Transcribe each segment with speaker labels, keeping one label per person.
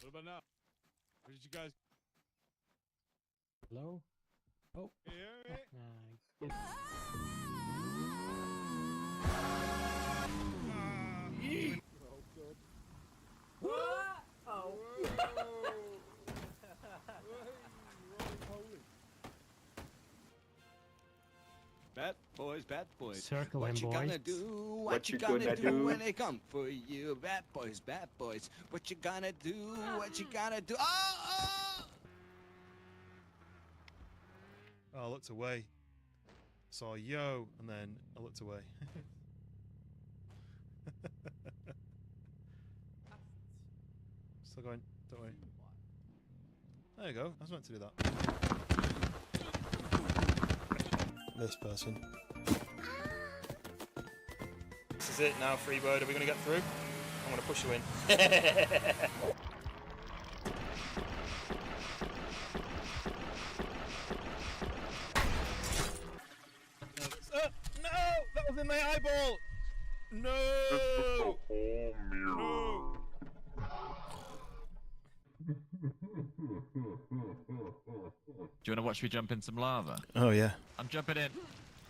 Speaker 1: What about now? Where did you guys?
Speaker 2: Hello? Oh.
Speaker 1: Can you hear me?
Speaker 2: Yes.
Speaker 1: Oh, God.
Speaker 2: Oh.
Speaker 1: Bad boys.
Speaker 2: Circle
Speaker 1: What
Speaker 2: him,
Speaker 1: you
Speaker 2: boys.
Speaker 1: gonna do? What you gonna do when they come for you? Bad boys, bad boys. What you gonna do? What you gonna do? Oh!
Speaker 3: I looked away. Saw yo, and then I looked away. Still going, don't worry. There you go, I was meant to do that. This person. This is it now, Freebird. Are we going to get through? I'm going to push you in. No! That was in my eyeball! No! No!
Speaker 4: Do you want to watch me jump in some lava?
Speaker 3: Oh, yeah.
Speaker 4: I'm jumping in.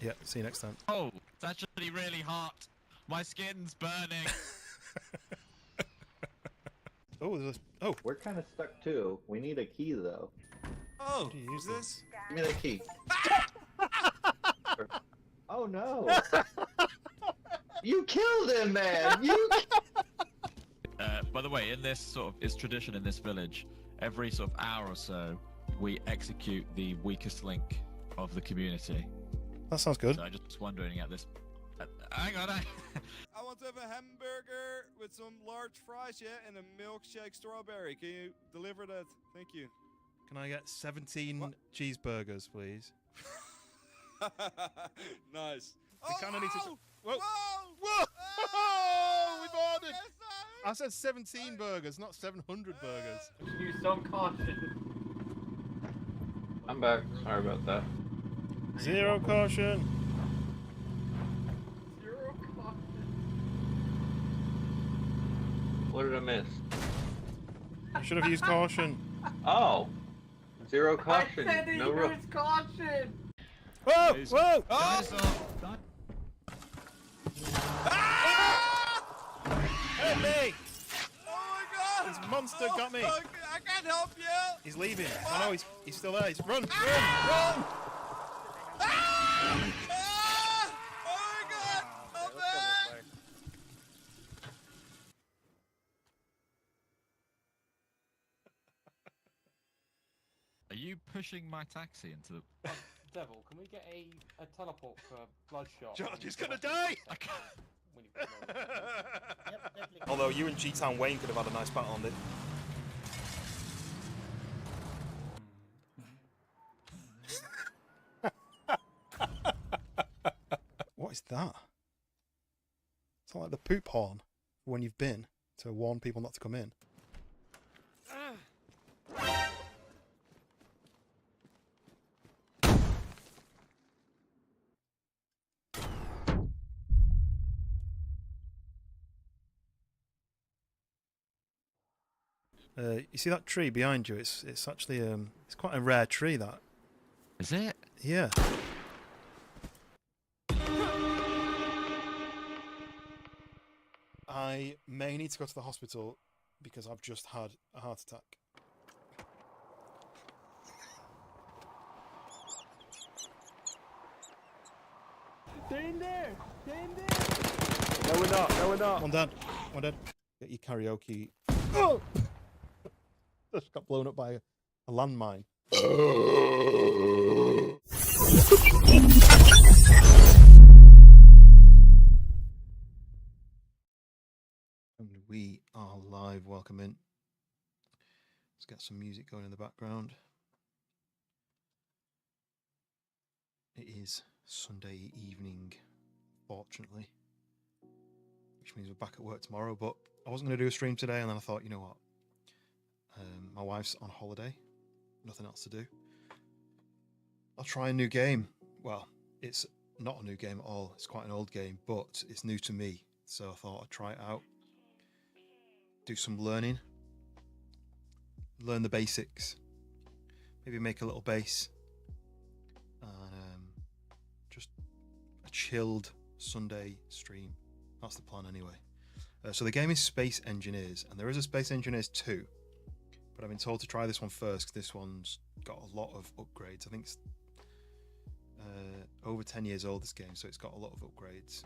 Speaker 3: Yeah, see you next time.
Speaker 4: Oh, it's actually really hot. My skin's burning.
Speaker 3: Oh, there's a... Oh!
Speaker 5: We're kind of stuck too. We need a key though.
Speaker 3: Oh! Do you use this?
Speaker 5: Give me the key. Oh no! You killed him, man! You.
Speaker 4: By the way, in this sort of, it's tradition in this village, every sort of hour or so, we execute the weakest link of the community.
Speaker 3: That sounds good.
Speaker 4: So I'm just wondering at this... hang on,
Speaker 1: I want to have a hamburger with some large fries, yeah, and a milkshake strawberry. Can you deliver that? Thank you.
Speaker 3: Can I get 17 cheeseburgers, please?
Speaker 1: Nice.
Speaker 3: We kinda need to... Whoa!
Speaker 1: Whoa!
Speaker 3: Whoa!
Speaker 1: Oh!
Speaker 3: We've ordered!
Speaker 1: Yes,
Speaker 3: I said 17 burgers, not 700 burgers.
Speaker 2: Use some caution.
Speaker 5: I'm back. Sorry about that.
Speaker 3: Zero caution.
Speaker 2: Zero caution.
Speaker 5: What did I miss?
Speaker 3: I should have used caution.
Speaker 5: Oh, zero
Speaker 2: I
Speaker 5: caution.
Speaker 2: said to
Speaker 5: No ro-
Speaker 2: use caution.
Speaker 3: Whoa! Whoa!
Speaker 1: Oh!
Speaker 3: Help me!
Speaker 1: Oh my God!
Speaker 3: This monster got me.
Speaker 1: I can't help you.
Speaker 3: He's leaving. I know he's still there. He's run! Run! Run!
Speaker 1: Ah! Ah! Oh my God! Help me!
Speaker 4: Are you pushing my taxi into the...
Speaker 2: Devil, can we get a teleport for Bloodshot?
Speaker 3: George is gonna die!
Speaker 4: I can't...
Speaker 3: Although you and G-Town Wayne could have had a nice battle on it. What is that? It's not like the poop horn when you've been to warn people not to come in. You see that tree behind you? It's actually it's quite a rare tree. That
Speaker 4: Is it?
Speaker 3: yeah. I may need to go to the hospital because I've just had a heart attack.
Speaker 2: Stay in there! Stay in there!
Speaker 5: No, we're not. No, we're not.
Speaker 3: One dead. One dead. Get your karaoke. Oh! Just got blown up by a landmine. And we are live. Welcome in. Let's get some music going in the background. It is Sunday evening, fortunately, which means we're back at work tomorrow. But I wasn't going to do a stream today, and then I thought, you know what? My wife's on holiday, nothing else to do. I'll try a new game. Well, it's not a new game at all. It's quite an old game, but it's new to me. So I thought I'd try it out, do some learning. learn the basics, maybe make a little base, and just a chilled Sunday stream. That's the plan anyway. So the game is Space Engineers, and there is a Space Engineers 2, but I've been told to try this one first because this one's got a lot of upgrades. I think it's over 10 years old, this game, so it's got a lot of upgrades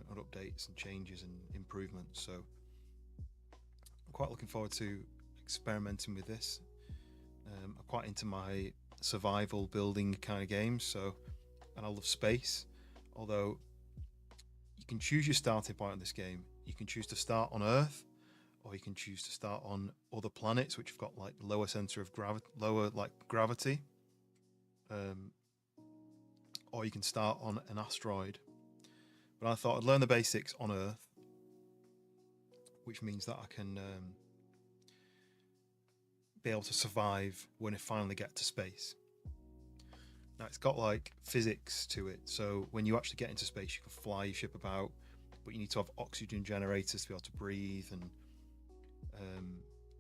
Speaker 3: and updates and changes and improvements. So I'm quite looking forward to experimenting with this. I'm quite into my survival building kind of games, so, and I love space, although you can choose your starting point on this game. You can choose to start on Earth, or you can choose to start on other planets which have got like lower center of gravity, or you can start on an asteroid. But I thought I'd learn the basics on Earth, which means that I can be able to survive when I finally get to space. Now it's got like physics to it, so when you actually get into space you can fly your ship about, but you need to have oxygen generators to be able to breathe, and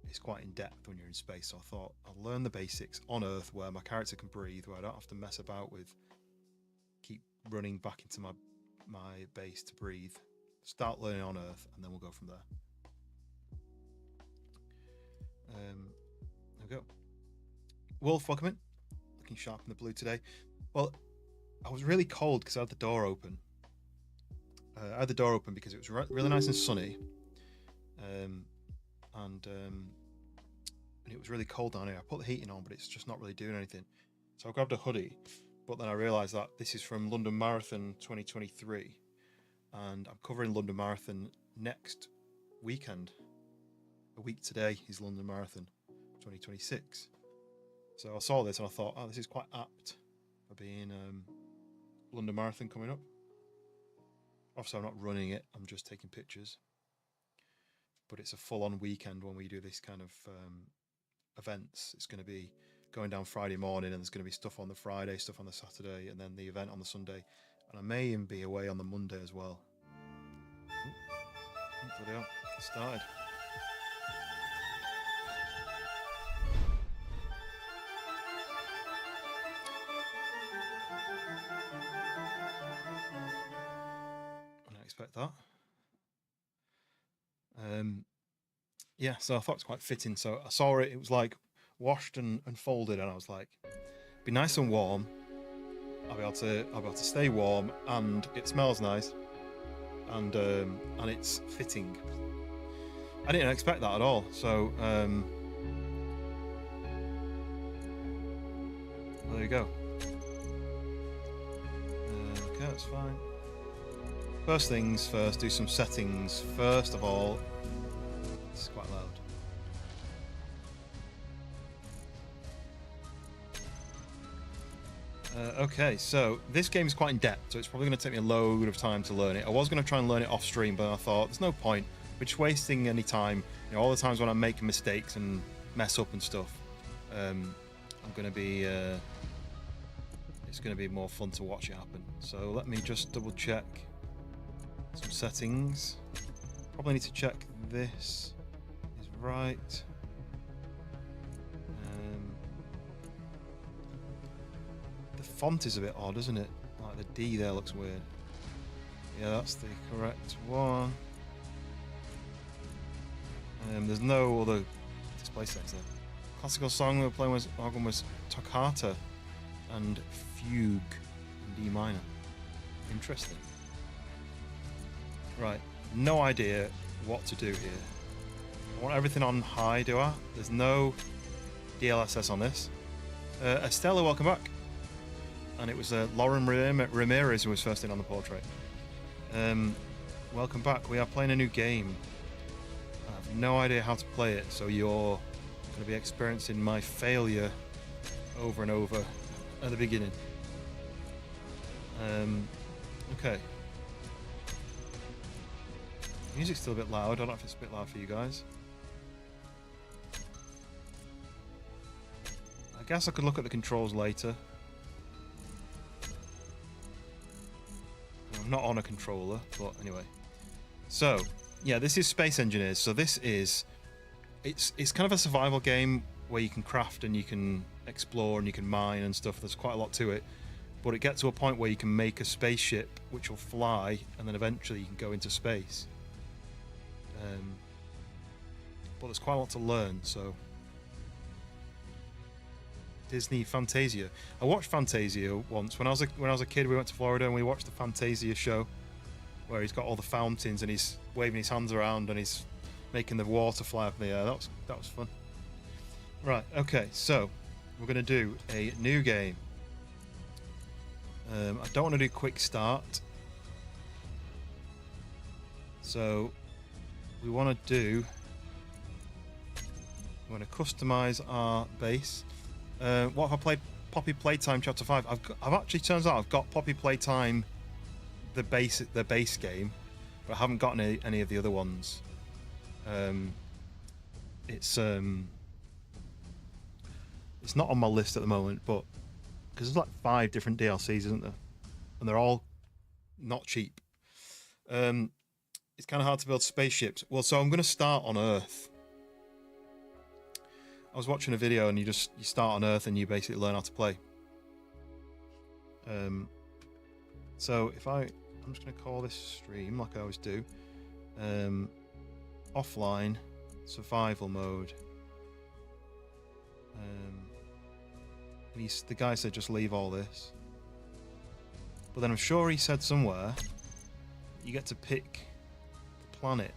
Speaker 3: it's quite in depth when you're in space. So I thought I'll learn the basics on Earth where my character can breathe, where I don't have to mess about with keep running back into my base to breathe. Start learning on Earth and then we'll go from there. There we go. Wolf, welcome in. Looking sharp in the blue today. Well, I was really cold because I had the door open. I had the door open because it was really nice and sunny, and it was really cold down here. I put the heating on, but it's just not really doing anything. So I grabbed a hoodie, but then I realised that this is from London Marathon 2023, and I'm covering London Marathon next weekend. A week today is London Marathon 2026. So I saw this and I thought, oh, this is quite apt for being London Marathon coming up. Obviously, I'm not running it, I'm just taking pictures. But it's a full-on weekend when we do this kind of events. It's going to be going down Friday morning, and there's going to be stuff on the Friday, stuff on the Saturday, and then the event on the Sunday. And I may even be away on the Monday as well. Bloody hell, it started. That. Yeah, so I thought it was quite fitting. So I saw it, it was like washed and folded, and I was like, be nice and warm. I'll be able to stay warm, and it smells nice, and it's fitting. I didn't expect that at all. So there you go. Okay, that's fine. First things first, do some settings. First of all, it's quite loud. Okay, so this game is quite in depth, so it's probably going to take me a load of time to learn it. I was going to try and learn it off stream, but I thought there's no point. We're just wasting any time. You know, all the times when I'm making mistakes and mess up and stuff, I'm going to be. It's going to be more fun to watch it happen. So let me just double check some settings. Probably need to check this is right. The font is a bit odd, isn't it? Like the D there looks weird. Yeah, that's the correct one. There's no other display settings there. Classical song we were playing was Toccata and Fugue in D minor. Interesting. Right, no idea what to do here. I want everything on high, do I? There's no DLSS on this. Estella, welcome back. And it was Lauren Ramirez who was first in on the portrait. Welcome back. We are playing a new game. I have no idea how to play it, so you're going to be experiencing my failure over and over at the beginning. Okay. Music's still a bit loud. I don't know if it's a bit loud for you guys. I guess I could look at the controls later. I'm not on a controller, but anyway. So, yeah, this is Space Engineers. So this is... It's kind of a survival game where you can craft and you can explore and you can mine and stuff. There's quite a lot to it, but it gets to a point where you can make a spaceship which will fly, and then eventually you can go into space. But there's quite a lot to learn. So Disney Fantasia. I watched Fantasia once when I was a kid. We went to Florida and we watched the Fantasia show, where he's got all the fountains and he's waving his hands around and he's making the water fly up in the air. That was fun. Right. Okay. So we're gonna do a new game. I don't want to do quick start. So we want to do. We're going to customize our base. What have I played? Poppy Playtime Chapter 5. I've actually, turns out I've got Poppy Playtime, the base game, but I haven't gotten any of the other ones. It's not on my list at the moment, but because there's like 5 different DLCs, isn't there? And they're all not cheap. It's kind of hard to build spaceships. Well, so I'm going to start on Earth. I was watching a video and you start on Earth and you basically learn how to play. So I'm just going to call this stream like I always do. Offline, survival mode. The guy said just leave all this. But then I'm sure he said somewhere you get to pick the planet.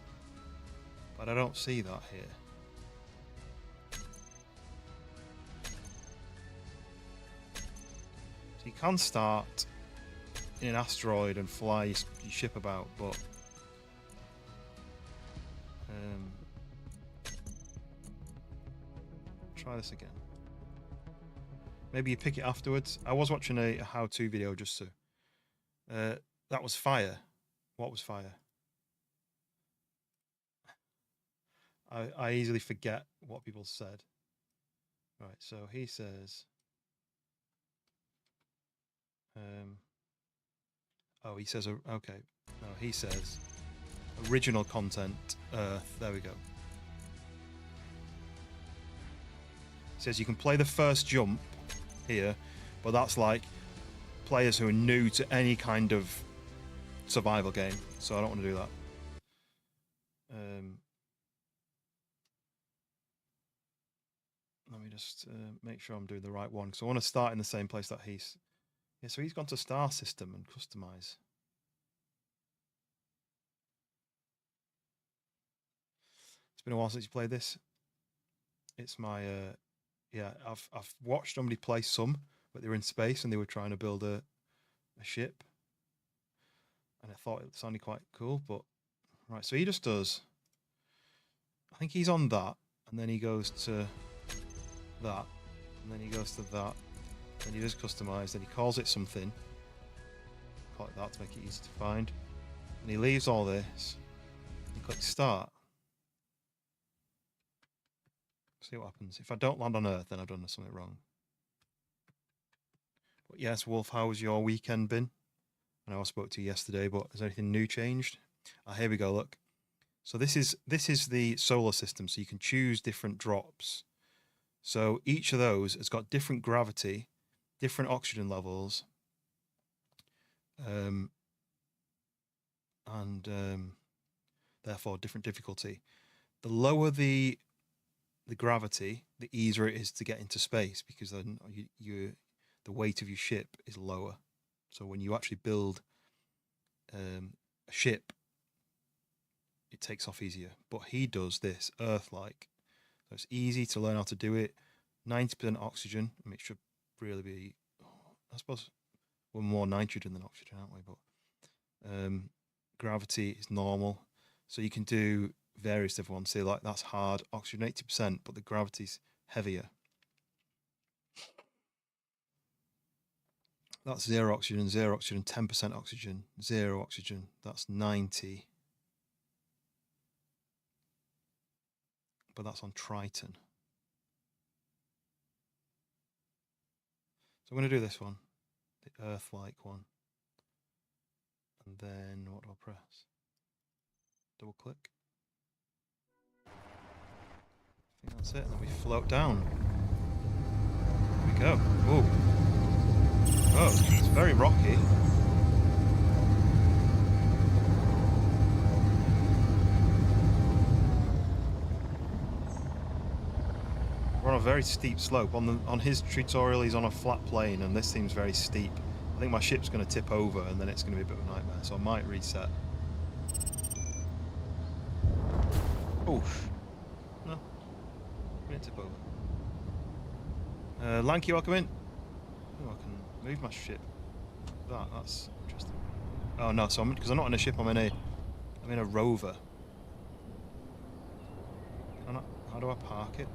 Speaker 3: But I don't see that here. So you can start in an asteroid and fly your ship about, but try this again. Maybe you pick it afterwards. I was watching a how-to video just so. That was fire. What was fire? I easily forget what people said. Right, so he says. Oh, he says okay. No, he says original content. There we go. He says you can play the first jump here, but that's like players who are new to any kind of survival game, so I don't want to do that. Let me just make sure I'm doing the right one, because I want to start in the same place that he's. Yeah, so he's gone to Star System and customize. It's been a while since you played this. It's my yeah. I've watched somebody play some, but they were in space and they were trying to build a ship, and I thought it sounded quite cool. But right, so he just does. I think he's on that, and then he goes to that, and then he goes to that. Then he does customize, then he calls it something. Call it that to make it easy to find. And he leaves all this. He clicks start. See what happens. If I don't land on Earth, then I've done something wrong. But yes, Wolf, how has your weekend been? I know I spoke to you yesterday, but has anything new changed? Ah, here we go, look. So this is the solar system, so you can choose different drops. So each of those has got different gravity, different oxygen levels, and therefore different difficulty. The lower the gravity, the easier it is to get into space, because then the weight of your ship is lower. So when you actually build a ship, it takes off easier. But he does this Earth-like, so it's easy to learn how to do it. 90% oxygen. I mean, it should really be. I suppose we're more nitrogen than oxygen, aren't we? But gravity is normal, so you can do various different ones. Say like that's hard oxygen 80%, but the gravity's heavier. That's 0 oxygen, 0 oxygen, 10% oxygen, 0 oxygen. That's 90. But that's on Triton. So I'm going to do this one, the Earth-like one. And then what do I press? Double click. think that's it. And then we float down. Here we go. Ooh. Oh, it's very rocky. We're on a very steep slope. On his tutorial, he's on a flat plane, and this seems very steep. I think my ship's going to tip over, and then it's going to be a bit of a nightmare. So I might reset. Oof. No. I'm going to tip over. Lanky, welcome in. Oh, I can move my ship. That's interesting. Oh no, so because I'm not in a ship, I'm in a rover. How do I park it?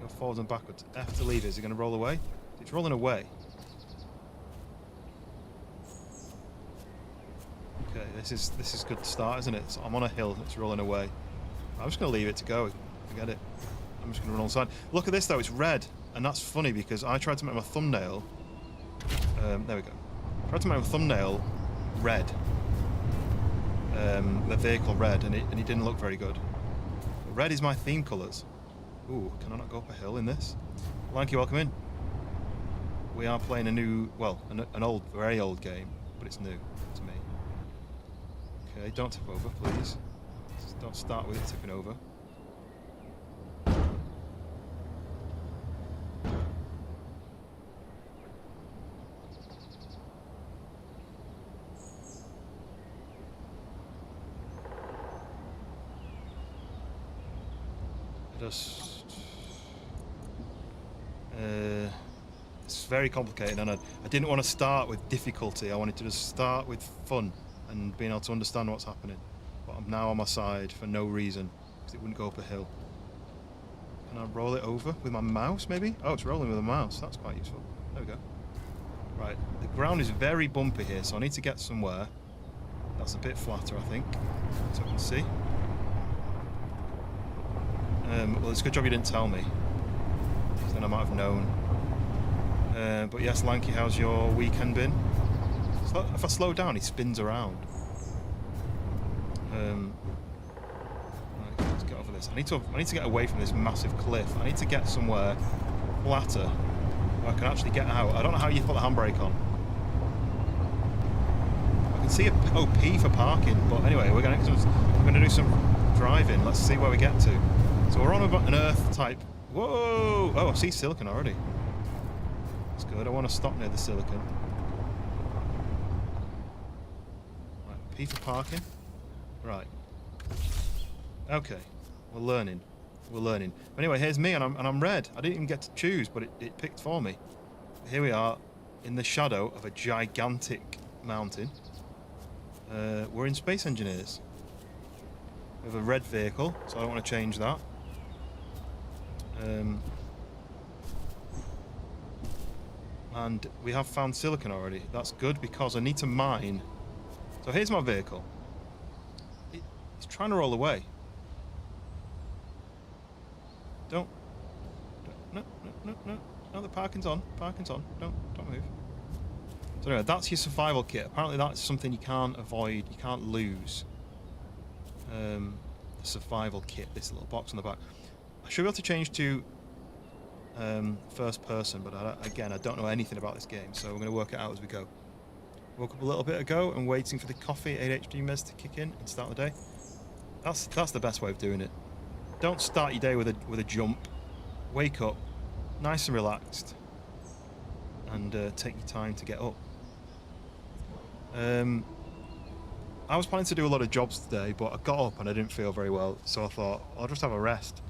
Speaker 3: Go forwards and backwards. F to leave. Is it going to roll away? It's rolling away. Okay, this is good start, isn't it? So I'm on a hill. It's rolling away. I'm just going to leave it to go. Forget it. I'm just going to run on the side. Look at this though. It's red, and that's funny because I tried to make my thumbnail. There we go. I tried to make my thumbnail red. The vehicle red, and it didn't look very good. But red is my theme colours. Ooh, can I not go up a hill in this? Lanky, welcome in. We are playing a new, well, an old, very old game, but it's new to me. Okay, don't tip over, please. Don't start with it tipping over. It's very complicated, and I didn't want to start with difficulty. I wanted to just start with fun and being able to understand what's happening. But I'm now on my side for no reason, because it wouldn't go up a hill. Can I roll it over with my mouse, maybe? Oh, it's rolling with a mouse. That's quite useful. There we go. Right, the ground is very bumpy here, so I need to get somewhere that's a bit flatter, I think, so I can see. Well, it's a good job you didn't tell me, because then I might have known. But yes, Lanky, how's your weekend been? If I slow down, he spins around. Right, let's get over this. I need to get away from this massive cliff. I need to get somewhere flatter where I can actually get out. I don't know how you put the handbrake on. I can see a OP for parking, but anyway, we're going to do some driving. Let's see where we get to. So we're on an Earth type. Whoa! Oh, I see silicon already. That's good. I want to stop near the silicon. Right, P for parking. Right. Okay. We're learning. We're learning. But anyway, here's me, and I'm red. I didn't even get to choose, but it picked for me. Here we are, in the shadow of a gigantic mountain. We're in Space Engineers. We have a red vehicle, so I don't want to change that. And we have found silicon already. That's good because I need to mine. So here's my vehicle. It's trying to roll away. No, the parking's on. Parking's on. Don't move. So anyway, that's your survival kit. Apparently that's something you can't avoid. You can't lose. The survival kit. This little box on the back. I should be able to change to first person, but again, I don't know anything about this game, so we're going to work it out as we go. Woke up a little bit ago and waiting for the coffee ADHD meds to kick in and start the day. That's the best way of doing it. Don't start your day with a jump. Wake up, nice and relaxed, and take your time to get up. I was planning to do a lot of jobs today, but I got up and I didn't feel very well, so I thought I'll just have a rest.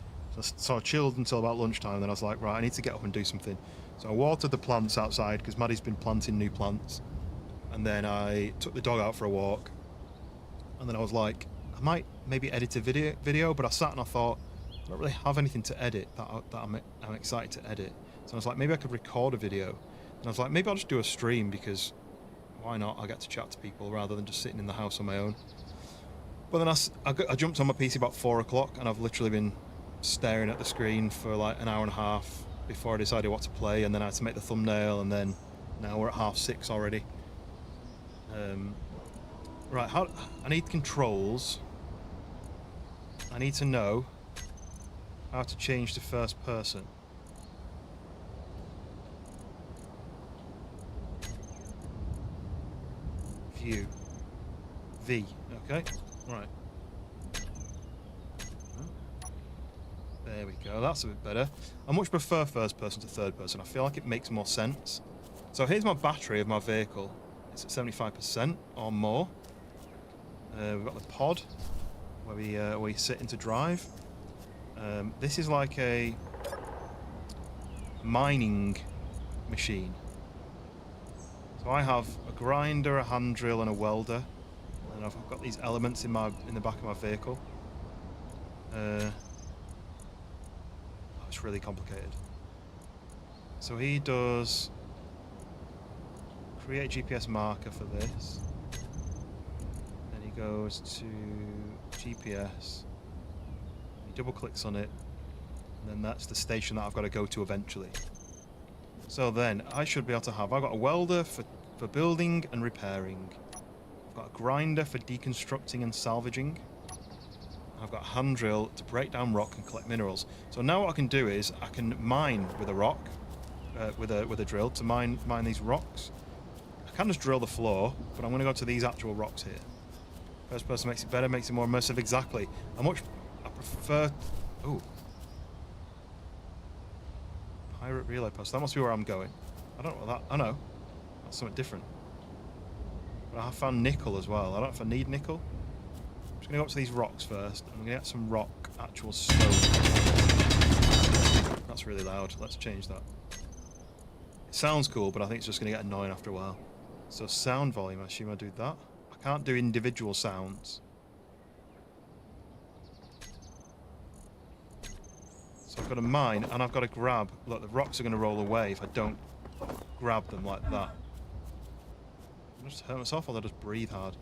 Speaker 3: So I chilled until about lunchtime, then I was like, right, I need to get up and do something. So I watered the plants outside, because Maddie's been planting new plants. And then I took the dog out for a walk. And then I was like, I might maybe edit a video, but I sat and I thought, I don't really have anything to edit that I'm excited to edit. So I was like, maybe I could record a video. And I was like, maybe I'll just do a stream, because why not? I get to chat to people rather than just sitting in the house on my own. But then I jumped on my PC about 4 o'clock, and I've literally been staring at the screen for like an hour and a half before I decided what to play, and then I had to make the thumbnail, and then now we're at 6:30 already. Right, I need controls. I need to know how to change to first person. View. V. Okay. Right. There we go. That's a bit better. I much prefer first person to third person. I feel like it makes more sense. So here's my battery of my vehicle. It's at 75% or more. We've got the pod where we sit into drive. This is like a mining machine. So I have a grinder, a hand drill, and a welder, and I've got these elements in the back of my vehicle. It's really complicated. So he does create a GPS marker for this. Then he goes to GPS. He double clicks on it, and then that's the station that I've got to go to eventually. So then I should be able to have, I've got a welder for building and repairing. I've got a grinder for deconstructing and salvaging. I've got a hand drill to break down rock and collect minerals. So now what I can do is I can mine with a rock, with a drill to mine these rocks. I can just drill the floor, but I'm going to go to these actual rocks here. First person makes it better, makes it more immersive. Exactly. I prefer. Oh, pirate relay post. That must be where I'm going. I don't know what that. I know. That's something different. But I have found nickel as well. I don't know if I need nickel. I'm just going to go up to these rocks first. I'm going to get some rock, actual stone. That's really loud. Let's change that. It sounds cool, but I think it's just going to get annoying after a while. So sound volume, I assume I do that. I can't do individual sounds. So I've got to mine, and I've got to grab. Look, the rocks are going to roll away if I don't grab them like that. I'll just hurt myself, or I'll just breathe hard.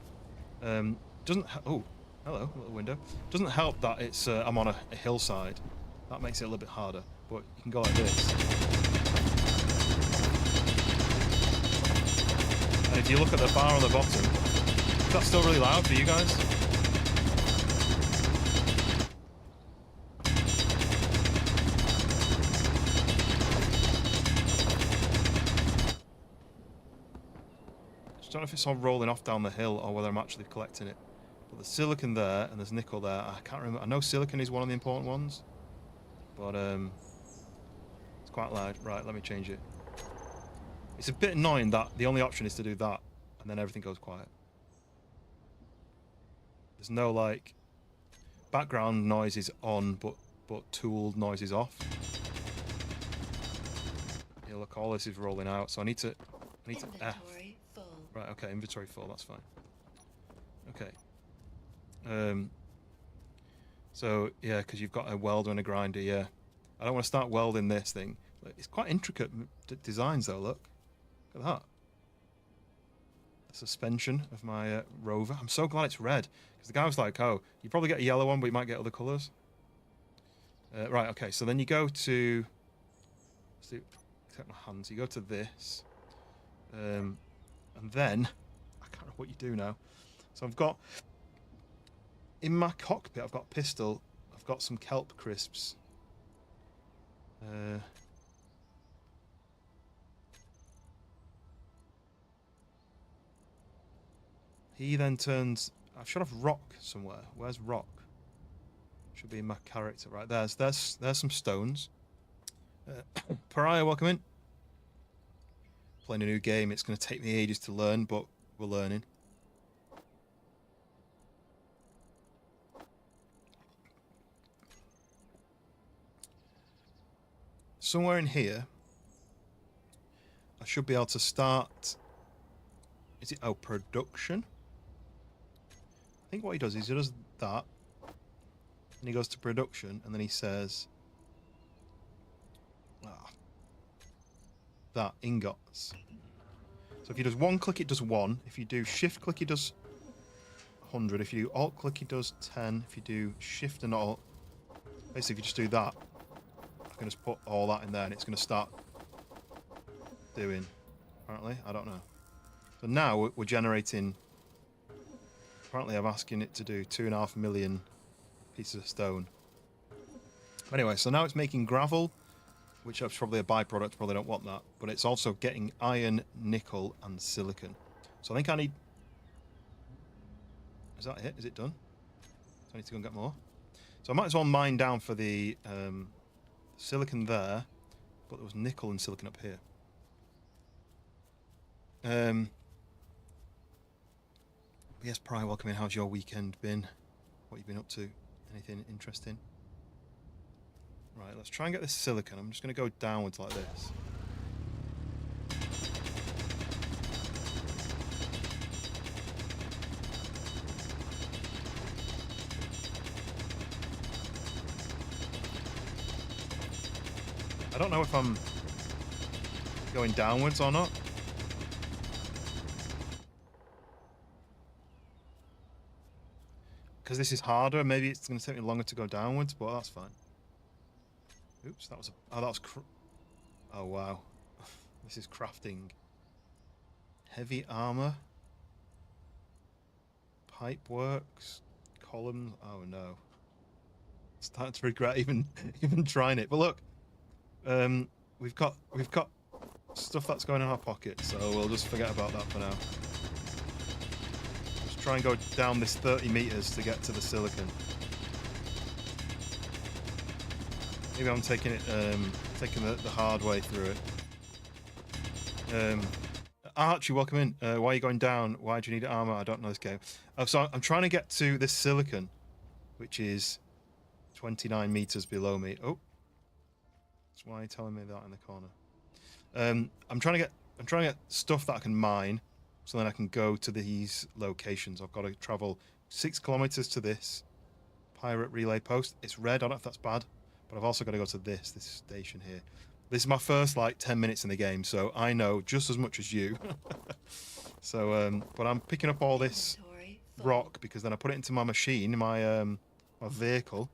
Speaker 3: Doesn't. Oh. Hello, little window. Doesn't help that it's I'm on a hillside. That makes it a little bit harder. But you can go like this. And if you look at the bar on the bottom, is that still really loud for you guys? Just don't know if it's all rolling off down the hill or whether I'm actually collecting it. But there's silicon there, and there's nickel there. I can't remember. I know silicon is one of the important ones. But, it's quite loud. Right, let me change it. It's a bit annoying that the only option is to do that, and then everything goes quiet. There's no, like, background noise is on, but tool noise is off. Yeah, look, all this is rolling out, so I need to F.
Speaker 6: Full.
Speaker 3: Right, okay, inventory full, that's fine. Okay. So yeah, because you've got a welder and a grinder. Yeah, I don't want to start welding this thing. It's quite intricate designs though. Look at that. The suspension of my Rover. I'm so glad it's red, because the guy was like, "Oh, you probably get a yellow one, but you might get other colours." Right. Okay. So then you go to. Let's do. Except my hands. You go to this, and then I can't remember what you do now. So I've got. In my cockpit, I've got a pistol. I've got some kelp crisps. He then turns. I should have rock somewhere. Where's rock? Should be in my character. Right, there's some stones. Pariah, welcome in. Playing a new game. It's going to take me ages to learn, but we're learning. Somewhere in here, I should be able to start. Is it production? I think what he does is he does that, and he goes to production, and then he says, that ingots. So if he does one click, it does 1. If you do shift click, it does 100. If you do alt click, it does 10. If you do shift and alt, basically if you just do that, I can just put all that in there and it's going to start doing, apparently. I don't know. So now we're generating, apparently I'm asking it to do 2.5 million pieces of stone. Anyway, so now it's making gravel, which is probably a byproduct. Probably don't want that. But it's also getting iron, nickel, and silicon. So I think I need... Is that it? Is it done? So I need to go and get more. So I might as well mine down for the silicon there. But there was nickel and silicon up here. Yes, Pry, welcome in. How's your weekend been? What have you been up to? Anything interesting? Right, let's try and get this silicon. I'm just going to go downwards like this. I don't know if I'm going downwards or not. Because this is harder, maybe it's going to take me longer to go downwards, but that's fine. Oops, that was oh, that was oh wow. This is crafting. Heavy armor. Pipe works. Columns. Oh no. Starting to regret even trying it. But look, we've got stuff that's going in our pocket, so we'll just forget about that for now. Just try and go down this 30 meters to get to the silicon. Maybe I'm taking it, taking the hard way through it. Archie, welcome in. Why are you going down? Why do you need armor? I don't know this game. So I'm trying to get to this silicon, which is 29 meters below me. Oh, that's why you're telling me that in the corner. I'm trying to get stuff that I can mine, so then I can go to these locations. I've got to travel 6 kilometers to this pirate relay post. It's red. I don't know if that's bad. But I've also got to go to this station here. This is my first, like, 10 minutes in the game, so I know just as much as you. So, but I'm picking up all this rock, because then I put it into my machine, my vehicle,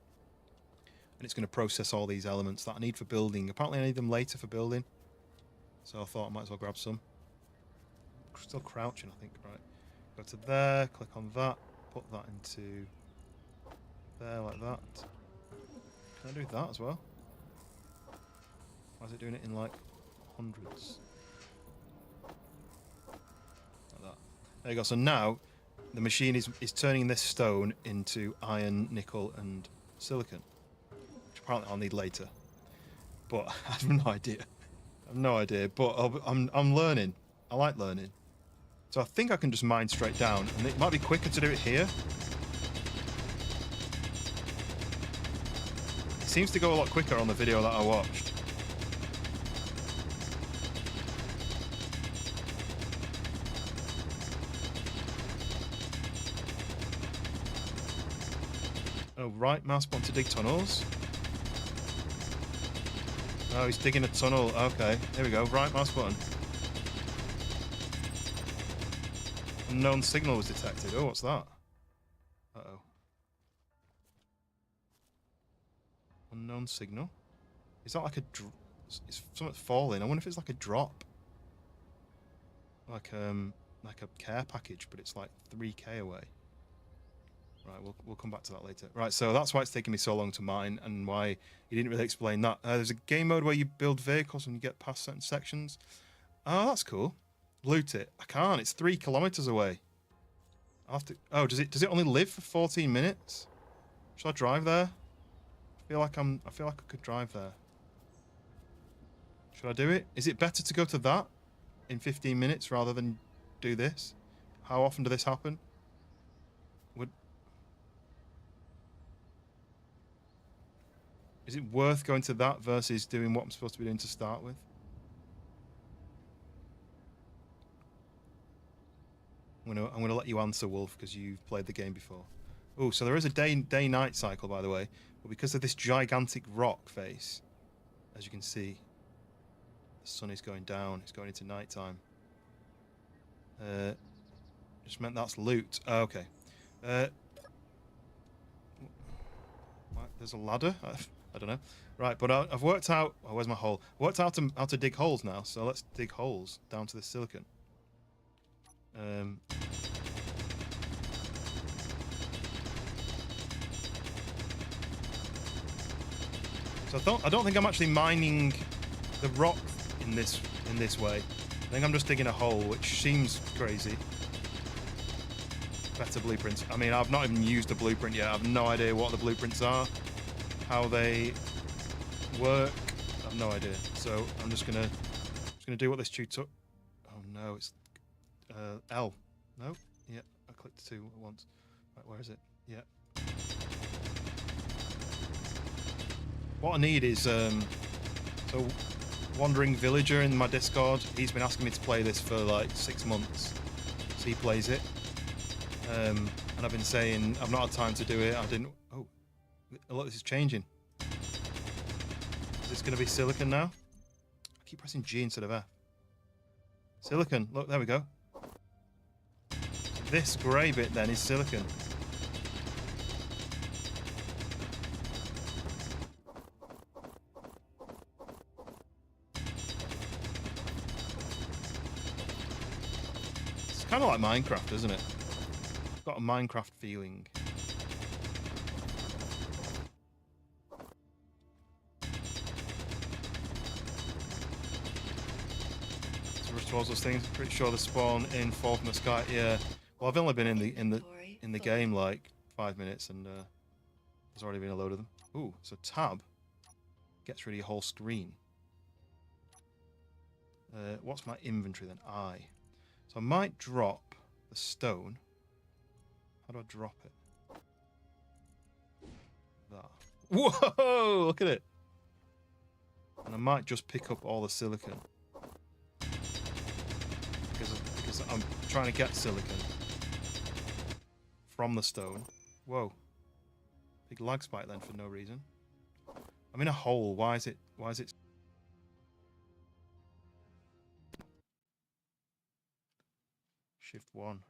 Speaker 3: and it's going to process all these elements that I need for building. Apparently I need them later for building, so I thought I might as well grab some. Still crouching, I think. Right, go to there, click on that, put that into there like that. Can I do that as well? Why is it doing it in like hundreds? Like that. There you go. So now the machine is turning this stone into iron, nickel, and silicon, which apparently I'll need later. But I have no idea. I have no idea. But I'm learning. I like learning. So I think I can just mine straight down, and it might be quicker to do it here. Seems to go a lot quicker on the video that I watched. Oh, right mouse button to dig tunnels. Oh, he's digging a tunnel. Okay, here we go. Right mouse button. Unknown signal was detected. Oh, what's that? Uh-oh. Unknown signal. Is that like a it's something falling. I wonder if it's like a drop. Like a care package, but it's like 3k away. Right, we'll come back to that later. Right, so that's why it's taking me so long to mine, and why you didn't really explain that. There's a game mode where you build vehicles and you get past certain sections. Oh, that's cool. Loot it. I can't. It's 3 kilometers away. I'll have to. Oh, does it only live for 14 minutes? Should I drive there? I feel like I could drive there. Should I do it? Is it better to go to that in 15 minutes rather than do this? How often does this happen? Is it worth going to that versus doing what I'm supposed to be doing to start with? I'm gonna let you answer, Wolf, because you've played the game before. Oh, so there is a day-night cycle, by the way, but because of this gigantic rock face, as you can see, the sun is going down. It's going into nighttime. Just meant that's loot. Oh, okay. There's a ladder. I don't know. Right, but I've worked out. Oh, where's my hole? Worked out how to dig holes now. So let's dig holes down to the silicon. So I don't think I'm actually mining the rock in this way. I think I'm just digging a hole, which seems crazy. Better blueprints. I mean, I've not even used the blueprint yet. I have no idea what the blueprints are, how they work. I have no idea. So I'm just gonna do what this tutor. Oh no, it's L. No, yeah, I clicked 2 at once. Right, where is it? Yeah. What I need is so Wandering Villager in my Discord. He's been asking me to play this for like 6 months. So he plays it. And I've been saying I've not had time to do it. I didn't. Oh, look, this is changing. Is this going to be silicon now? I keep pressing G instead of F. Silicon. Look, there we go. This grey bit then is silicon. It's kind of like Minecraft, isn't it? Got a Minecraft feeling. So rush towards those things. Pretty sure they spawn in, fall from the sky. Yeah. Well, I've only been in the game like 5 minutes, and there's already been a load of them. Ooh, so tab gets rid of your whole screen. What's my inventory then? I. So I might drop the stone. How do I drop it? That. Whoa! Look at it. And I might just pick up all the silicon. Because I'm trying to get silicon from the stone. Whoa. Big lag spike then for no reason. I'm in a hole. Why is it? Shift 1.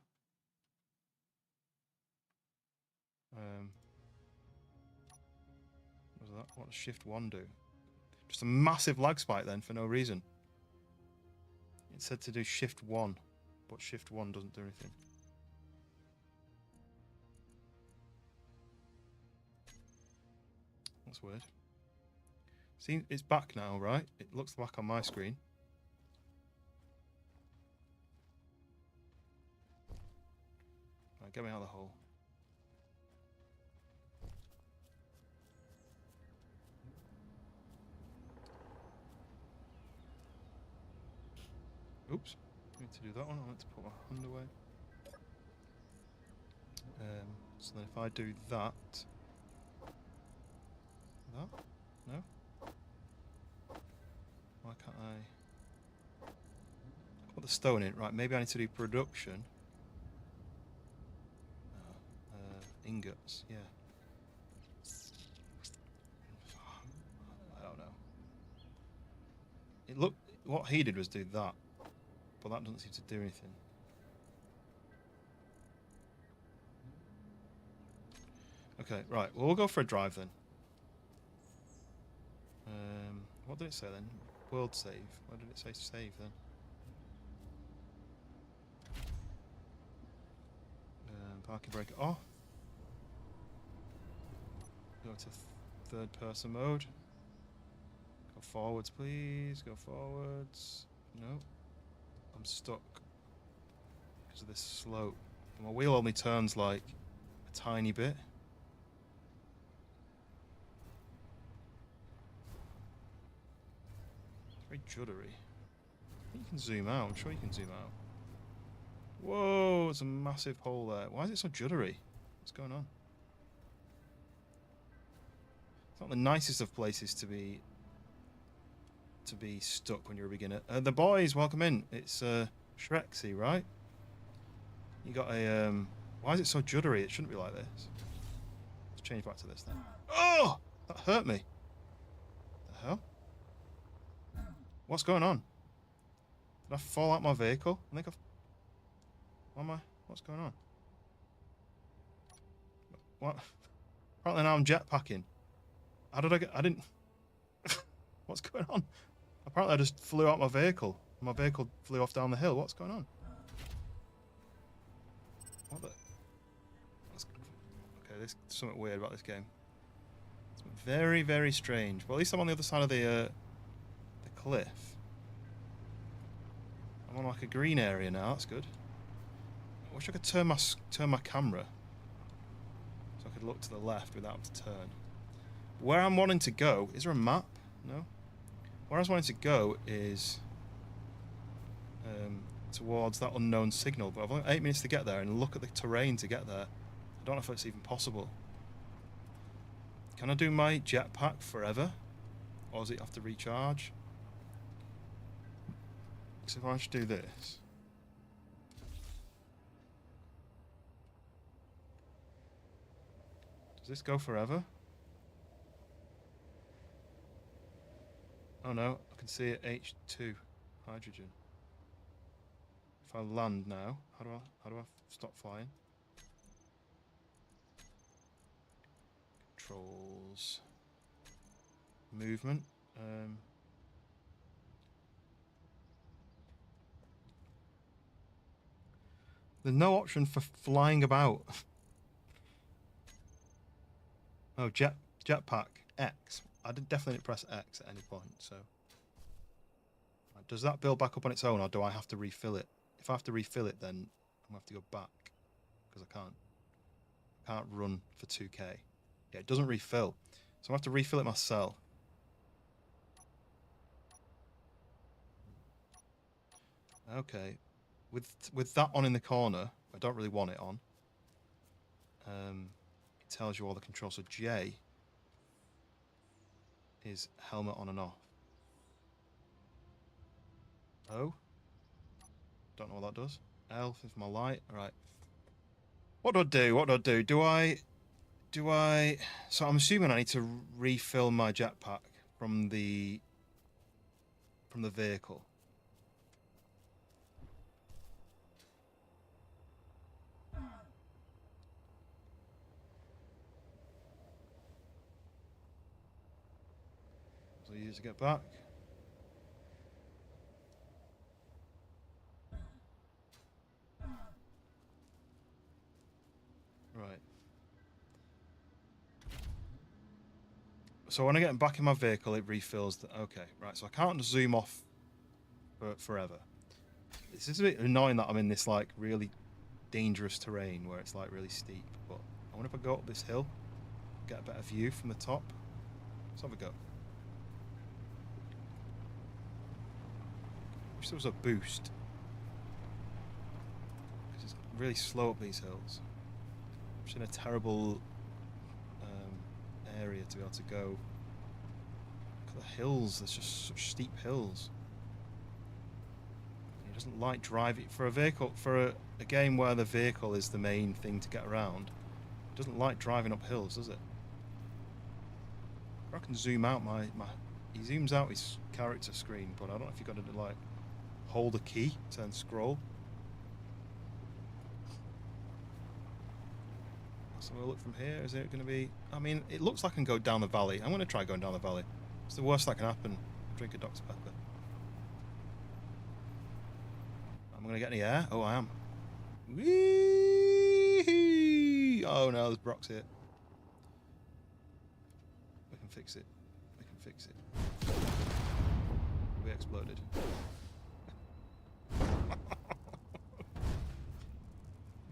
Speaker 3: What was that? What does Shift 1 do? Just a massive lag spike then for no reason. It said to do Shift 1, but Shift 1 doesn't do anything. That's weird. See, it's back now, right? It looks back on my screen. Right, get me out of the hole. Oops, I need to do that one. I meant to put my hand away. So then if I do that. No? Why can't I put the stone in? Right, maybe I need to do production. Ingots, yeah. I don't know. It looked. What he did was do that. But that doesn't seem to do anything. Okay, right. Well, we'll go for a drive then. What did it say then? World save. Why did it say save then? Parking brake off. Go to third person mode. Go forwards, please. Go forwards. No. I'm stuck because of this slope. My wheel only turns like a tiny bit. It's very juddery. I think you can zoom out. I'm sure you can zoom out. Whoa, it's a massive hole there. Why is it so juddery? What's going on? It's not the nicest of places to be stuck when you're a beginner. The boys, welcome in. It's Shrexy, right? You got a why is it so juddery? It shouldn't be like this. Let's change back to this then. Oh, that hurt me. The hell? What's going on? Did I fall out my vehicle? I think I've. What's going on? What? Apparently now I'm jetpacking. How did I get? I didn't. What's going on? Apparently I just flew out my vehicle. My vehicle flew off down the hill. What's going on? What the? Okay, there's something weird about this game. It's Very, very strange. Well, at least I'm on the other side of the cliff. I'm on like a green area now. That's good. I wish I could turn my camera so I could look to the left without having to turn. Where I'm wanting to go, is there a map? No. Where I was wanting to go is towards that unknown signal, but I've only 8 minutes to get there, and look at the terrain to get there. I don't know if it's even possible. Can I do my jetpack forever? Or does it have to recharge? Because if I just do this... Does this go forever? Oh no, I can see it, H2, hydrogen. If I land now, how do I stop flying? Controls, movement. There's no option for flying about. Oh, jetpack X. I did definitely press X at any point. So, does that build back up on its own, or do I have to refill it? If I have to refill it, then I'm gonna have to go back because I can't run for 2K. Yeah, it doesn't refill, so I have to refill it myself. Okay, with that on in the corner, I don't really want it on. It tells you all the controls. So J is helmet on and off. O, don't know what that does. L is my light. All right. What do I do? What do I do? Do I? So I'm assuming I need to refill my jetpack from the vehicle. So use to get back. Right. So when I get back in my vehicle, it refills. Okay, right. So I can't zoom off for forever. It's just a bit annoying that I'm in this like really dangerous terrain where it's like really steep. But I wonder if I go up this hill, get a better view from the top. Let's have a go. Wish there was a boost. Because it's really slow up these hills. I'm just in a terrible area to be able to go. Look at the hills, there's just such steep hills. It doesn't like driving for a vehicle, for a game where the vehicle is the main thing to get around. It doesn't like driving up hills, does it? I can zoom out he zooms out his character screen, but I don't know if you've got to like hold a key to then scroll. So we'll look from here. Is it going to be... I mean, it looks like I can go down the valley. I'm going to try going down the valley. It's the worst that can happen. Drink a Dr. Pepper. Am I going to get any air? Oh, I am. Whee! Oh no, there's Brock's here. We can fix it. We can fix it. We exploded.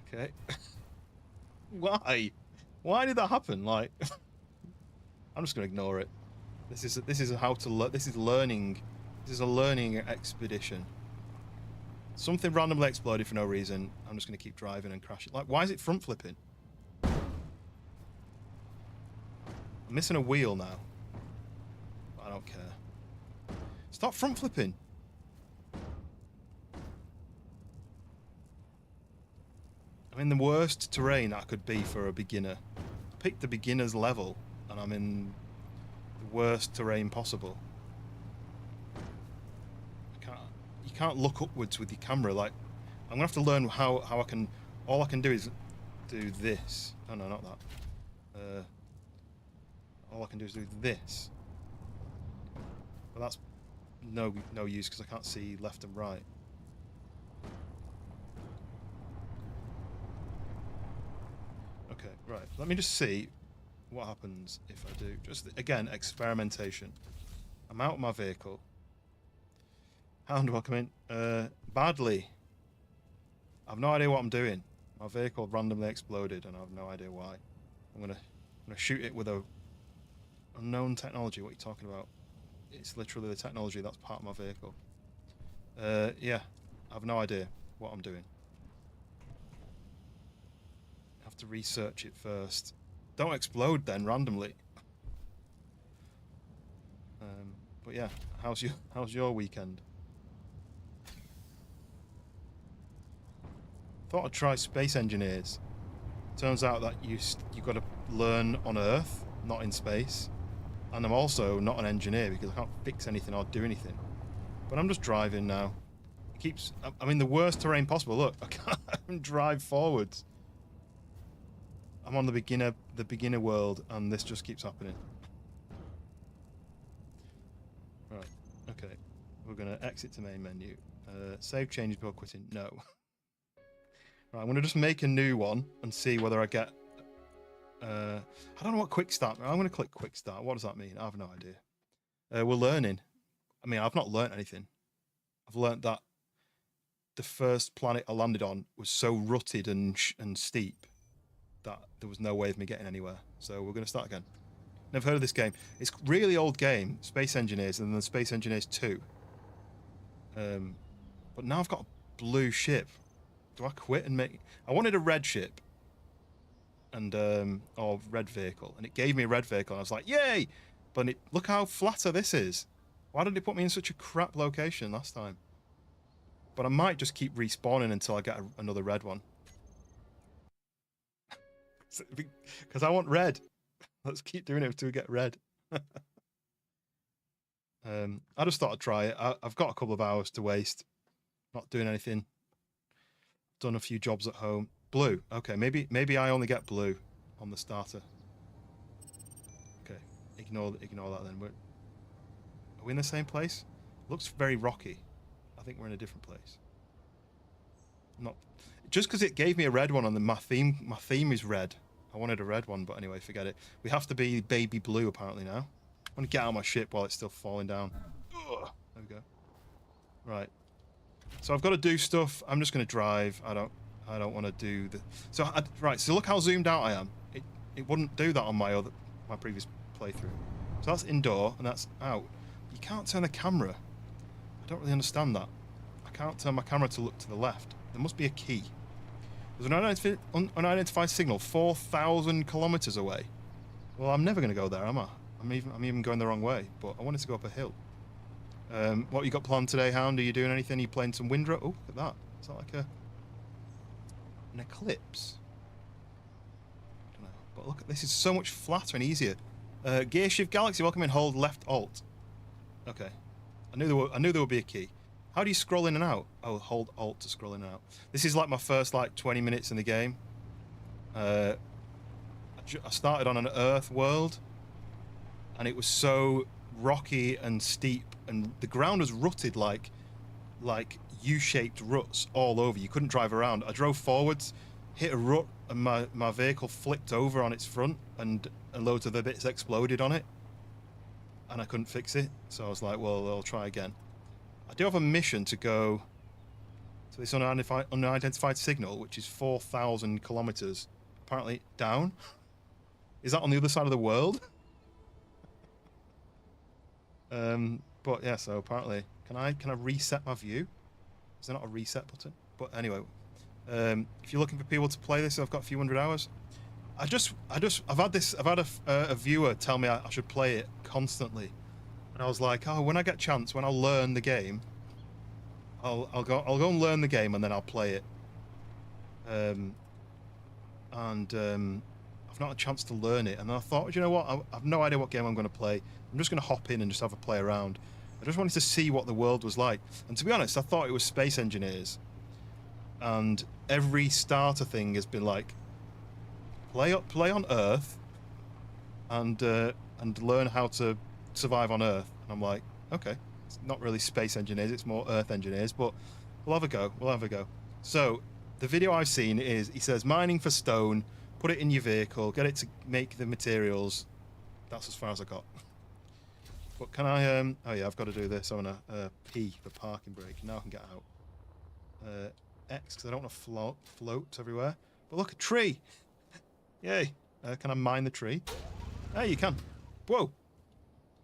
Speaker 3: Okay. Why? Why did that happen? Like, I'm just gonna ignore it. This is how to learn. This is learning. This is a learning expedition. Something randomly exploded for no reason. I'm just gonna keep driving and crash it. Like, why is it front flipping? I'm missing a wheel now. I don't care. Stop front flipping. I'm in the worst terrain I could be for a beginner. I picked the beginner's level, and I'm in the worst terrain possible. You can't look upwards with your camera. Like, I'm gonna have to learn how I can. All I can do is do this. Oh no, not that. All I can do is do this. But that's no use because I can't see left and right. Okay, right. Let me just see. what happens if I do. Just, again, experimentation. I'm out of my vehicle. How do I come in? Badly. I've no idea what I'm doing. My vehicle randomly exploded and I have no idea why. I'm gonna shoot it with a unknown technology. What are you talking about? It's literally the technology that's part of my vehicle. Yeah, I have no idea what I'm doing. I have to research it first. Don't explode then randomly. But yeah, how's your weekend? Thought I'd try Space Engineers. Turns out that you got to learn on Earth, not in space. And I'm also not an engineer because I can't fix anything or do anything. But I'm just driving now. It keeps. I'm in the worst terrain possible. Look, I can't even drive forwards. I'm on the beginner world, and this just keeps happening. Right. Okay. We're gonna exit to main menu. Save changes before quitting. No. Right, I'm going to just make a new one and see whether I get... I don't know what quick start... I'm going to click quick start. What does that mean? I have no idea. We're learning. I mean, I've not learnt anything. I've learnt that the first planet I landed on was so rutted and steep that there was no way of me getting anywhere. So we're going to start again. Never heard of this game. It's a really old game, Space Engineers, and then Space Engineers 2. But now I've got a blue ship. Do I quit and make... I wanted a red ship. And, or red vehicle. And it gave me a red vehicle. And I was like, yay! But look how flatter this is. Why did it put me in such a crap location last time? But I might just keep respawning until I get another red one. Because I want red. Let's keep doing it until we get red. I just thought I'd try it. I've got a couple of hours to waste. Not doing anything. Done a few jobs at home. Blue. Okay, maybe I only get blue on the starter. Okay, ignore that then. Are we in the same place? Looks very rocky. I think we're in a different place. Not just because it gave me a red one and then my theme is red. I wanted a red one, but anyway, forget it. We have to be baby blue apparently now. I'm gonna get out of my ship while it's still falling down. Ugh, there we go. Right. So I've got to do stuff. I'm just going to drive. I don't want to do the... So, right, so look how zoomed out I am. It wouldn't do that on my previous playthrough. So that's indoor and that's out. You can't turn the camera. I don't really understand that. I can't turn my camera to look to the left. There must be a key. There's an unidentified signal 4,000 kilometers away. Well, I'm never going to go there, am I? I'm even going the wrong way, but I wanted to go up a hill. What you got planned today, Hound? Are you doing anything? Are you playing some Windrow? Oh, look at that. Is that like an eclipse? I don't know. But look, this is so much flatter and easier. Gear Shift Galaxy, welcome in. Hold left Alt. Okay. I knew there would be a key. How do you scroll in and out? Oh, hold Alt to scroll in and out. This is like my first 20 minutes in the game. I started on an Earth world, and it was so rocky and steep, and the ground was rutted like U-shaped ruts all over. You couldn't drive around. I drove forwards, hit a rut, and my vehicle flipped over on its front, and loads of the bits exploded on it, and I couldn't fix it. So I was like, well, I'll try again. I do have a mission to go to this unidentified signal, which is 4,000 kilometers apparently down. Is that on the other side of the world? But yeah, so apparently, can I reset my view? Is there not a reset button? But anyway, if you're looking for people to play this, I've got a few hundred hours. I've had a viewer tell me I should play it constantly, and I was like, oh, when I get a chance, when I'll learn the game, I'll go and learn the game, and then I'll play it. I've not had a chance to learn it, and I thought, you know what, I have no idea what game I'm going to play. I'm just going to hop in and just have a play around. I just wanted to see what the world was like, and to be honest, I thought it was Space Engineers, and every starter thing has been like, play on Earth, and learn how to survive on Earth. And I'm like, okay, it's not really Space Engineers, it's more Earth Engineers, but we'll have a go. So the video I've seen is, he says, mining for stone, put it in your vehicle, get it to make the materials. That's as far as I got. But can I, oh yeah, I've got to do this. I'm gonna P for parking brake. Now I can get out. X, because I don't want to float everywhere. But look, a tree! Yay! Can I mine the tree? Hey, you can. Whoa!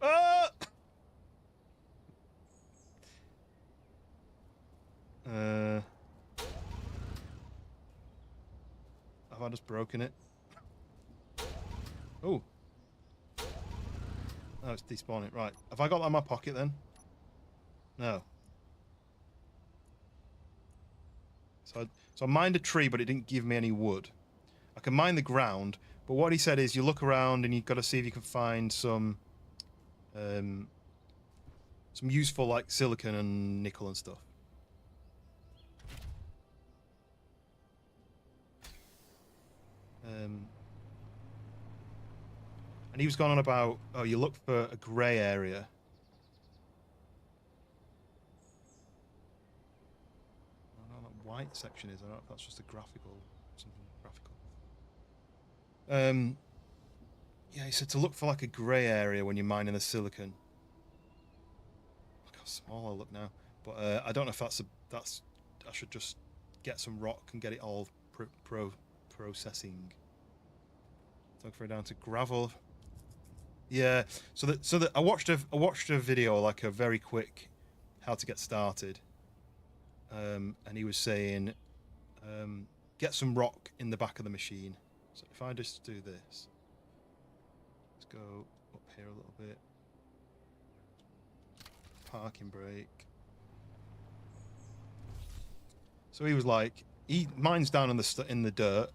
Speaker 3: Ah! Have I just broken it? Oh. Oh, it's despawning. Right. Have I got that in my pocket then? No. So I mined a tree, but it didn't give me any wood. I can mine the ground, but what he said is you look around and you've got to see if you can find some useful like silicon and nickel and stuff. And he was going on about, oh, you look for a grey area. I don't know what that white section is. I don't know if that's just a graphical, something graphical. Yeah, he said to look for like a grey area when you're mining the silicon. Look how small I look now. But I don't know if that's I should just get some rock and get it all processing. Look for it down to gravel. Yeah, so that I watched a video, like a very quick how to get started, and he was saying get some rock in the back of the machine. So if I just do this, let's go up here a little bit, parking brake. So he was like, he mines down in the dirt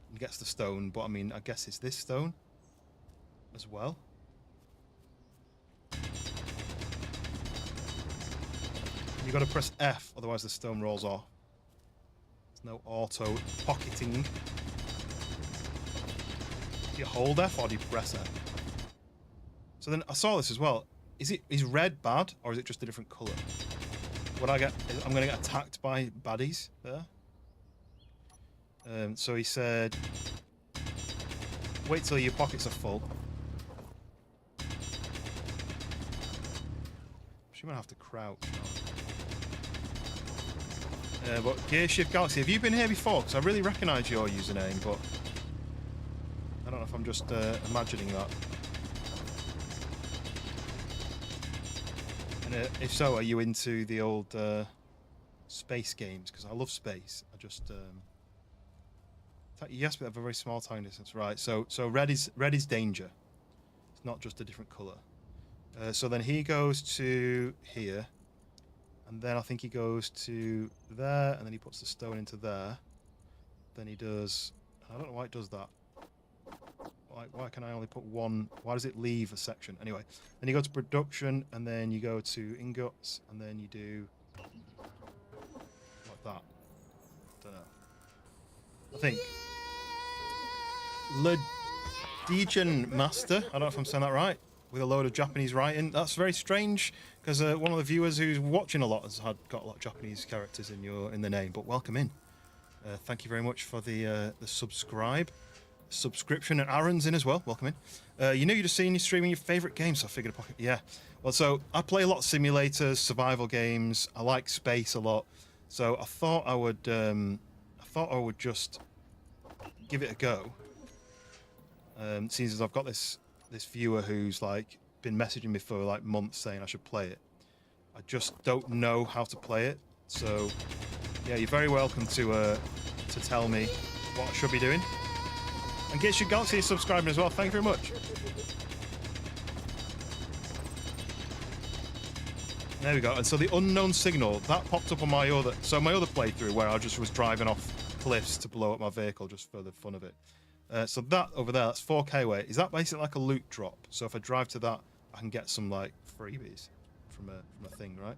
Speaker 3: and gets the stone, but I mean, I guess it's this stone as well. You've got to press F, otherwise the stone rolls off. There's no auto pocketing. Do you hold F or do you press F? So then I saw this as well. Is red bad or is it just a different colour? What I'm going to get attacked by baddies there. So he said, wait till your pockets are full. I'm going to have to crouch. But Gear Shift Galaxy, have you been here before? Because I really recognise your username, but I don't know if I'm just imagining that. And if so, are you into the old space games? Because I love space. I just yes, but they have a very small time distance, right? So red is danger. It's not just a different colour. So then he goes to here. And then I think he goes to there, and then he puts the stone into there. Then he does... I don't know why it does that. Why can I only put one... Why does it leave a section? Anyway, then you go to production, and then you go to ingots, and then you do... like that. Don't know. I think... Legion Master. I don't know if I'm saying that right. With a load of Japanese writing. That's very strange, because one of the viewers who's watching a lot has got a lot of Japanese characters in the name. But welcome in. Thank you very much for the subscription, and Aaron's in as well. Welcome in. You just seen you streaming your favourite games, so I figured yeah. Well, so I play a lot of simulators, survival games. I like space a lot, so I thought I would just give it a go. Seeing as I've got this viewer who's like been messaging me for like months saying I should play it. I just don't know how to play it. So yeah, you're very welcome to tell me what I should be doing. And Get Your Galaxy is subscribing as well. Thank you very much. There we go. And so the unknown signal that popped up on my other playthrough where I just was driving off cliffs to blow up my vehicle just for the fun of it. So that over there, that's 4K away. Is that basically like a loot drop? So if I drive to that, I can get some like freebies from a thing, right?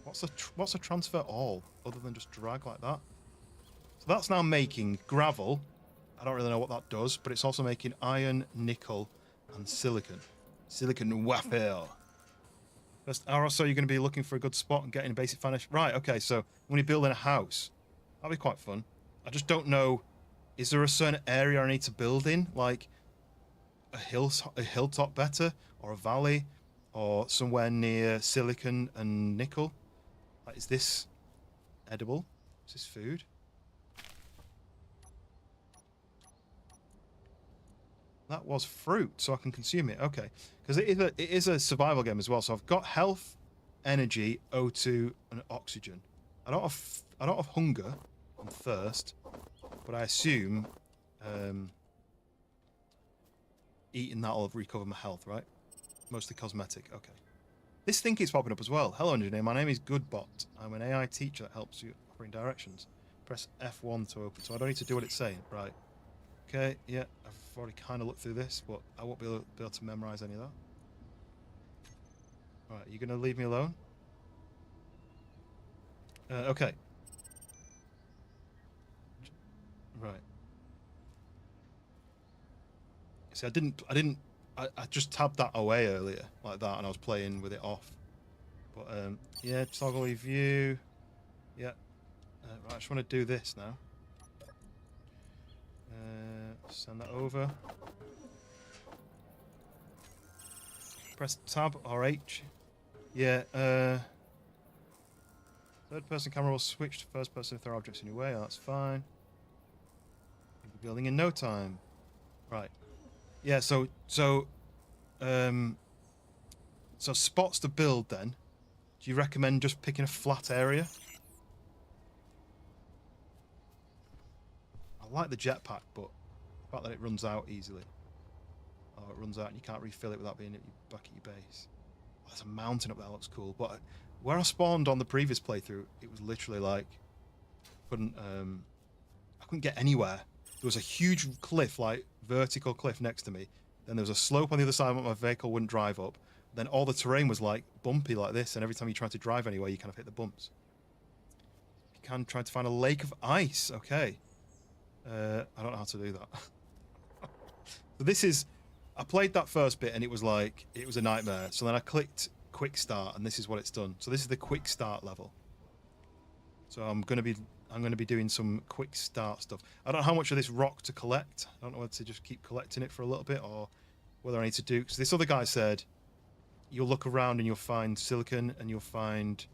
Speaker 3: What's a transfer all other than just drag like that? So that's now making gravel. I don't really know what that does, but it's also making iron, nickel, and silicon. Silicon waffle. First hour or so, you're going to be looking for a good spot and getting a basic finish. Right, okay, so when you're building a house, That'll be quite fun. I just don't know. Is there a certain area I need to build in, like a hilltop better, or a valley, or somewhere near silicon and nickel? Like, is this edible? Is this food? That was fruit, so I can consume it. Okay, because it is a survival game as well. So I've got health, energy, O2, and oxygen. I don't have hunger and thirst, but I assume eating that'll recover my health, right? Mostly cosmetic. Okay. This thing keeps popping up as well. Hello, engineer. My name is Goodbot. I'm an AI teacher that helps you offering directions. Press F1 to open, so I don't need to do what it's saying, right? Okay, yeah, I've already kind of looked through this, but I won't be able to memorize any of that. Right, are you going to leave me alone? Okay. Right. See, I just tabbed that away earlier, like that, and I was playing with it off. But, yeah, toggle view. Yeah. Right, I just want to do this now. Send that over. Press tab or H. Yeah, third person camera will switch to first person if there are objects in your way. Oh, that's fine. You'll be building in no time. Right. Yeah, so spots to build then. Do you recommend just picking a flat area? I like the jetpack, but the fact that it runs out easily. Oh, it runs out and you can't refill it without being back at your base. Oh, there's a mountain up there, that looks cool. But where I spawned on the previous playthrough, it was literally like I couldn't get anywhere. There was a huge cliff, like vertical cliff next to me. Then there was a slope on the other side that my vehicle wouldn't drive up. Then all the terrain was like bumpy like this, and every time you tried to drive anywhere, you kind of hit the bumps. You can try to find a lake of ice. Okay. I don't know how to do that. So this is... I played that first bit and it was like... It was a nightmare. So then I clicked quick start and this is what it's done. So this is the quick start level. So I'm going to be doing some quick start stuff. I don't know how much of this rock to collect. I don't know whether to just keep collecting it for a little bit or whether I need to do... Because this other guy said you'll look around and you'll find silicon and you'll find...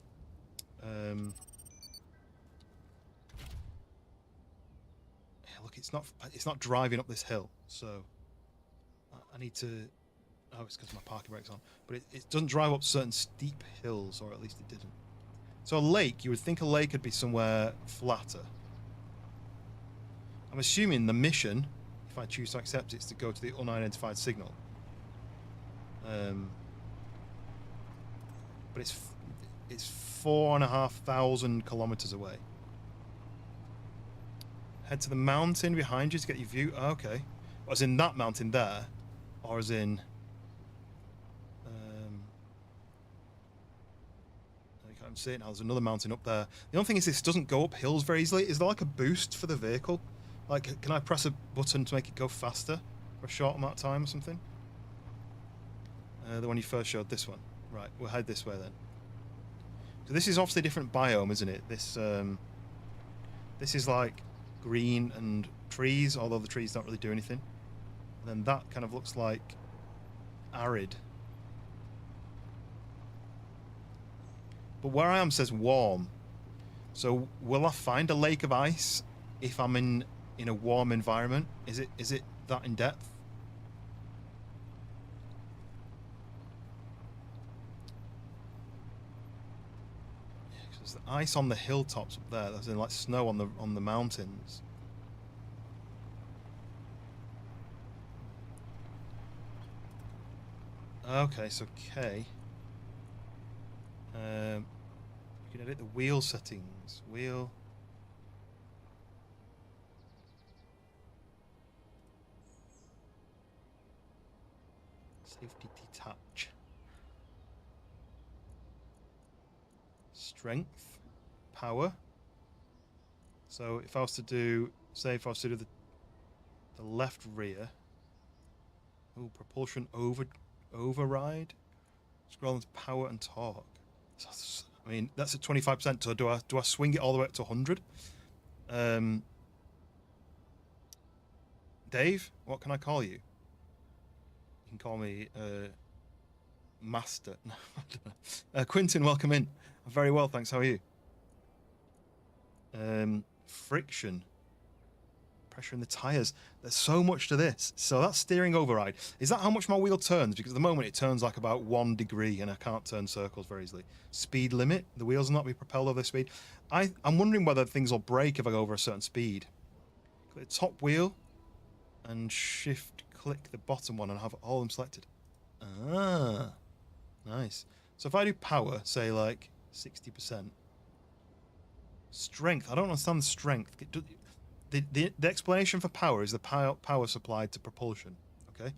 Speaker 3: Look, it's not driving up this hill, so I need to... Oh, it's because my parking brake's on. But it doesn't drive up certain steep hills, or at least it didn't. So a lake, you would think a lake would be somewhere flatter. I'm assuming the mission, if I choose to accept it, is to go to the unidentified signal. But it's 4,500 kilometers away. Head to the mountain behind you to get your view. Oh, okay. As in that mountain there, or as in... I can't see it now. There's another mountain up there. The only thing is this doesn't go up hills very easily. Is there like a boost for the vehicle? Like, can I press a button to make it go faster for a short amount of time or something? The one you first showed, this one. Right, we'll head this way then. So this is obviously a different biome, isn't it? This is like green and trees, although the trees don't really do anything. And then that kind of looks like arid. But where I am says warm. So will I find a lake of ice if I'm in a warm environment? Is it that in depth? There's the ice on the hilltops up there. There's like snow on the mountains. Okay, so K. You can edit the wheel settings. Wheel. Safety detach. Strength. Power. So if I was to do, say if I was to do the left rear. Oh, propulsion override. Scroll into power and torque. I mean, that's at 25%. So do I swing it all the way up to 100? Dave, what can I call you? You can call me Master. No, I don't know. Quinton, welcome in. I'm very well, thanks. How are you? Friction. Pressure in the tyres. There's so much to this. So that's steering override. Is that how much my wheel turns? Because at the moment it turns like about 1 degree and I can't turn circles very easily. Speed limit. The wheels will not be propelled over the speed. I'm wondering whether things will break if I go over a certain speed. Click the top wheel and shift click the bottom one and have all of them selected. Ah, nice. So if I do power, say like 60%. Strength. I don't understand the strength. The explanation for power is the power supplied to propulsion. Okay.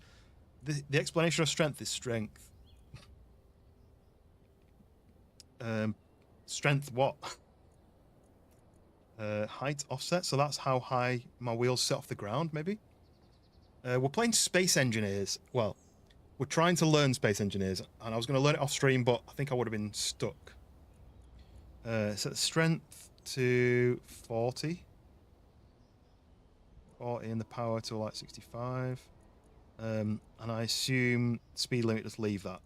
Speaker 3: The explanation of strength is strength. Strength what? Height offset. So that's how high my wheels sit off the ground. Maybe. We're playing Space Engineers. Well, we're trying to learn Space Engineers, and I was going to learn it off stream, but I think I would have been stuck. Set the strength to 40. 40 and the power to like 65. And I assume speed limit, just leave that.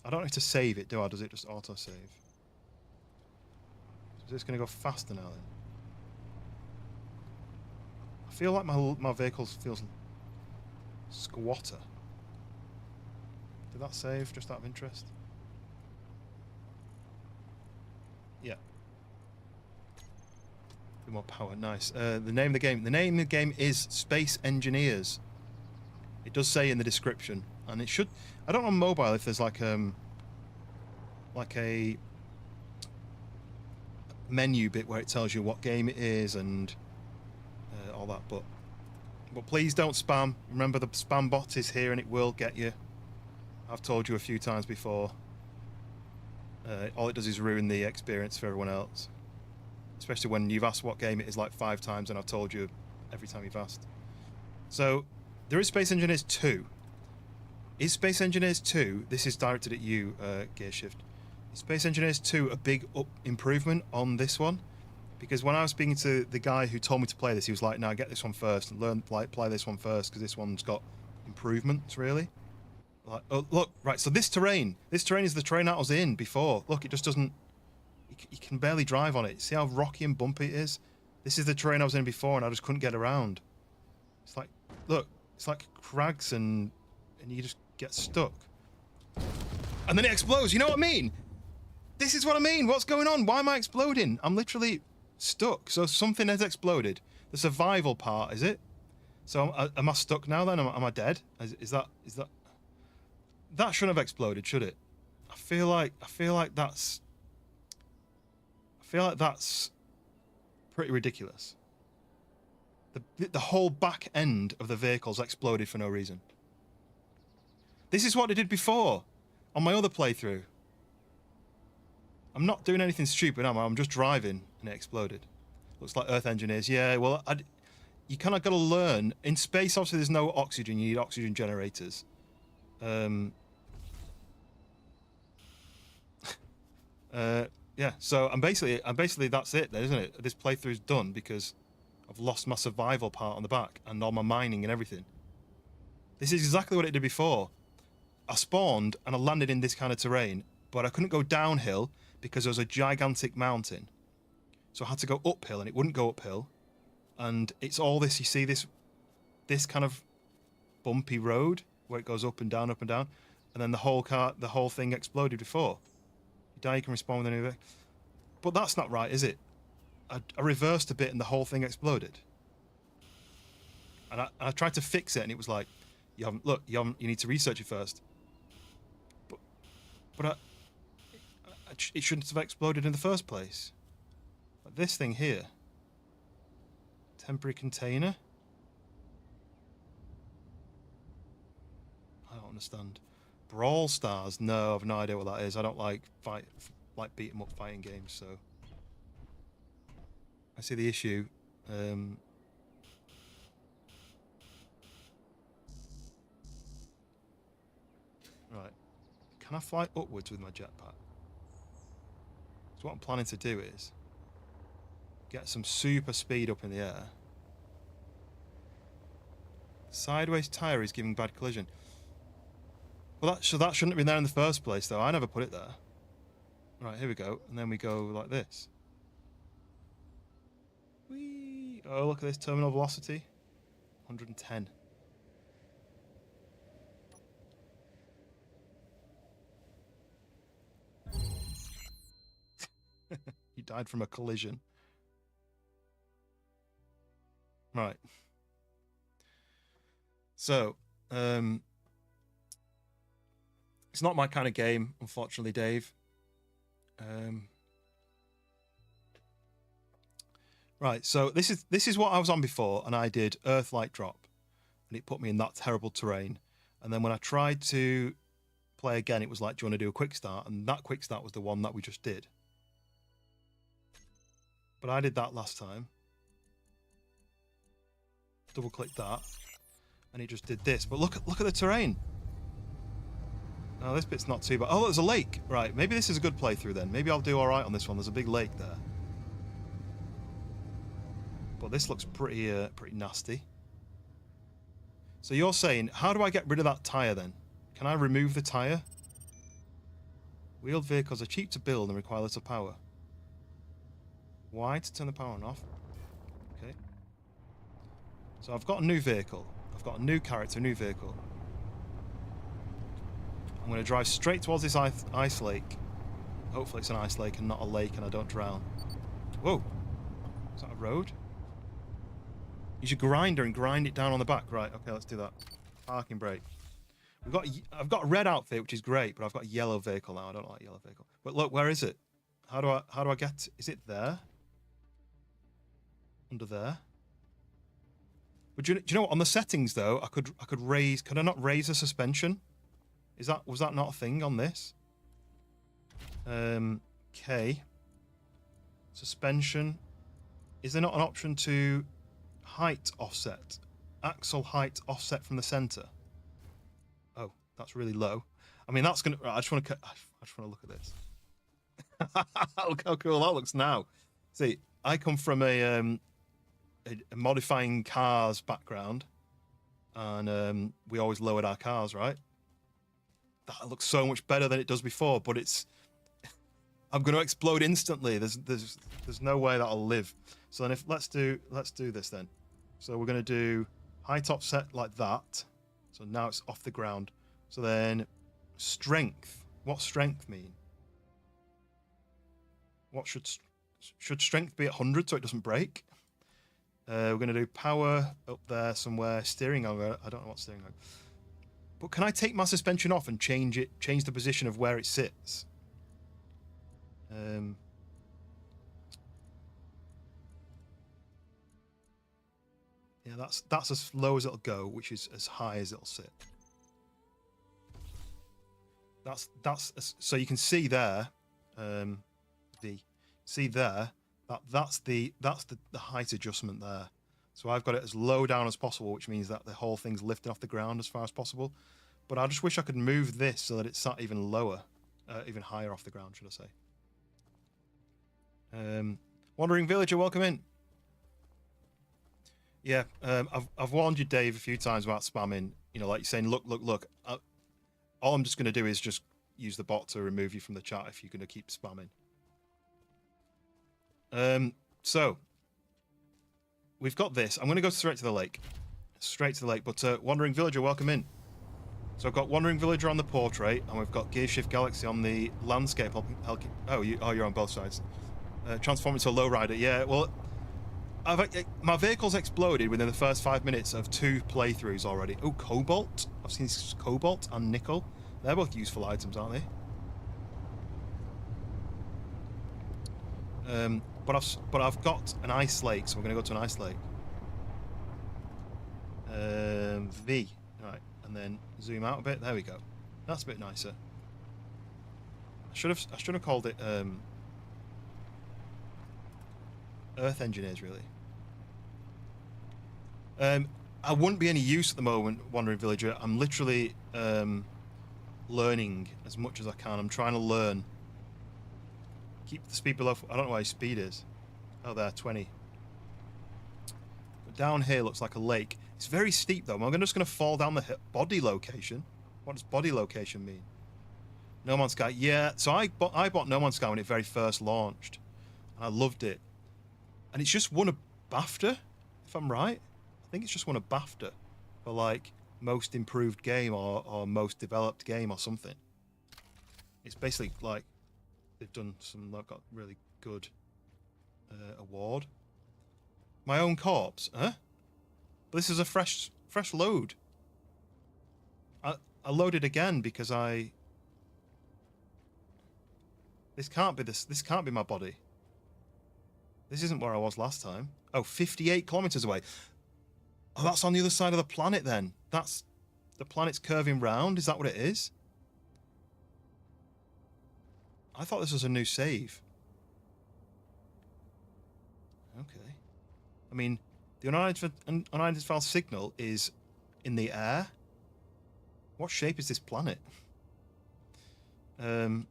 Speaker 3: I don't have to save it, do I? Does it just auto save? Is this going to go faster now then? I feel like my vehicle feels squatter. Did that save just out of interest? Yeah. Bit more power, nice. The name of the game. The name of the game is Space Engineers. It does say in the description, and it should. I don't know on mobile if there's like a menu bit where it tells you what game it is and all that. But please don't spam. Remember, the spam bot is here and it will get you. I've told you a few times before. All it does is ruin the experience for everyone else. Especially when you've asked what game it is like 5 times and I've told you every time you've asked. So, there is Space Engineers 2. Is Space Engineers 2, this is directed at you, Gearshift. Is Space Engineers 2 a big improvement on this one? Because when I was speaking to the guy who told me to play this, he was like, no, get this one first and play this one first because this one's got improvements, really. Like, oh, look, right, so this terrain is the terrain I was in before. Look, it just doesn't, you can barely drive on it. See how rocky and bumpy it is? This is the terrain I was in before and I just couldn't get around. It's like, look, it's like crags and you just get stuck. And then it explodes, you know what I mean? This is what I mean, what's going on? Why am I exploding? I'm literally stuck. So something has exploded. The survival part, is it? So am I stuck now then? Am I dead? Is that... That shouldn't have exploded, should it? I feel like that's pretty ridiculous. The whole back end of the vehicle's exploded for no reason. This is what I did before on my other playthrough. I'm not doing anything stupid, am I? I'm just driving and it exploded. Looks like Earth Engineers. Yeah, well, you kind of got to learn. In space, obviously, there's no oxygen. You need oxygen generators. Yeah, so I'm basically that's it then, isn't it? This playthrough's done because I've lost my survival part on the back and all my mining and everything. This is exactly what it did before. I spawned and I landed in this kind of terrain, but I couldn't go downhill because there was a gigantic mountain. So I had to go uphill and it wouldn't go uphill. And it's all this, you see this kind of bumpy road where it goes up and down, and then the whole thing exploded before. You die, you can respawn with another. But that's not right, is it? I reversed a bit and the whole thing exploded. And I tried to fix it and it was like, you need to research it first. But it shouldn't have exploded in the first place. Like this thing here. Temporary container. I don't understand. Brawl Stars? No, I've no idea what that is. I don't like beat 'em up fighting games, so I see the issue. Right. Can I fly upwards with my jetpack? So what I'm planning to do is get some super speed up in the air. Sideways tyre is giving bad collision. Well, that shouldn't have been there in the first place, though. I never put it there. Right, here we go. And then we go like this. Whee! Oh, look at this terminal velocity. 110. He died from a collision. Right. So, it's not my kind of game, unfortunately, Dave. Right, so this is what I was on before, and I did Earth Light Drop, and it put me in that terrible terrain. And then when I tried to play again, it was like, do you want to do a quick start? And that quick start was the one that we just did. But I did that last time. Double click that, and it just did this. But look at the terrain. Oh, this bit's not too bad. Oh, there's a lake. Right, maybe this is a good playthrough then. Maybe I'll do all right on this one. There's a big lake there. But this looks pretty nasty. So you're saying, how do I get rid of that tyre then? Can I remove the tyre? Wheeled vehicles are cheap to build and require little power. Why to turn the power on off? Okay. So I've got a new vehicle. I've got a new character, a new vehicle. I'm going to drive straight towards this ice lake. Hopefully it's an ice lake and not a lake and I don't drown. Whoa. Is that a road? Use your grinder and grind it down on the back. Right, okay, let's do that. Parking brake. I've got a red outfit, which is great, but I've got a yellow vehicle now. I don't like yellow vehicle. But look, where is it? How do I get... Is it there? Under there? But do you know what? On the settings, though, I could raise... Could I not raise the suspension? Was that not a thing on this? Okay. Suspension. Is there not an option to height offset? Axle height offset from the center. Oh, that's really low. I mean, that's gonna. I just want to look at this. Look how cool that looks now. See, I come from a modifying cars background, and we always lowered our cars, right? That looks so much better than it does before, but it's... I'm going to explode instantly. There's no way that'll live. So then let's do this then. So we're going to do height offset like that. So now it's off the ground. So then strength. What's strength mean? What should strength be at 100 so it doesn't break? We're going to do power up there somewhere. Steering over. I don't know what steering over. But can I take my suspension off and change the position of where it sits? Yeah, that's as low as it'll go, which is as high as it'll sit. So you can see there, that's the height adjustment there. So I've got it as low down as possible, which means that the whole thing's lifting off the ground as far as possible. But I just wish I could move this so that it's sat even lower, even higher off the ground, should I say. Wandering Villager, welcome in. Yeah, I've warned you, Dave, a few times about spamming. You know, like you're saying, look. All I'm just going to do is just use the bot to remove you from the chat if you're going to keep spamming. So... We've got this. I'm going to go straight to the lake. But Wandering Villager, welcome in. So I've got Wandering Villager on the portrait, and we've got Gearshift Galaxy on the landscape. You're on both sides. Transform into a lowrider. Yeah, well, my vehicle's exploded within the first 5 minutes of 2 playthroughs already. Oh, cobalt. I've seen cobalt and nickel. They're both useful items, aren't they? But I've got an ice lake, so we're going to go to an ice lake. V. Right, and then zoom out a bit. There we go. That's a bit nicer. I should have called it Earth Engineers, really. I wouldn't be any use at the moment, Wandering Villager. I'm literally learning as much as I can. I'm trying to learn. Keep the speed below... I don't know what his speed is. Oh, there, 20. But down here looks like a lake. It's very steep, though. I'm just going to fall down the body location. What does body location mean? No Man's Sky. Yeah, so I bought No Man's Sky when it very first launched. And I loved it. And it's just won a BAFTA, if I'm right. I think it's just won a BAFTA for, like, most improved game or most developed game or something. It's basically, like, they've done some, they've got really good award. My own corpse, huh? But this is a fresh load. I loaded again because this can't be my body. This isn't where I was last time. Oh, 58 kilometers away. Oh, that's on the other side of the planet then. That's the planet's curving round. Is that what it is? I thought this was a new save. Okay. I mean, the unidentified signal is in the air. What shape is this planet? But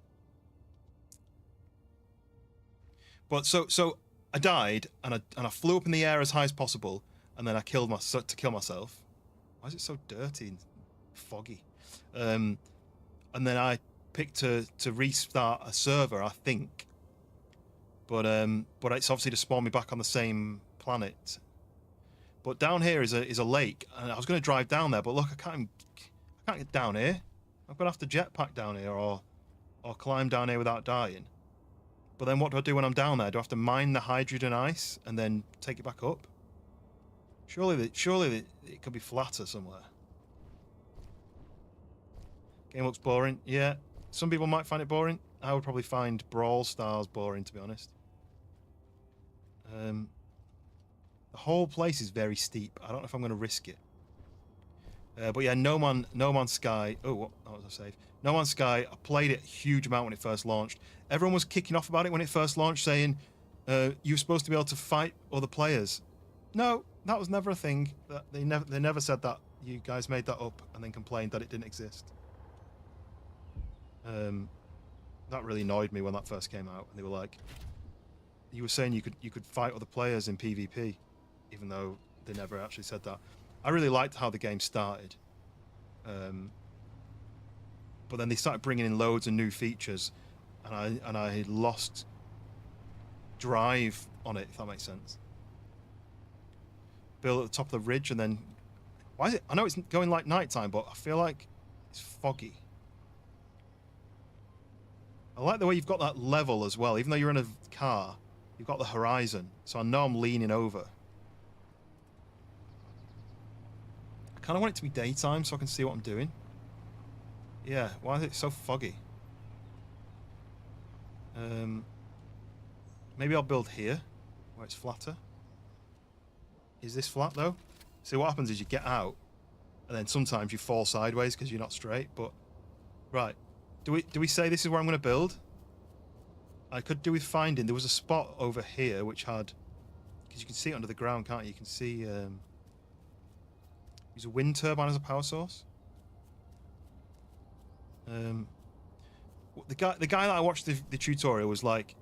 Speaker 3: so I died and I flew up in the air as high as possible, and then I killed to kill myself. Why is it so dirty and foggy? And then I picked to restart a server, I think. But it's obviously to spawn me back on the same planet. But down here is a lake, and I was going to drive down there, but look, I can't get down here. I'm going to have to jetpack down here or climb down here without dying. But then what do I do when I'm down there? Do I have to mine the hydrogen ice and then take it back up? Surely it could be flatter somewhere. Game looks boring. Yeah, some people might find it boring. I would probably find Brawl Stars boring, to be honest. The whole place is very steep. I don't know if I'm going to risk it. But yeah, No Man's Sky. Oh, what was I save? No Man's Sky. I played it a huge amount when it first launched. Everyone was kicking off about it when it first launched, saying you were supposed to be able to fight other players. No, that was never a thing. They never said that. You guys made that up and then complained that it didn't exist. That really annoyed me when that first came out. And they were like, you were saying you could fight other players in PvP, even though they never actually said that. I really liked how the game started. But then they started bringing in loads of new features, and I lost drive on it, if that makes sense. Build at the top of the ridge, and then why is it? I know it's going like nighttime, but I feel like it's foggy. I like the way you've got that level as well. Even though you're in a car, you've got the horizon, so I know I'm leaning over. I kind of want it to be daytime so I can see what I'm doing. Yeah, why is it so foggy? Maybe I'll build here, where it's flatter. Is this flat, though? See, what happens is you get out, and then sometimes you fall sideways because you're not straight, but... Right. Do we say this is where I'm going to build? I could do with finding... There was a spot over here which had... Because you can see it under the ground, can't you? You can see... Use a wind turbine as a power source. The guy that I watched the tutorial was like,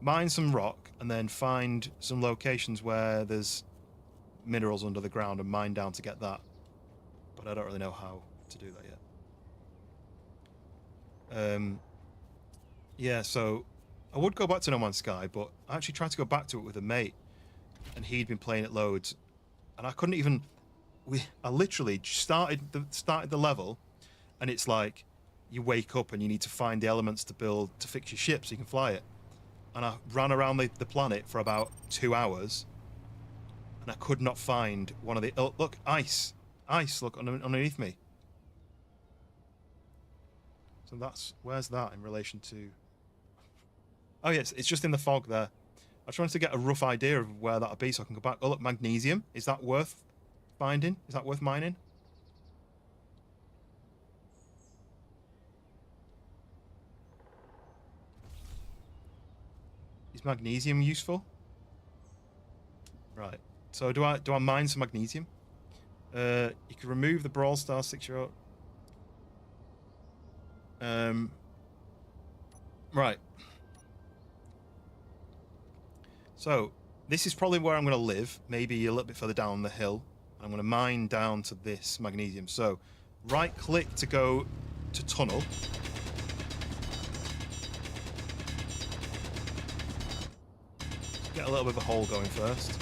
Speaker 3: mine some rock and then find some locations where there's minerals under the ground and mine down to get that. But I don't really know how to do that yet. Yeah, so I would go back to No Man's Sky, but I actually tried to go back to it with a mate, and he'd been playing it loads, and I couldn't even. I literally started the level, and it's like you wake up and you need to find the elements to fix your ship so you can fly it. And I ran around the planet for about 2 hours, and I could not find one of the... Oh, look, ice, look, underneath me. So where's that in relation to... Oh yes, it's just in the fog there. I just wanted to get a rough idea of where that'll be so I can go back. Oh look, magnesium, is that worth finding? Is that worth mining? Is magnesium useful? Right. So do I mine some magnesium? You can remove the Brawl Stars 6-year-old. Right. So this is probably where I'm going to live, maybe a little bit further down the hill. I'm going to mine down to this magnesium. So, right-click to go to tunnel. Get a little bit of a hole going first.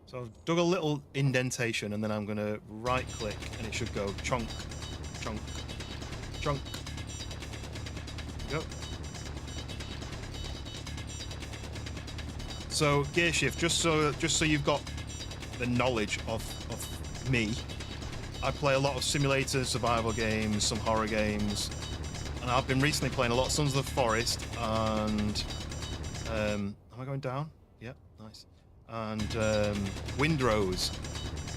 Speaker 3: So I've dug a little indentation, and then I'm going to right-click, and it should go chunk, chunk, chunk. There we go. So gear shift, just so you've got the knowledge of me. I play a lot of simulators, survival games, some horror games, and I've been recently playing a lot of Sons of the Forest and am I going down? Yep, nice. And Windrose.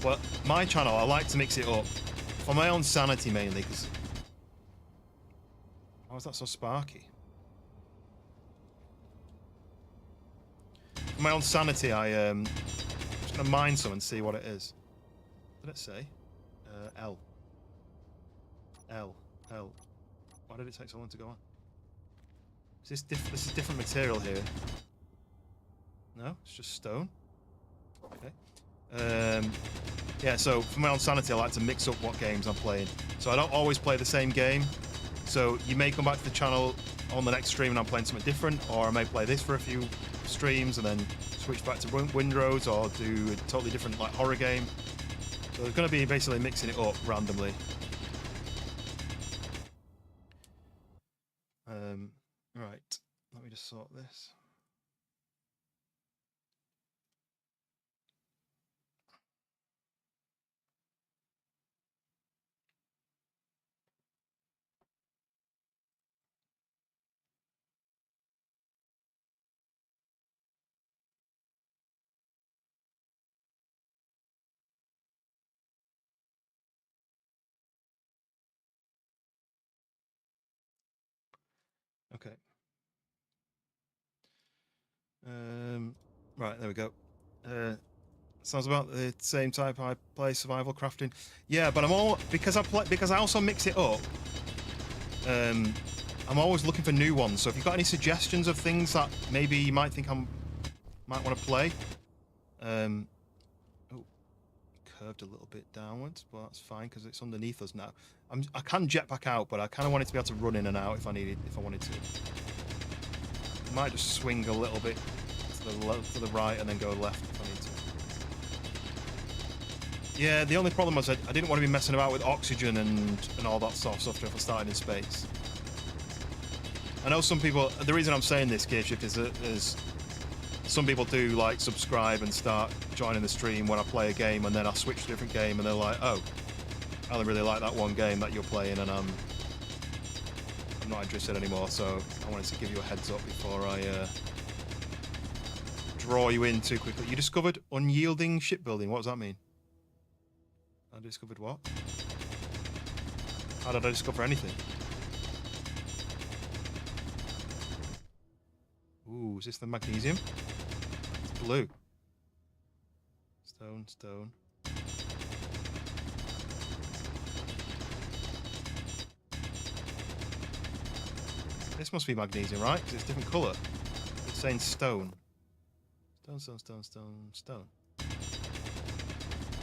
Speaker 3: But my channel, I like to mix it up for my own sanity mainly, because why was that so sparky? For my own sanity, I'm just gonna mine some and see what it is. What did it say? L. L. L. Why did it take so long to go on? Is this is different material here? No, it's just stone. Okay. Yeah, so for my own sanity, I like to mix up what games I'm playing. So I don't always play the same game. So you may come back to the channel on the next stream and I'm playing something different, or I may play this for a few streams and then switch back to Windrose or do a totally different like horror game. So it's going to be basically mixing it up randomly. Right, let me just sort this. Okay. Right, there we go. Sounds about the same type I play survival crafting. Yeah, but because I also mix it up. I'm always looking for new ones. So if you've got any suggestions of things that maybe you might think might want to play. Oh, curved a little bit downwards, but that's fine because it's underneath us now. I can jet back out, but I kind of wanted to be able to run in and out if I wanted to. I might just swing a little bit to the right and then go left if I need to. Yeah, the only problem was I didn't want to be messing about with oxygen and all that sort of stuff if I started in space. I know some people. The reason I'm saying this, Gearshift, is some people do like subscribe and start joining the stream when I play a game, and then I switch to a different game, and they're like, "Oh, I don't really like that one game that you're playing, and I'm not interested anymore." So I wanted to give you a heads up before I draw you in too quickly. You discovered unyielding shipbuilding. What does that mean? I discovered what? How did I discover anything? Ooh, is this the magnesium? It's blue. Stone, stone. This must be magnesium, right? Because it's a different colour. It's saying stone. Stone, stone, stone, stone, stone.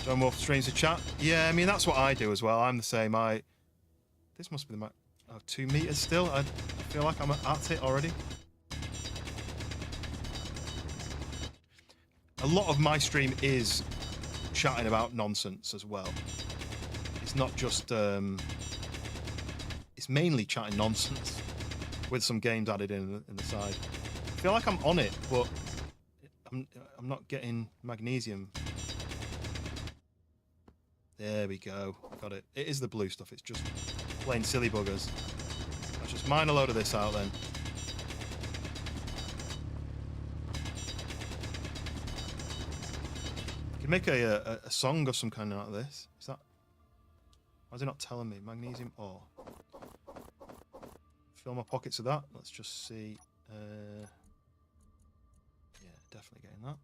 Speaker 3: John Wolf streams the chat. Yeah, I mean, that's what I do as well. I'm the same. This must be the 2 meters still. I feel like I'm at it already. A lot of my stream is chatting about nonsense as well. It's not just... it's mainly chatting nonsense with some games added in the side. I feel like I'm on it, but I'm not getting magnesium. There we go. Got it. It is the blue stuff. It's just plain silly buggers. Let's just mine a load of this out then. Could make a song or some kind out of this. Is that... Why is it not telling me? Magnesium ore. Fill my pockets with that. Let's just see. Yeah, definitely getting that.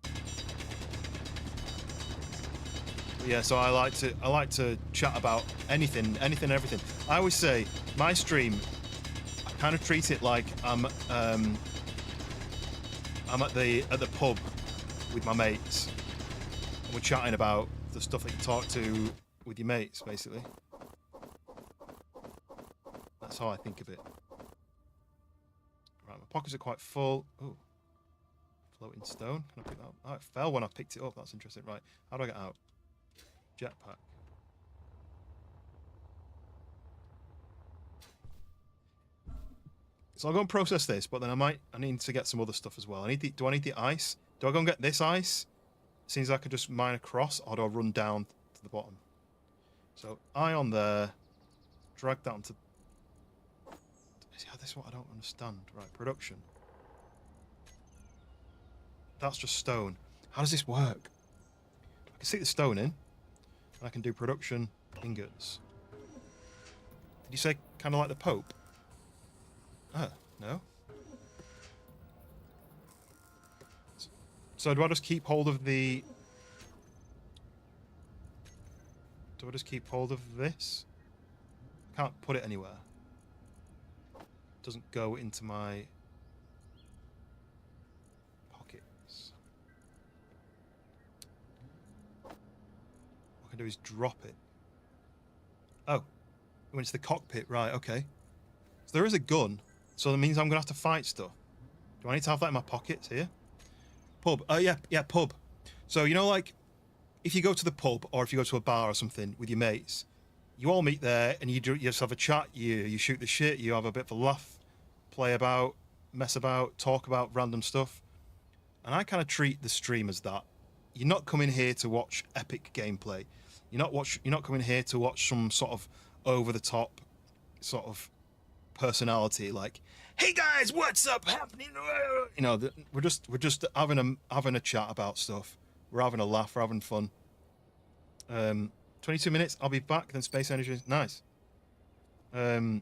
Speaker 3: But yeah, so I like to chat about anything, everything. I always say my stream kind of treat it like I'm at the pub with my mates. And we're chatting about the stuff that you talk to with your mates, basically. That's how I think of it. Right, my pockets are quite full. Oh, floating stone. Can I pick that up? Oh, it fell when I picked it up. That's interesting. Right, how do I get out? Jetpack. So I'll go and process this, but then I need to get some other stuff as well. Do I need the ice? Do I go and get this ice? Seems like I could just mine across, or do I run down to the bottom? So eye on there, drag that onto. See, this is what I don't understand. Right, production. That's just stone. How does this work? I can stick the stone in, and I can do production ingots. Did you say kind of like the Pope? No. So do I just keep hold of the... Do I just keep hold of this? I can't put it anywhere. It doesn't go into my pockets. What I can do is drop it. Oh. Went into the cockpit, right, okay. So there is a gun. So that means I'm going to have to fight stuff. Do I need to have that in my pockets here? Pub. Yeah, pub. So, you know, like, if you go to the pub or if you go to a bar or something with your mates, you all meet there and you just have a chat, you shoot the shit, you have a bit of a laugh, play about, mess about, talk about random stuff. And I kind of treat the stream as that. You're not coming here to watch epic gameplay. You're not coming here to watch some sort of over-the-top sort of personality like, hey guys, what's up happening? You know, we're just having a chat about stuff. We're having a laugh, we're having fun. 22 minutes, I'll be back. Then space energy, nice. Your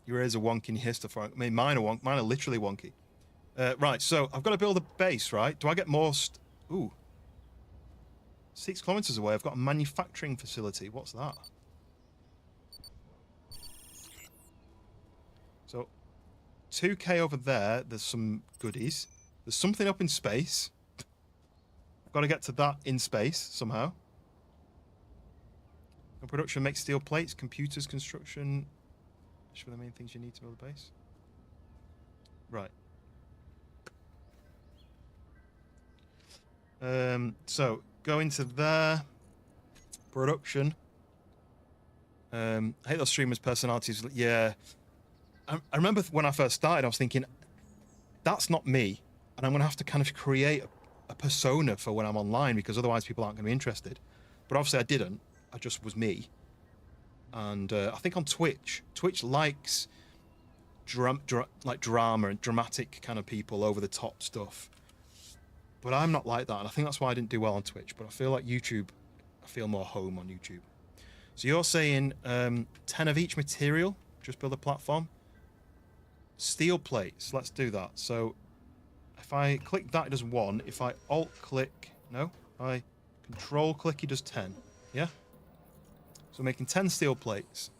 Speaker 3: ears are wonky and you hear stuff. Right? I mean, mine are literally wonky. Right, so I've got to build a base, right? Do I get more? Ooh, 6 kilometers away, I've got a manufacturing facility. What's that? So, 2K over there, there's some goodies. There's something up in space. I've got to get to that in space somehow. And production makes steel plates, computers, construction. Which are the main things you need to build a base? Right. So, go into there. Production. I hate those streamers' personalities. Yeah. I remember when I first started, I was thinking, that's not me. And I'm going to have to kind of create a persona for when I'm online because otherwise people aren't going to be interested. But obviously I didn't. I just was me. And I think on Twitch likes like drama and dramatic kind of people, over the top stuff. But I'm not like that. And I think that's why I didn't do well on Twitch. But I feel like YouTube, I feel more home on YouTube. So you're saying 10 of each material, just build a platform. Steel plates, let's do that. So if I click that, it does 1. If I alt click, no, I control click, it does 10. Yeah? So making 10 steel plates.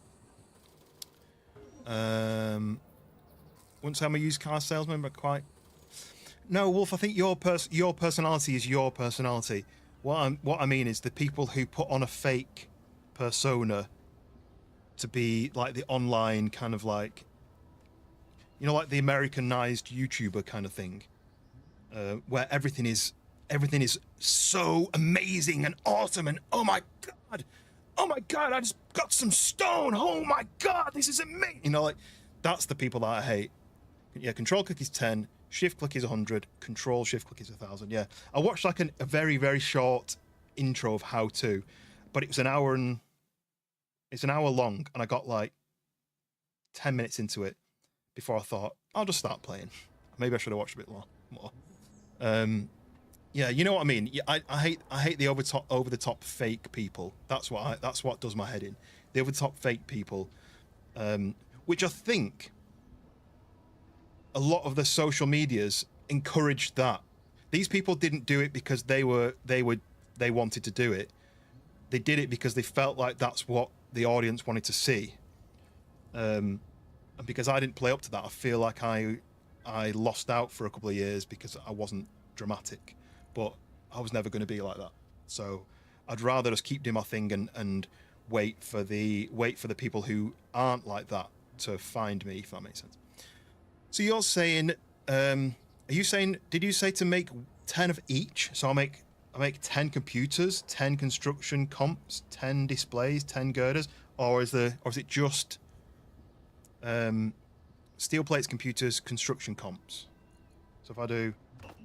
Speaker 3: Wouldn't say I'm a used car salesman, but quite. No, Wolf, I think your personality is your personality. What I mean is the people who put on a fake persona to be like the online kind of like, you know, like the Americanized YouTuber kind of thing, where everything is so amazing and awesome and oh my god, I just got some stone. Oh my god, this is amazing. You know, like that's the people that I hate. Yeah, control click is 10, shift click is 100, control shift click is 1000. Yeah, I watched like a very very short intro of how to, but it was an hour long, and I got like 10 minutes into it before I thought, I'll just start playing. Maybe I should have watched a bit more. Yeah, you know what I mean. Yeah, I hate the over the top fake people. That's what does my head in. The over the top fake people, which I think a lot of the social medias encouraged that. These people didn't do it because they wanted to do it. They did it because they felt like that's what the audience wanted to see. And because I didn't play up to that, I feel like I lost out for a couple of years because I wasn't dramatic. But I was never going to be like that. So I'd rather just keep doing my thing and wait for the people who aren't like that to find me, if that makes sense. So you're saying, are you saying? Did you say to make 10 of each? So I make 10 computers, 10 construction comps, 10 displays, 10 girders, or is it just steel plates, computers, construction comps? So if I do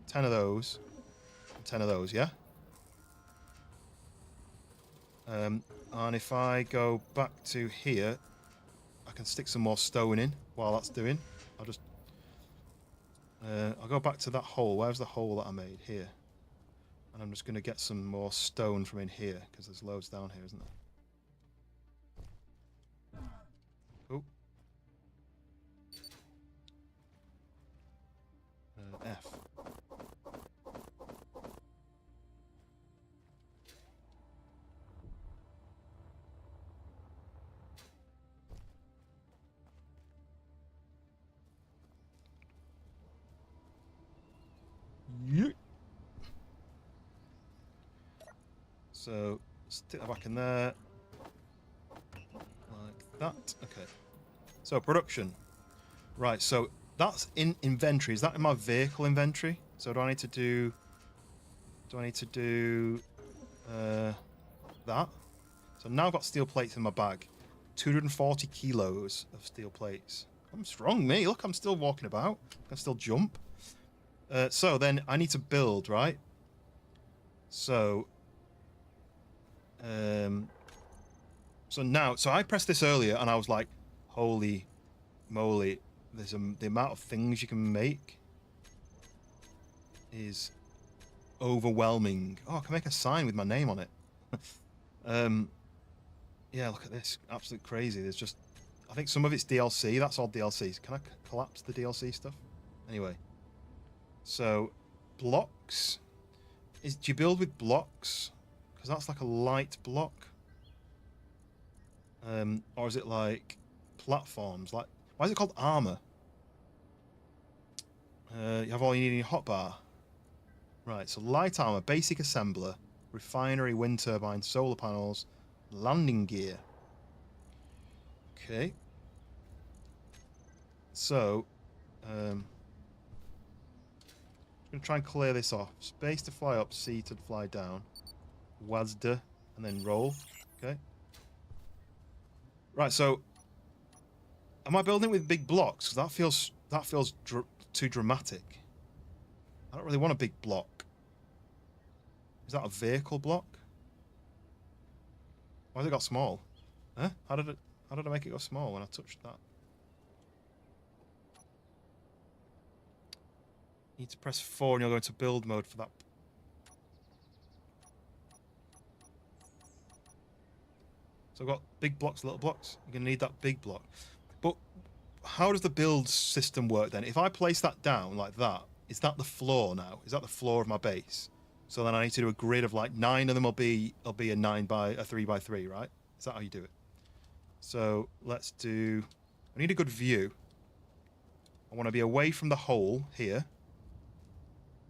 Speaker 3: 10 of those, 10 of those, yeah. And if I go back to here, I can stick some more stone in while that's doing. I'll go back to that hole. Where's the hole that I made? Here. And I'm just going to get some more stone from in here, because there's loads down here, isn't there? Oh. F. Yeah. So, stick that back in there. Like that. Okay. So, production. Right, so that's in inventory. Is that in my vehicle inventory? So do I need to do that? So now I've got steel plates in my bag. 240 kilos of steel plates. I'm strong, me. Look, I'm still walking about. I can still jump. So then I need to build, right? So so I pressed this earlier and I was like, holy moly, the amount of things you can make is overwhelming. Oh, I can make a sign with my name on it. Yeah, look at this. Absolutely crazy. There's just, I think some of it's DLC. That's all DLCs. Can I collapse the DLC stuff? Anyway. So, blocks. Do you build with blocks? Because that's like a light block. Or is it like platforms? Like, why is it called armor? You have all you need in your hotbar. Right, so light armor, basic assembler, refinery, wind turbine, solar panels, landing gear. Okay. So, I'm going to try and clear this off. Space to fly up, C to fly down. WASD, and then roll. Okay. Right, so am I building it with big blocks? Because that feels too dramatic. I don't really want a big block. Is that a vehicle block? Why has it got small? Huh? How did I make it go small when I touched that? You need to press 4 and you'll go into build mode for that. So I've got big blocks, little blocks. You're going to need that big block. But how does the build system work then? If I place that down like that, is that the floor now? Is that the floor of my base? So then I need to do a grid of like 9 of them will be a 3x3, right? Is that how you do it? So let's do, I need a good view. I want to be away from the hole here.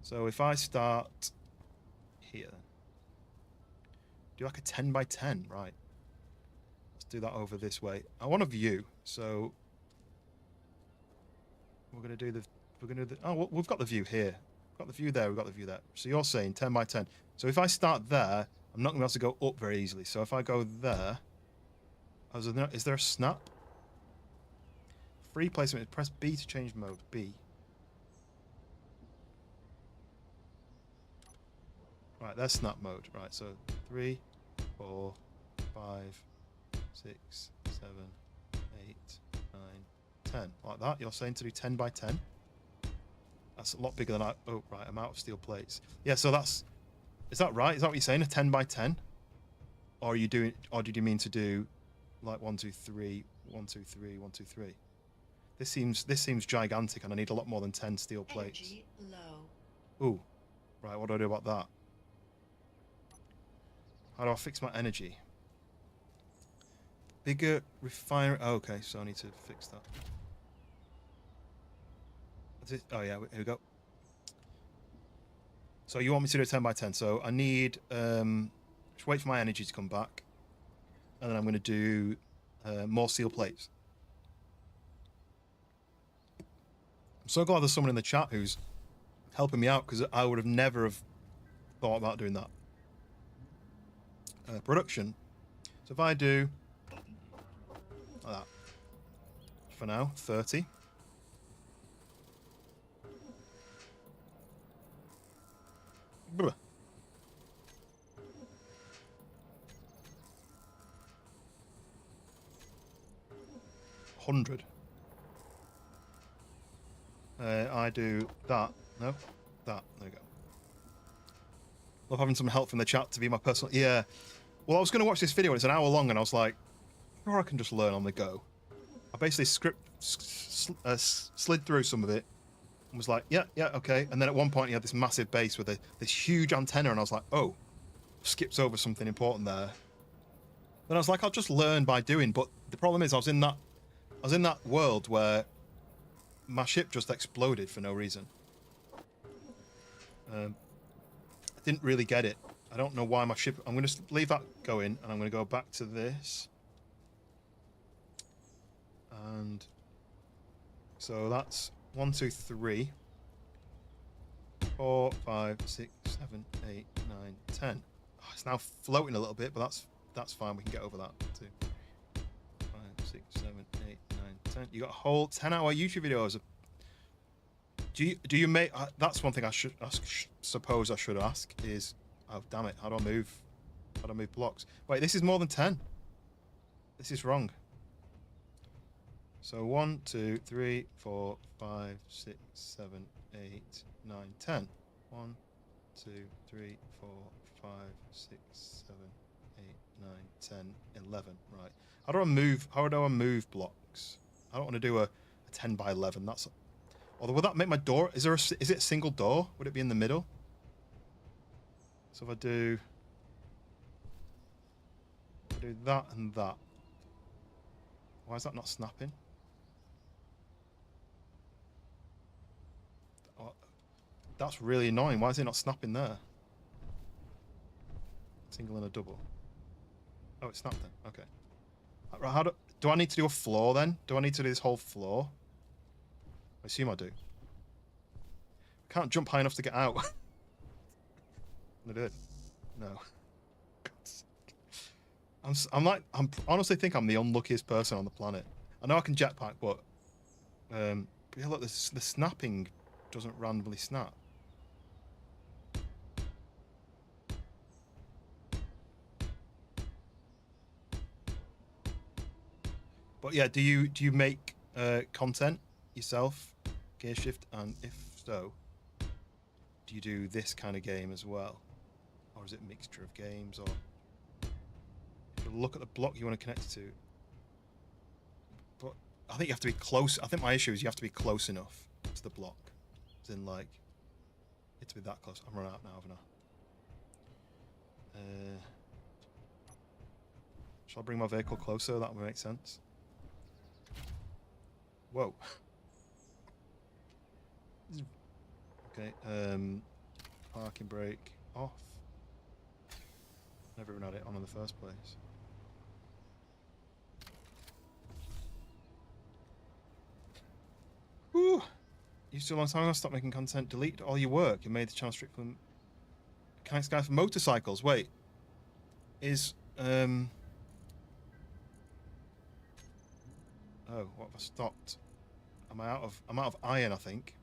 Speaker 3: So if I start here, do like a 10x10, right? Let's do that over this way. I want a view, so we're going to do oh, we've got the view here. We've got the view there, we've got the view there. So you're saying 10x10. So if I start there, I'm not going to be able to go up very easily. So if I go there, is there a snap? Free placement, press B to change mode, B. Right, there's snap mode. Right, so 3, 4, 5, 6, 7, 8, 9, 10. Like that. You're saying to do 10x10? That's a lot bigger than I... Oh, right, I'm out of steel plates. Yeah, so that's... Is that right? Is that what you're saying? A 10x10? Or are you doing... Or did you mean to do like 1, 2, 3, 1, 2, 3, 1, 2, 3? This seems gigantic and I need a lot more than 10 steel plates.
Speaker 6: Energy low.
Speaker 3: Ooh. Right, what do I do about that? How do I fix my energy? Bigger refinery. Oh, okay, so I need to fix that. Oh yeah, here we go. So you want me to do a 10 by 10? So I need just wait for my energy to come back, and then I'm going to do more steel plates. I'm so glad there's someone in the chat who's helping me out, because I would have never have thought about doing that. Production. So if I do like that for now, 30. Bruh. 100. I do that. No, that. There we go. Love having some help from the chat to be my personal. Yeah. Well, I was going to watch this video. It's an hour long, and I was like, or I can just learn on the go. I basically slid through some of it and was like, yeah, okay. And then at one point, he had this massive base with this huge antenna, and I was like, oh, skips over something important there. Then I was like, I'll just learn by doing. But the problem is, I was in that world where my ship just exploded for no reason. I didn't really get it. I don't know why my ship... I'm going to leave that going, and I'm going to go back to this. And so that's 1, 2, 3, 4, 5, 6, 7, 8, 9, 10. Oh, it's now floating a little bit, but that's fine. We can get over that too. 5, 6, 7, 8, 9, 10. You got a whole 10-hour YouTube videos. Do you make? That's one thing I should ask. Suppose I should ask is, oh damn it, how do I move blocks? Wait, this is more than 10. This is wrong. So 1, 2, 3, 4, 5, 6, 7, 8, 9, 10. 1, 2, 3, 4, 5, 6, 7, 8, 9, 10, 11. Right. How do I move blocks? I don't want to do a 10 by 11. That's. Although, would that make my door? Is it a single door? Would it be in the middle? So if I do that and that. Why is that not snapping? Oh, that's really annoying. Why is it not snapping there? Single and a double. Oh, it snapped then. Okay. Right, how do I need to do a floor then? Do I need to do this whole floor? I assume I do. I can't jump high enough to get out. I did. No. I honestly think I'm the unluckiest person on the planet. I know I can jetpack, but yeah, look, the snapping doesn't randomly snap. But yeah, do you make content yourself, Gear Shift, and if so, do you do this kind of game as well, or is it a mixture of games? Or look at the block you want to connect it to. But I think you have to be close. I think my issue is you have to be close enough to the block, as in like you have to be that close. I'm running out now, haven't I? Shall I bring my vehicle closer? That would make sense. Whoa. Okay, parking brake off. Never even had it on in the first place. Woo! Used to a long time ago, stop making content, delete all your work. You made the channel strictly mechanics guy for motorcycles. Wait. Is oh, what have I stopped? I'm out of iron, I think.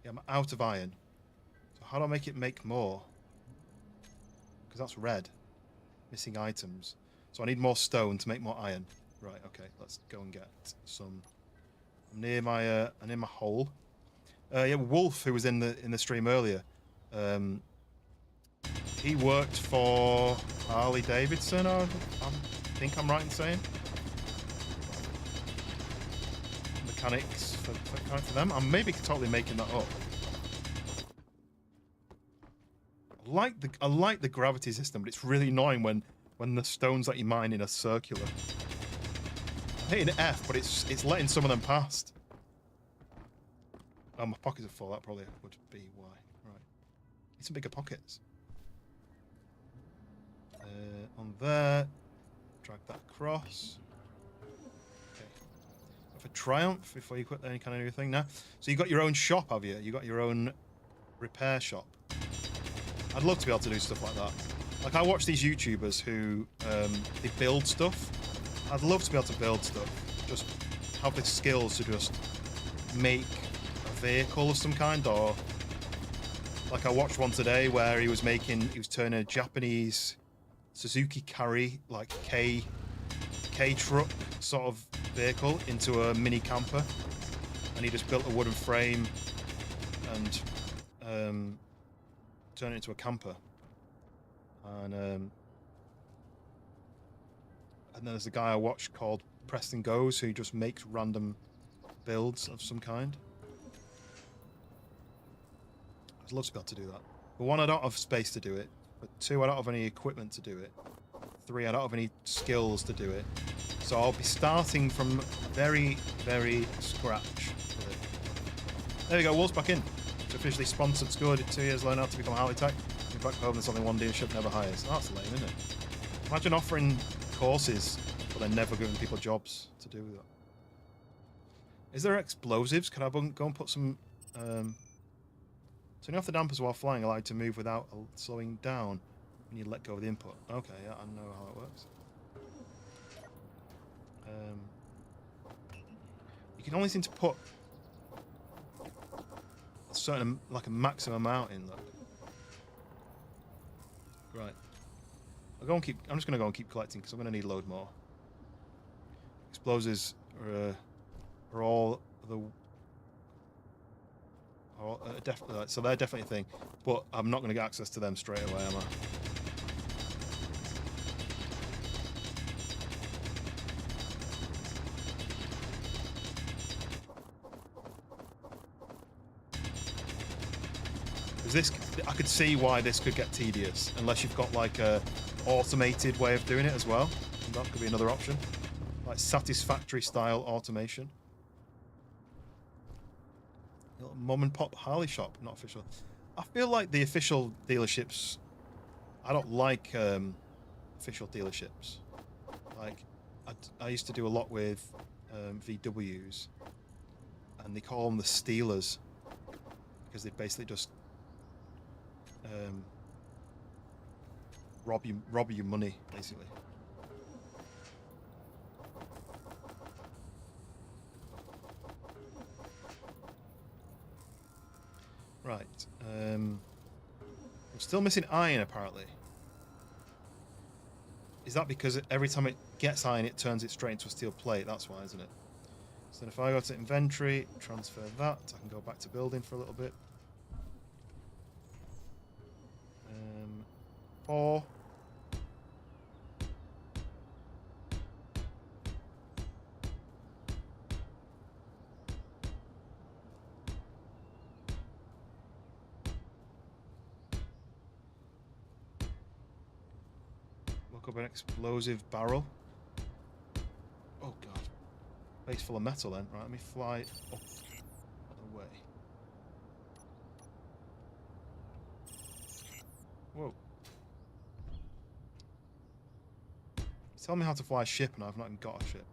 Speaker 3: Yeah, I'm out of iron. So how do I make it make more? Because that's red. Missing items. So I need more stone to make more iron. Right, okay, let's go and get some. I'm near my hole. Yeah, Wolf, who was in the stream earlier, he worked for Harley Davidson, I think I'm right in saying. Mechanics for them. I'm maybe totally making that up. I like the gravity system, but it's really annoying when the stones that you mine in are circular. I'm hitting F, but it's letting some of them past. Oh, my pockets are full. That probably would be why. Right. Need some bigger pockets. On there. Drag that across. Okay. For Triumph, before you quit any kind of new thing now. So you got your own shop, have you? You got your own repair shop. I'd love to be able to do stuff like that. Like, I watch these YouTubers who they build stuff. I'd love to be able to build stuff. Just have the skills to just make a vehicle of some kind, or like I watched one today where he was turning a Japanese Suzuki Carry, like K truck sort of vehicle into a mini camper, and he just built a wooden frame and turned it into a camper. And then there's a guy I watch called Preston Goes, who just makes random builds of some kind. I'd love to be able to do that. But one, I don't have space to do it. But two, I don't have any equipment to do it. Three, I don't have any skills to do it. So I'll be starting from very, very scratch with it. There we go, Wolf's back in. It's officially sponsored, scored 2 years, learn how to become a Harley Tech. You're back home, there's only one dealership never hires. That's lame, isn't it? Imagine offering courses, but then never giving people jobs to do that. Is there explosives? Can I go and put some... Turning off the dampers while flying allow you to move without slowing down when you let go of the input. Okay, yeah, I know how it works. You can only seem to put a certain, like a maximum amount in, look. Right. I'm just gonna go and keep collecting because I'm gonna need a load more. Explosives are all the. Definitely, so they're definitely a thing, but I'm not going to get access to them straight away, am I? Because I could see why this could get tedious, unless you've got like a automated way of doing it as well. And that could be another option, like satisfactory style automation. Mom and pop Harley shop, not official. I feel like the official dealerships, I don't like official dealerships. Like, I used to do a lot with VWs, and they call them the Stealers because they basically just rob you money, basically. Right. I'm still missing iron, apparently. Is that because every time it gets iron, it turns it straight into a steel plate? That's why, isn't it? So then if I go to inventory, transfer that, I can go back to building for a little bit. 4. Look up an explosive barrel. Oh god. Base full of metal then. Right, let me fly up the way. Whoa. Tell me how to fly a ship and I've not even got a ship.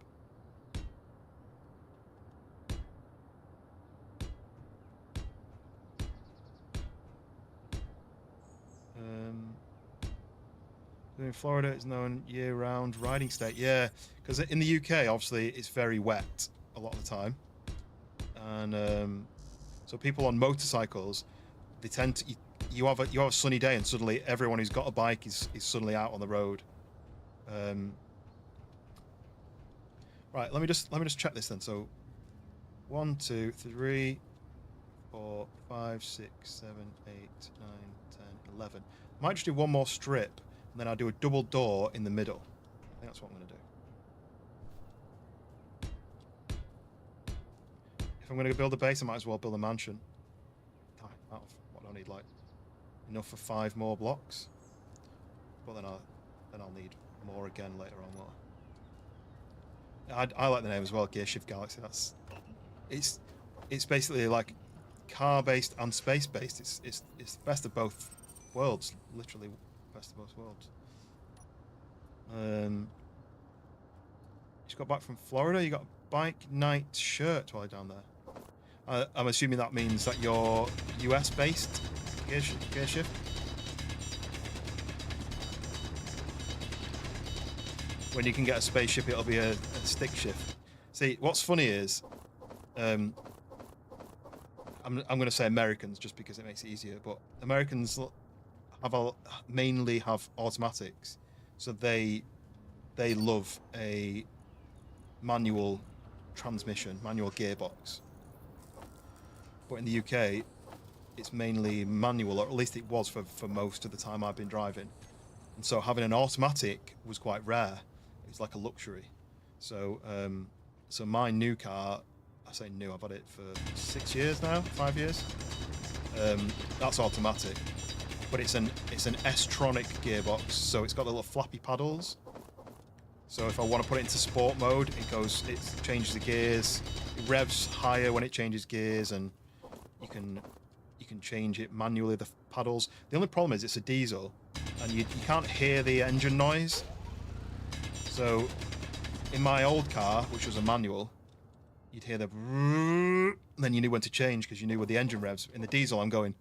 Speaker 3: In Florida, it's known year-round riding state. Yeah, because in the UK, obviously, it's very wet a lot of the time, and so people on motorcycles, they tend to you have a sunny day, and suddenly everyone who's got a bike is suddenly out on the road. Right, let me just check this then. So, 1, 2, 3, 4, 5, 6, 7, 8, 9, 10, 11. I might just do one more strip. And then I'll do a double door in the middle. I think that's what I'm going to do. If I'm going to build a base, I might as well build a mansion. What do I need? Like enough for 5 more blocks. But then I'll need more again later on. I like the name as well, Gearshift Galaxy. It's basically like car-based and space-based. It's the best of both worlds. Literally, best of both worlds. Just got back from Florida. You got a bike night shirt while you're down there. I'm assuming that means that you're US-based gear shift. When you can get a spaceship, it'll be a stick shift. See, what's funny is, I'm going to say Americans just because it makes it easier, but Americans mainly have automatics, so they love a manual transmission, manual gearbox. But in the UK, it's mainly manual, or at least it was for most of the time I've been driving. And so having an automatic was quite rare. It was like a luxury. So so my new car, I say new, I've had it for 6 years now, 5 years. That's automatic, but it's an S-tronic gearbox, so it's got the little flappy paddles. So if I want to put it into sport mode, it changes the gears. It revs higher when it changes gears, and you can change it manually, the paddles. The only problem is it's a diesel, and you can't hear the engine noise. So in my old car, which was a manual, you'd hear the and then you knew when to change because you knew where the engine revs. In the diesel, I'm going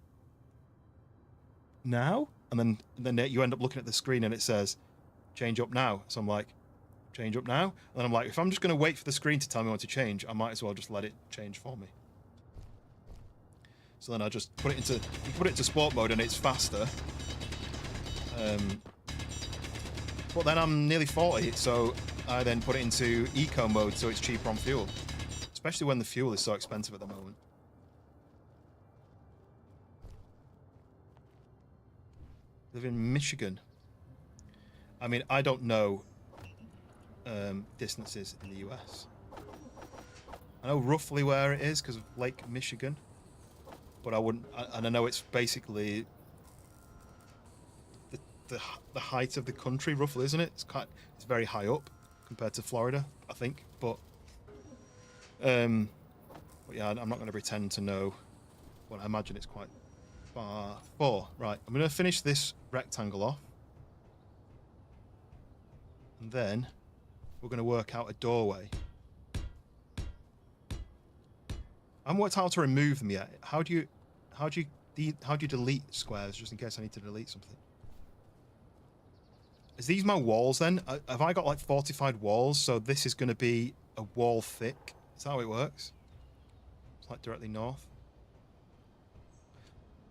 Speaker 3: now, and then you end up looking at the screen and it says change up now. So I'm like, change up now, and then I'm like, if I'm just going to wait for the screen to tell me when to change, I might as well just let it change for me. So then I just put it into sport mode, and it's faster. But then I'm nearly 40, so I then put it into eco mode, so it's cheaper on fuel. Especially when the fuel is so expensive at the moment. Live in Michigan. I mean, I don't know distances in the US. I know roughly where it is because of Lake Michigan, but I wouldn't. And I know it's basically the height of the country, roughly, isn't it? It's very high up compared to Florida, I think. But yeah, I'm not going to pretend to know. Well, I imagine it's quite far. Right, I'm going to finish this rectangle off, and then we're going to work out a doorway. I haven't worked out how to remove them yet. How do you delete squares, just in case I need to delete something? Is these my walls then? Have I got like fortified walls? So this is going to be a wall thick. Is that how it works? It's like directly north.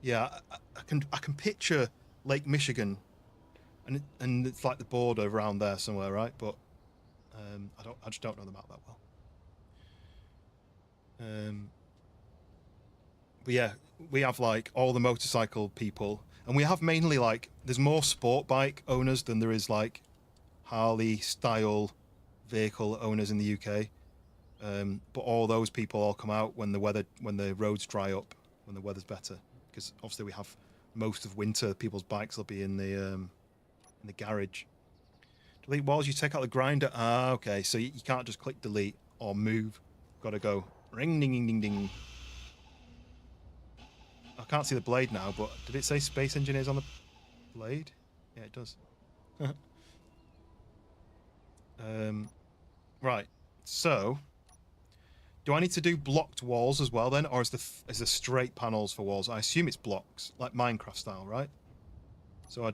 Speaker 3: Yeah, I can picture Lake Michigan, and it's like the border around there somewhere, right? But I just don't know the map that well. But yeah, we have like all the motorcycle people, and we have mainly like, there's more sport bike owners than there is like Harley style vehicle owners in the UK. But all those people all come out when the roads dry up, when the weather's better, because obviously we have most of winter. People's bikes will be in the garage. Delete walls. You take out the grinder. Ah, okay. So you can't just click delete or move. Got to go ring ding ding ding ding. I can't see the blade now, but did it say Space Engineers on the blade? Yeah, it does. Right. So, do I need to do blocked walls as well then, or is the straight panels for walls? I assume it's blocks, like Minecraft style, right? So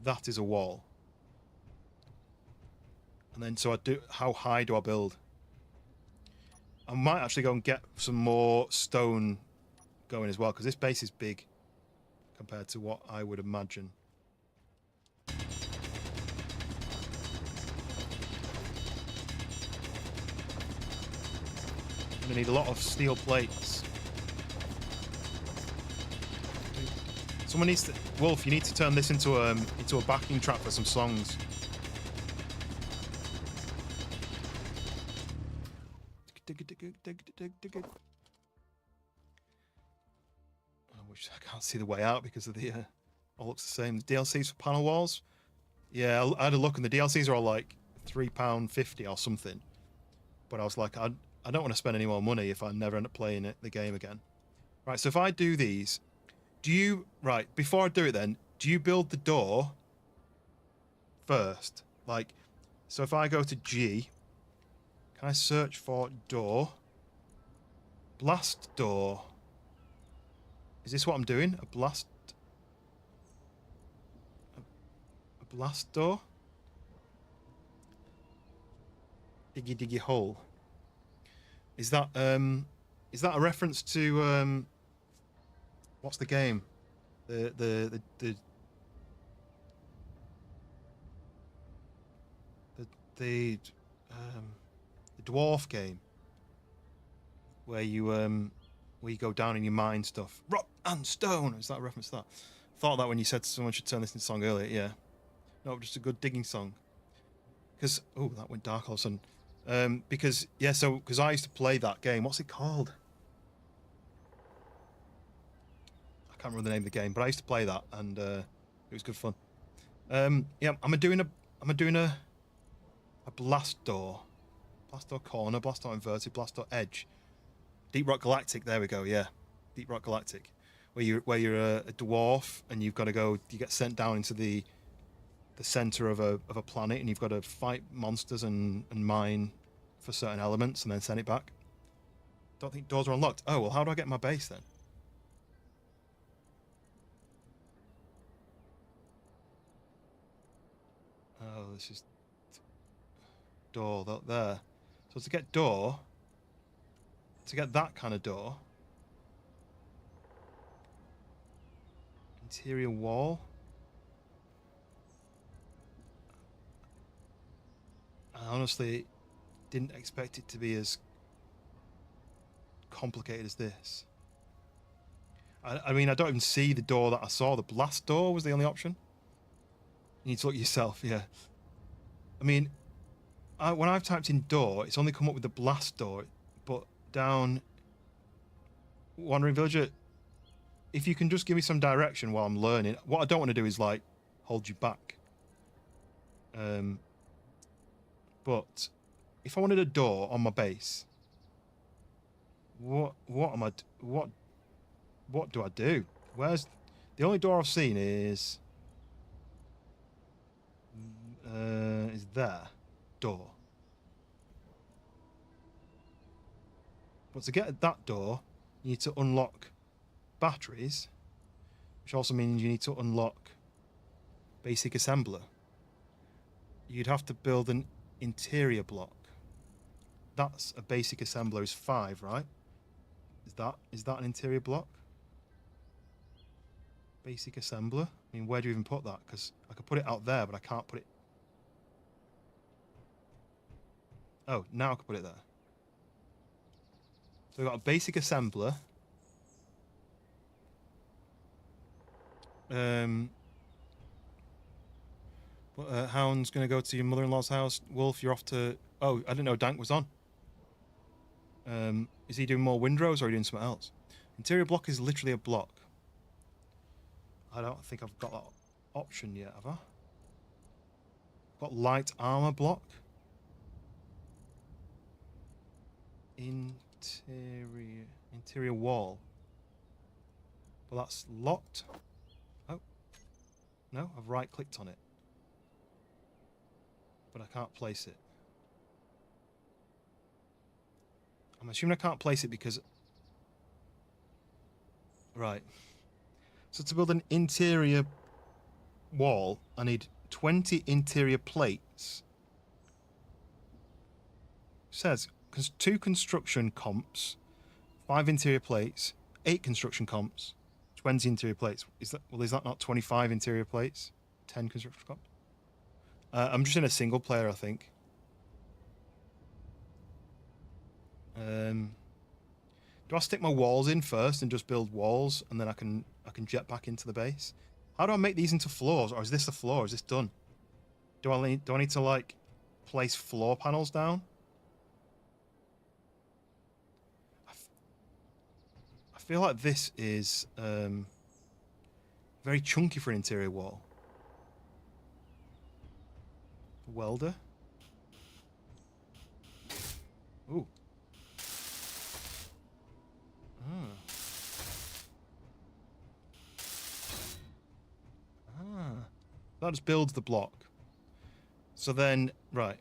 Speaker 3: that is a wall. And then how high do I build? I might actually go and get some more stone going as well, because this base is big compared to what I would imagine. I'm gonna need a lot of steel plates. Someone needs to, Wolf, you need to turn this into a backing track for some songs. I can't see the way out because of the all looks the same. The DLCs for panel walls, yeah, I had a look, and the DLCs are all like £3.50 or something. But I was like, I don't want to spend any more money if I never end up playing the game again. Right, so if I do these, do you... Right, before I do it then, do you build the door first? Like, so if I go to G, can I search for door? Blast door. Is this what I'm doing? A blast... A blast door? Diggy diggy hole. Is that a reference to what's the game? The dwarf game where you go down and you mine stuff. Rock and stone. Is that a reference to that? Thought that when you said someone should turn this into a song earlier. Yeah. No, just a good digging song. Because that went dark all of a sudden. Because I used to play that game. What's it called? I can't remember the name of the game, but I used to play that, and it was good fun. Yeah, I'm doing a blast door corner, blast door inverted, blast door edge. Deep Rock Galactic. There we go. Yeah, Deep Rock Galactic, where you're a dwarf and you've got to go. You get sent down into the center of a planet, and you've got to fight monsters and mine for certain elements, and then send it back. Don't think doors are unlocked. Oh well, how do I get my base then? Oh, this is door there. So to get that kind of door, interior wall. I honestly didn't expect it to be as complicated as this. I mean, I don't even see the door that I saw. The blast door was the only option. You need to look yourself, yeah. I mean, when I've typed in door, it's only come up with the blast door. But down Wandering Villager, if you can just give me some direction while I'm learning. What I don't want to do is, like, hold you back. But if I wanted a door on my base, what do I do? Where's the only door I've seen is there door. But to get that door, you need to unlock batteries, which also means you need to unlock basic assembler. You'd have to build an interior block. That's a basic assembler is 5, right? Is that an interior block? Basic assembler? I mean, where do you even put that? Because I could put it out there, but I can't put it... Oh, now I can put it there. So we've got a basic assembler. Hound's going to go to your mother-in-law's house. Wolf, you're off to... Oh, I didn't know Dank was on. Is he doing more windrows or are you doing something else? Interior block is literally a block. I don't think I've got that option yet, have I? Got light armor block. Interior wall. Well, that's locked. Oh. No, I've right-clicked on it. But I can't place it. I'm assuming I can't place it because... Right. So to build an interior wall, I need 20 interior plates. It says 2 construction comps, 5 interior plates, 8 construction comps, 20 interior plates. Is that not 25 interior plates? 10 construction comps? I'm just in a single player, I think. Do I stick my walls in first and just build walls, and then I can jet back into the base? How do I make these into floors, or is this the floor? Is this done? Do I need to like place floor panels down? I feel like this is very chunky for an interior wall. Welder. Ooh. that just builds the block. So then, right.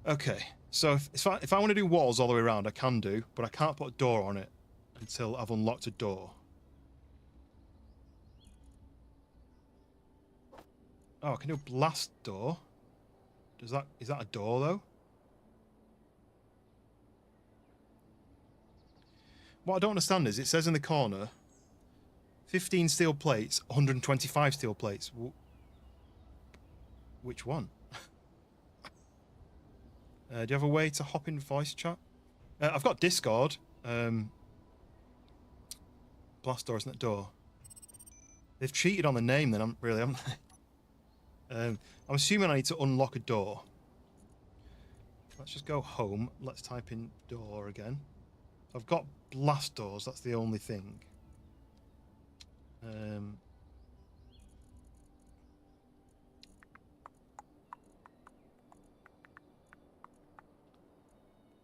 Speaker 3: Okay, so if I want to do walls all the way around, I can do, but I can't put a door on it until I've unlocked a door. Oh, I can do a blast door. Is that a door though? What I don't understand is it says in the corner 15 steel plates, 125 steel plates. Which one? Do you have a way to hop in voice chat? I've got Discord. Blast door isn't that door? They've cheated on the name then, haven't they? I'm assuming I need to unlock a door. Let's just go home. Let's type in door again. I've got blast doors, that's the only thing.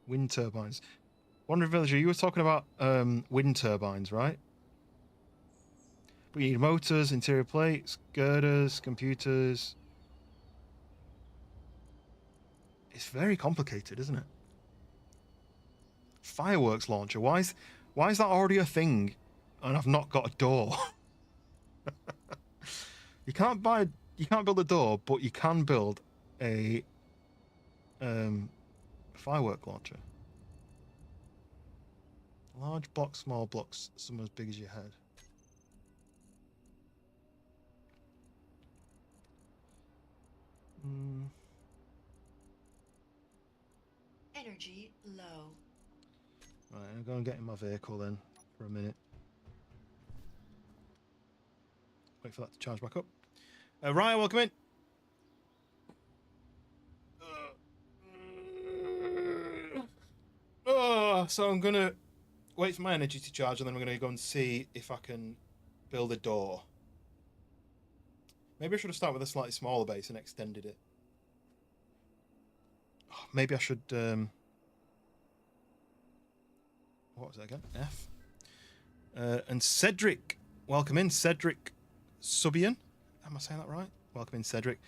Speaker 3: Wind turbines. Wandering Villager, you were talking about wind turbines, right? But you need motors, interior plates, girders, computers. It's very complicated, isn't it? Fireworks launcher. Why is that already a thing? And I've not got a door. You can't build a door, but you can build a firework launcher. Large blocks, small blocks, some as big as your head.
Speaker 6: Energy low.
Speaker 3: Right, I'm going to get in my vehicle then for a minute. Wait for that to charge back up. Ryan, welcome in. So I'm going to wait for my energy to charge and then we're going to go and see if I can build a door. Maybe I should have started with a slightly smaller base and extended it. Maybe I should... what was that again? F. And Cedric. Welcome in, Cedric Subian. Am I saying that right? Welcome in, Cedric.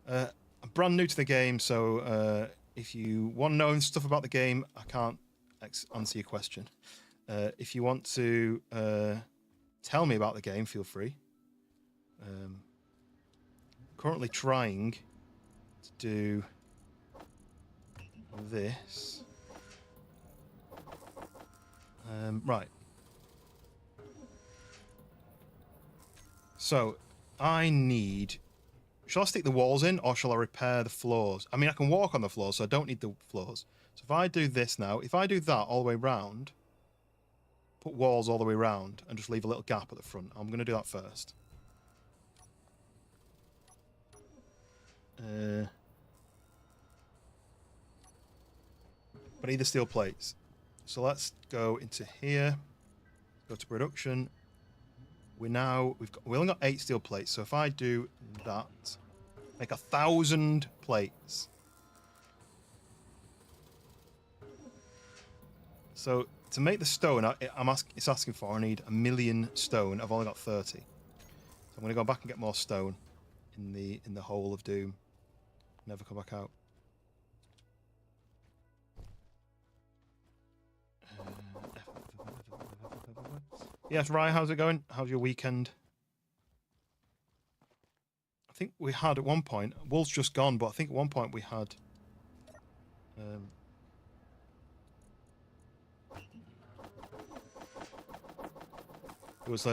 Speaker 3: I'm brand new to the game, so if you want to know stuff about the game, I can't answer your question. If you want to tell me about the game, feel free. Currently trying to do this. Right. So, I need... Shall I stick the walls in, or shall I repair the floors? I mean, I can walk on the floors, so I don't need the floors. So if I do this now, if I do that all the way round, put walls all the way round, and just leave a little gap at the front. I'm going to do that first. But I need the steel plates. So let's go into here, go to production. We only got 8 steel plates. So if I do that, make 1,000 plates. So to make the stone, it's asking for, I need 1,000,000 stone. I've only got 30. So I'm going to go back and get more stone in the hole of doom. Never come back out. Yes, Ryan, how's it going? How's your weekend? I think we had at one point, Wolf's just gone, but I think at one point we had there was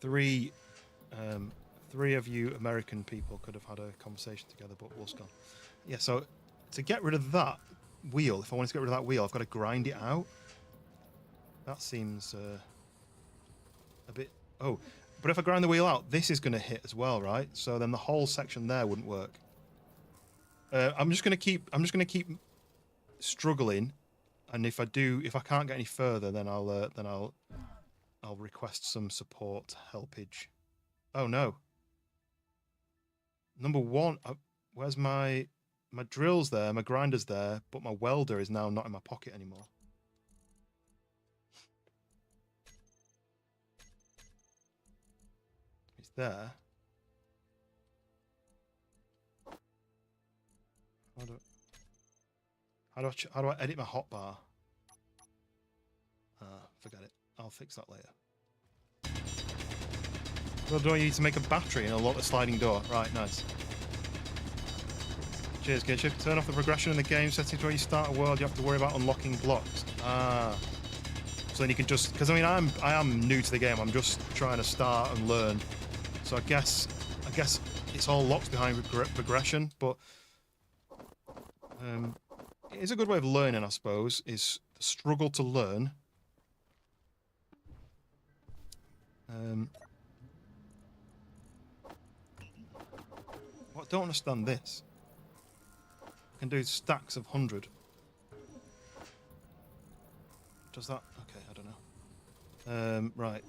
Speaker 3: three of you American people could have had a conversation together, but Wolf's gone. Yeah, so to get rid of that wheel, if I wanted to get rid of that wheel, I've got to grind it out. That seems a bit... Oh, but if I grind the wheel out, this is going to hit as well, right? So then the whole section there wouldn't work. I'm just going to keep struggling, and if I can't get any further, then I'll request some support helpage. Oh no. Number one, where's my drill's there, my grinder's there, but my welder is now not in my pocket anymore. there. How do I edit my hotbar? Forget it. I'll fix that later. Well, do I need to make a battery and unlock the sliding door? Right, nice. Cheers, Kitchen. Turn off the progression in the game settings where you start a world. You have to worry about unlocking blocks. Ah. So then you can just, because I mean, I am new to the game. I'm just trying to start and learn. So I guess it's all locked behind progression, but it's a good way of learning, I suppose. Is the struggle to learn. Well, I don't understand this. I can do stacks of 100. Does that? Okay, I don't know. Right.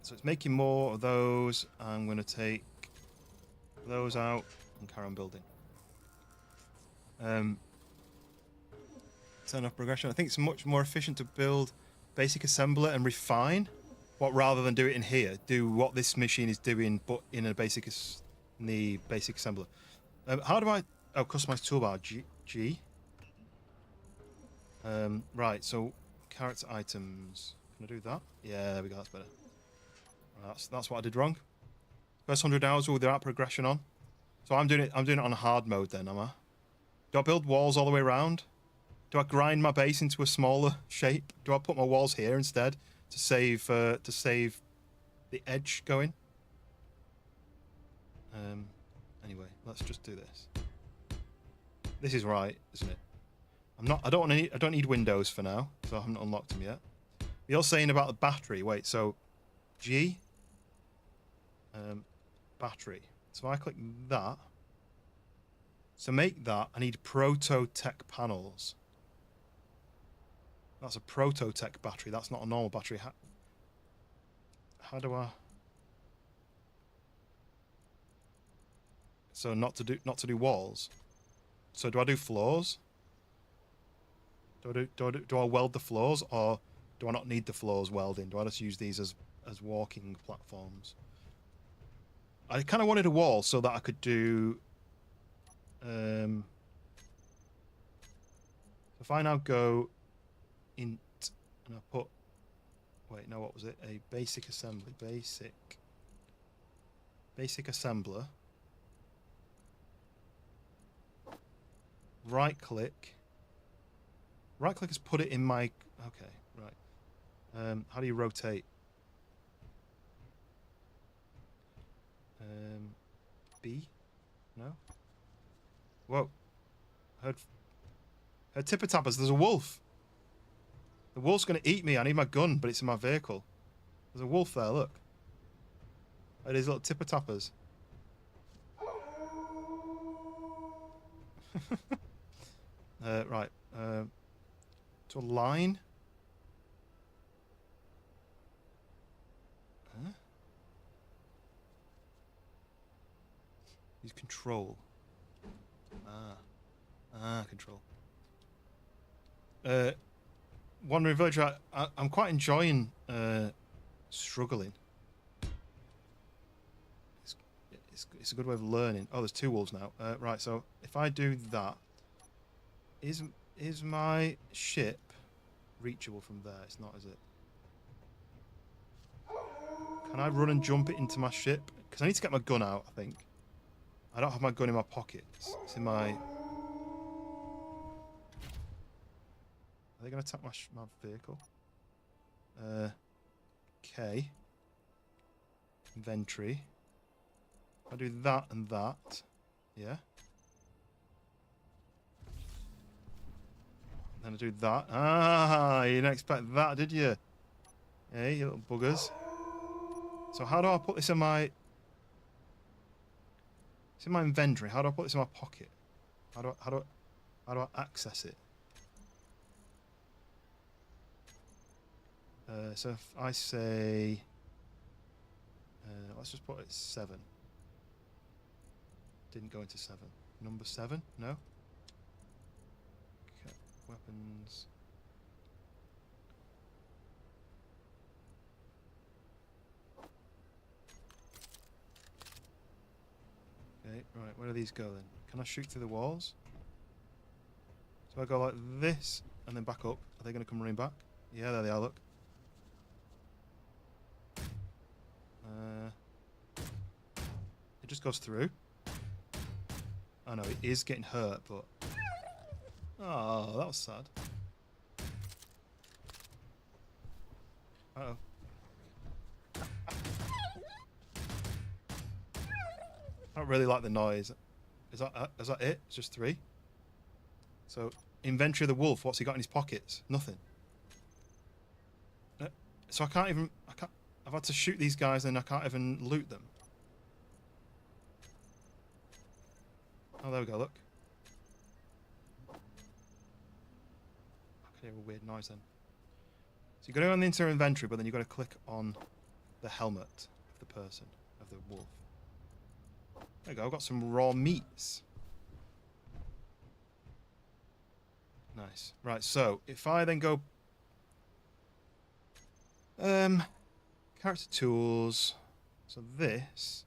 Speaker 3: So it's making more of those. I'm going to take those out and carry on building. Turn off progression. I think it's much more efficient to build basic assembler and refine. What rather than do it in here, do what this machine is doing, but in the basic assembler. How do I? Oh, customize toolbar. G. Right. So character items. Can I do that? Yeah, there we go. That's better. That's what I did wrong. First 100 hours without progression on. So I'm doing it on hard mode then, am I? Do I build walls all the way around? Do I grind my base into a smaller shape? Do I put my walls here instead to save the edge going? Anyway, let's just do this. This is right, isn't it? I don't need windows for now, so I haven't unlocked them yet. You're saying about the battery. Wait, so G battery. So I click that. To make that, I need proto-tech panels. That's a proto-tech battery. That's not a normal battery. How do I? So not to do walls. So do I do floors? Do I weld the floors, or do I not need the floors welding? Do I just use these as walking platforms? I kind of wanted a wall so that I could do. If I now go int and I put, wait, no, what was it? A basic assembly, basic assembler. Right click has put it in my, okay, right. How do you rotate? B? No? Whoa. Heard tipper tappers, there's a wolf. The wolf's gonna eat me. I need my gun, but it's in my vehicle. There's a wolf there, look. Oh, these little tipper tappers. Right. To a line. Huh? Use control. Control. Wandering Villager, I'm quite enjoying struggling. It's a good way of learning. Oh, there's two wolves now. Right, so if I do that, is my ship reachable from there? It's not, is it? Can I run and jump it into my ship? Because I need to get my gun out, I think. I don't have my gun in my pockets. It's in my... Are they going to attack my vehicle? Okay. Inventory. I'll do that and that. Yeah. Then I do that. Ah, you didn't expect that, did you? Hey, you little buggers. So how do I put this in my... It's in my inventory. How do I put this in my pocket? How do I access it? So if I say... let's just put it 7. Didn't go into 7. Number 7? No? Okay. Weapons. Okay, right, where do these go then? Can I shoot through the walls? So I go like this and then back up. Are they going to come running back? Yeah, there they are, look. It just goes through. I know, it is getting hurt, but... Oh, that was sad. Uh-oh. I don't really like the noise. Is that it? It's just 3? So, inventory of the wolf. What's he got in his pockets? Nothing. So I can't even... I've had to shoot these guys and I can't even loot them. Oh, there we go, look. I can hear a weird noise then. So you got to go on the inner inventory, but then you've got to click on the helmet of the person, of the wolf. There you go, I've got some raw meats. Nice. Right, so if I then go... character tools. So this...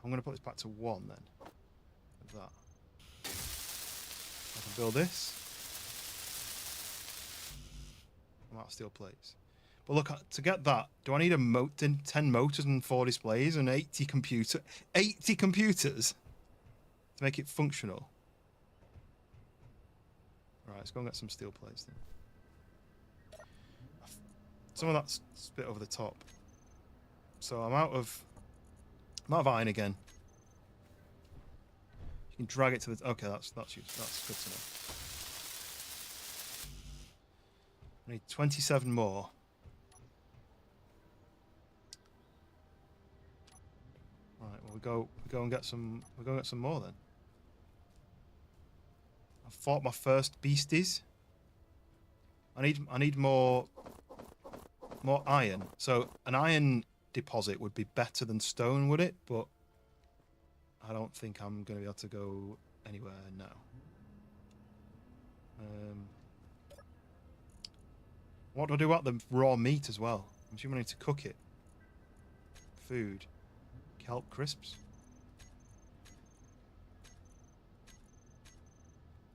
Speaker 3: I'm going to put this back to 1 then. Like that. I can build this. I'm out of steel plates. But look, to get that, do I need 10 motors and 4 displays and 80 computers to make it functional? Right, let's go and get some steel plates then. Some of that's a bit over the top. So I'm out of iron again. You can drag it to the... Okay, that's good to know. I need 27 more. Right, well we go and get some. We'll go and get some more then. I've fought my first beasties. I need more iron. So an iron deposit would be better than stone, would it? But I don't think I'm going to be able to go anywhere now. What do I do about the raw meat as well? I'm assuming I need to cook it. Food. Kelp crisps.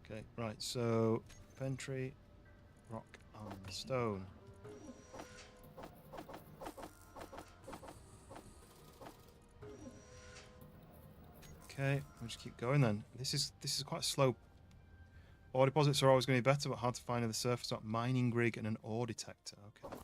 Speaker 3: Okay, right, so inventory, rock and stone. Okay, we'll just keep going then. This is quite slow. Ore deposits are always going to be better, but hard to find on the surface. Got mining rig and an ore detector. Okay.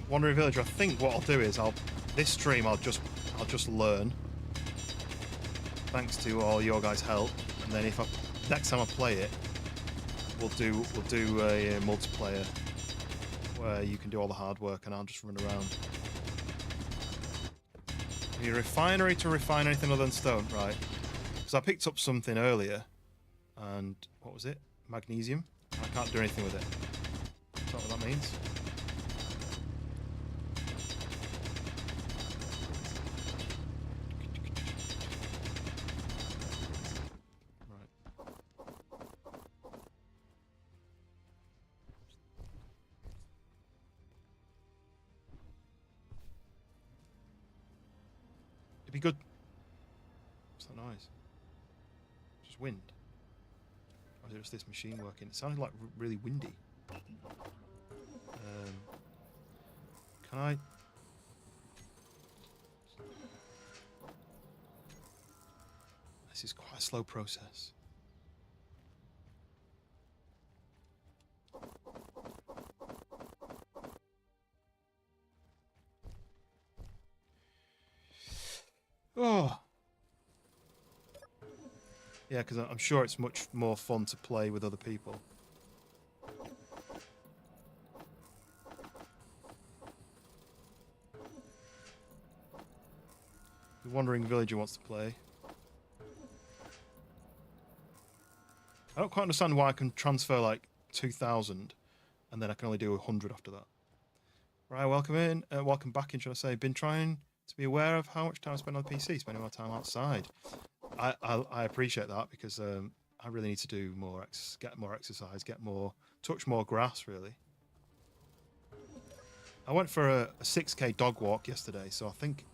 Speaker 3: Wandering Villager. I think what I'll do is this stream I'll just learn. Thanks to all your guys' help, and then next time I play it, we'll do a multiplayer where you can do all the hard work and I'll just run around. Your refinery to refine anything other than stone, right? Because I picked up something earlier, and what was it? Magnesium. I can't do anything with it. Is that what that means? It'd be good. What's that noise? Just wind. Or is it just this machine working? It sounded like really windy. Can I... This is quite a slow process. Oh. Yeah, because I'm sure it's much more fun to play with other people. The Wandering Villager wants to play. I don't quite understand why I can transfer like 2,000 and then I can only do 100 after that. Right, welcome in. Welcome back in, should I say. Been trying to be aware of how much time I spend on the PC, spending more time outside. I appreciate that because I really need to do more, get more exercise, touch more grass, really. I went for a 6K dog walk yesterday, so I think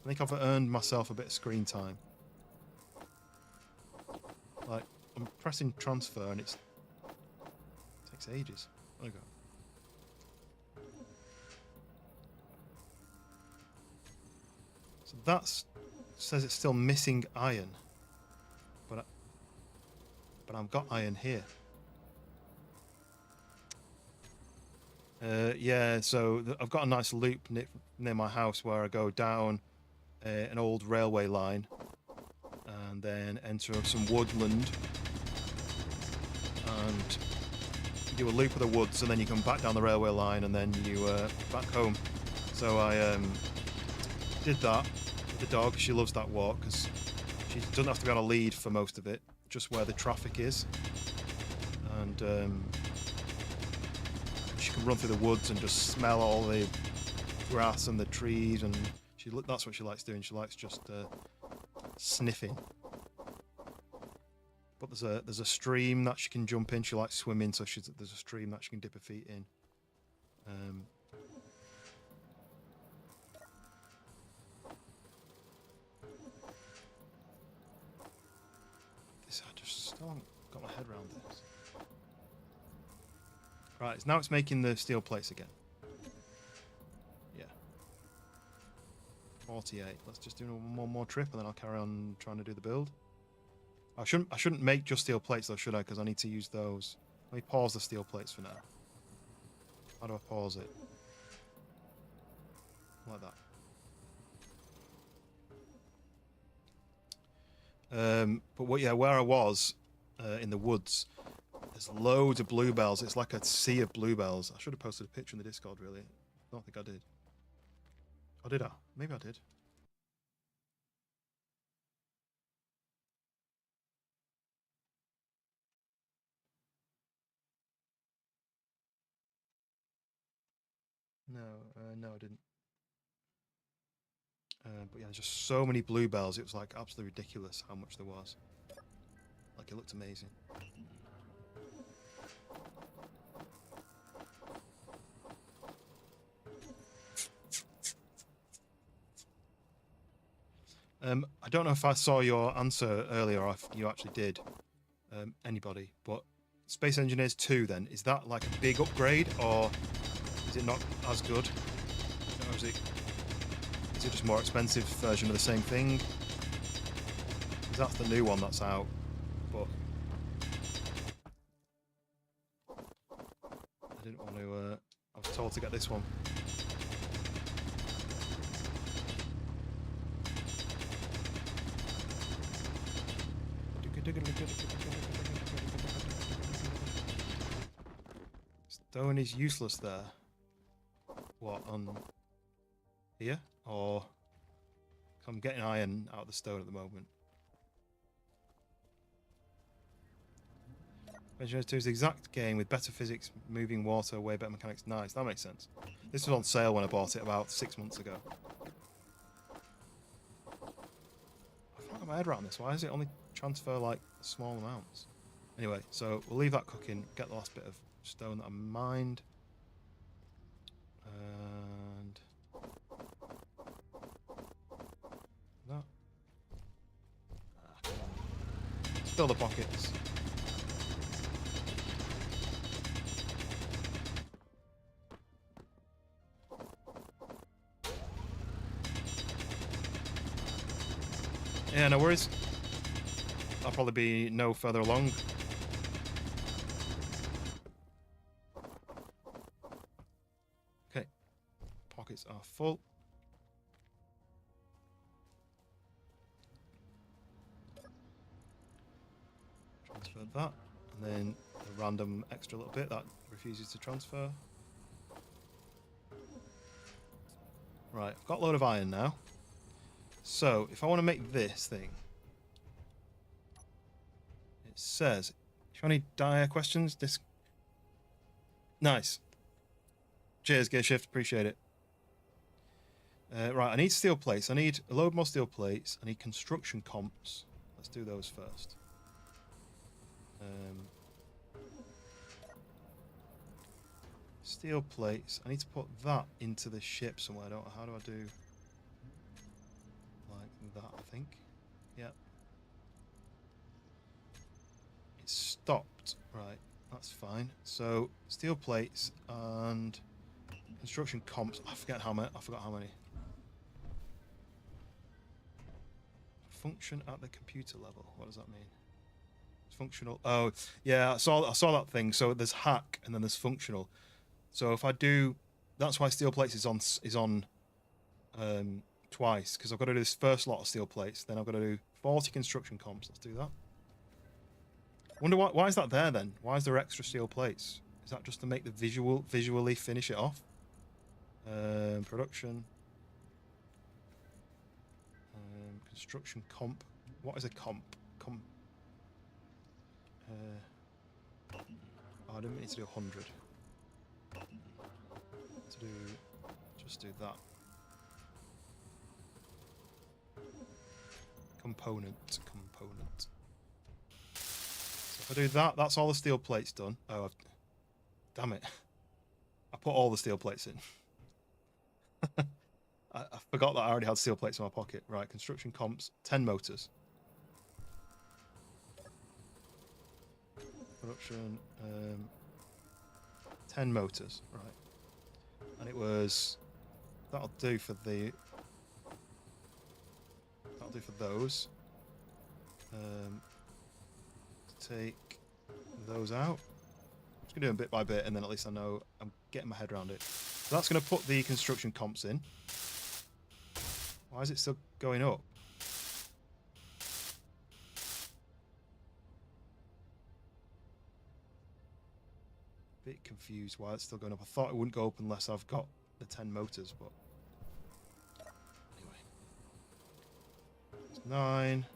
Speaker 3: I've earned myself a bit of screen time. Like, I'm pressing transfer and it takes ages. There we go. So that says it's still missing iron, but I've got iron here. Yeah, so I've got a nice loop near my house where I go down an old railway line and then enter some woodland and you do a loop of the woods and then you come back down the railway line and then you back home. So I did that with the dog. She loves that walk because she doesn't have to be on a lead for most of it, just where the traffic is. And she can run through the woods and just smell all the grass and the trees, and that's what she likes doing. She likes just sniffing. But there's a stream that she can jump in. She likes swimming, so there's a stream that she can dip her feet in. I just still haven't got my head around this. Right, now it's making the steel plates again. Yeah. 48. Let's just do one more trip and then I'll carry on trying to do the build. I shouldn't make just steel plates though, should I? Because I need to use those. Let me pause the steel plates for now. How do I pause it? Like that. But where I was in the woods, there's loads of bluebells. It's like a sea of bluebells. I should have posted a picture in the Discord, really. I don't think I did. Oh, did I? Maybe I did. No, I didn't. But yeah, there's just so many bluebells. It was like absolutely ridiculous how much there was. Like, it looked amazing. I don't know if I saw your answer earlier or if you actually did. Anybody, but Space Engineers 2 then, is that like a big upgrade or is it not as good? Or is it just more expensive version of the same thing? Because that's the new one that's out, but I didn't want to, I was told to get this one. Stone is useless there. What, on here? Or I'm getting iron out of the stone at the moment. Engineers 2 is the exact game with better physics, moving water, way better mechanics. Nice, that makes sense. This was on sale when I bought it about 6 months ago. I can't get my head around this. Why does it only transfer like small amounts? Anyway, so we'll leave that cooking, get the last bit of stone that I mined. And that. Fill the pockets. Yeah, no worries. I'll probably be no further along. Okay. Pockets are full. Transfer that. And then a random extra little bit that refuses to transfer. Right, I've got a load of iron now. So, if I want to make this thing, it says, if you want any dire questions, this... Nice. Cheers, Gearshift, appreciate it. Right, I need steel plates. I need a load more steel plates. I need construction comps. Let's do those first. Steel plates. I need to put that into the ship somewhere. I don't know. How do I do like that, I think? Yep. It's stopped. Right, that's fine. So, steel plates and construction comps. I forgot how many. Function at the computer level. What does that mean? It's functional. Oh, yeah, I saw that thing. So there's hack and then there's functional. So if I do, that's why steel plates is on twice, because I've got to do this first lot of steel plates. Then I've got to do 40 construction comps. Let's do that. Wonder why is that there then? Why is there extra steel plates? Is that just to make the visually finish it off? Production. Construction comp. What is a comp? Oh, I didn't need to do 100. Just do that. Component. So if I do that, that's all the steel plates done. Oh, damn it! I put all the steel plates in. I forgot that I already had steel plates in my pocket. Right, construction comps, 10 motors. Production, 10 motors, right. And it was, that'll do for those. Take those out. I'm just going to do them bit by bit, and then at least I know I'm getting my head around it. So that's going to put the construction comps in. Why is it still going up? Bit confused why it's still going up. I thought it wouldn't go up unless I've got the 10 motors, but anyway. It's 9,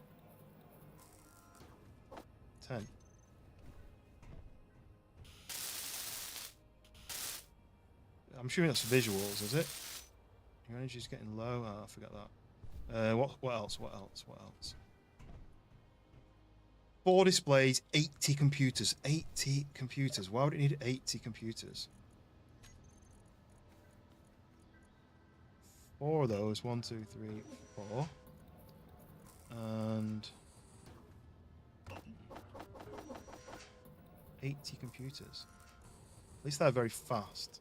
Speaker 3: 10. I'm assuming that's visuals, is it? Your energy's getting low. Oh, I forgot that. What else? 4 displays, 80 computers. 80 computers. Why would it need 80 computers? 4 of those. 1, 2, 3, 4. And 80 computers. At least they're very fast.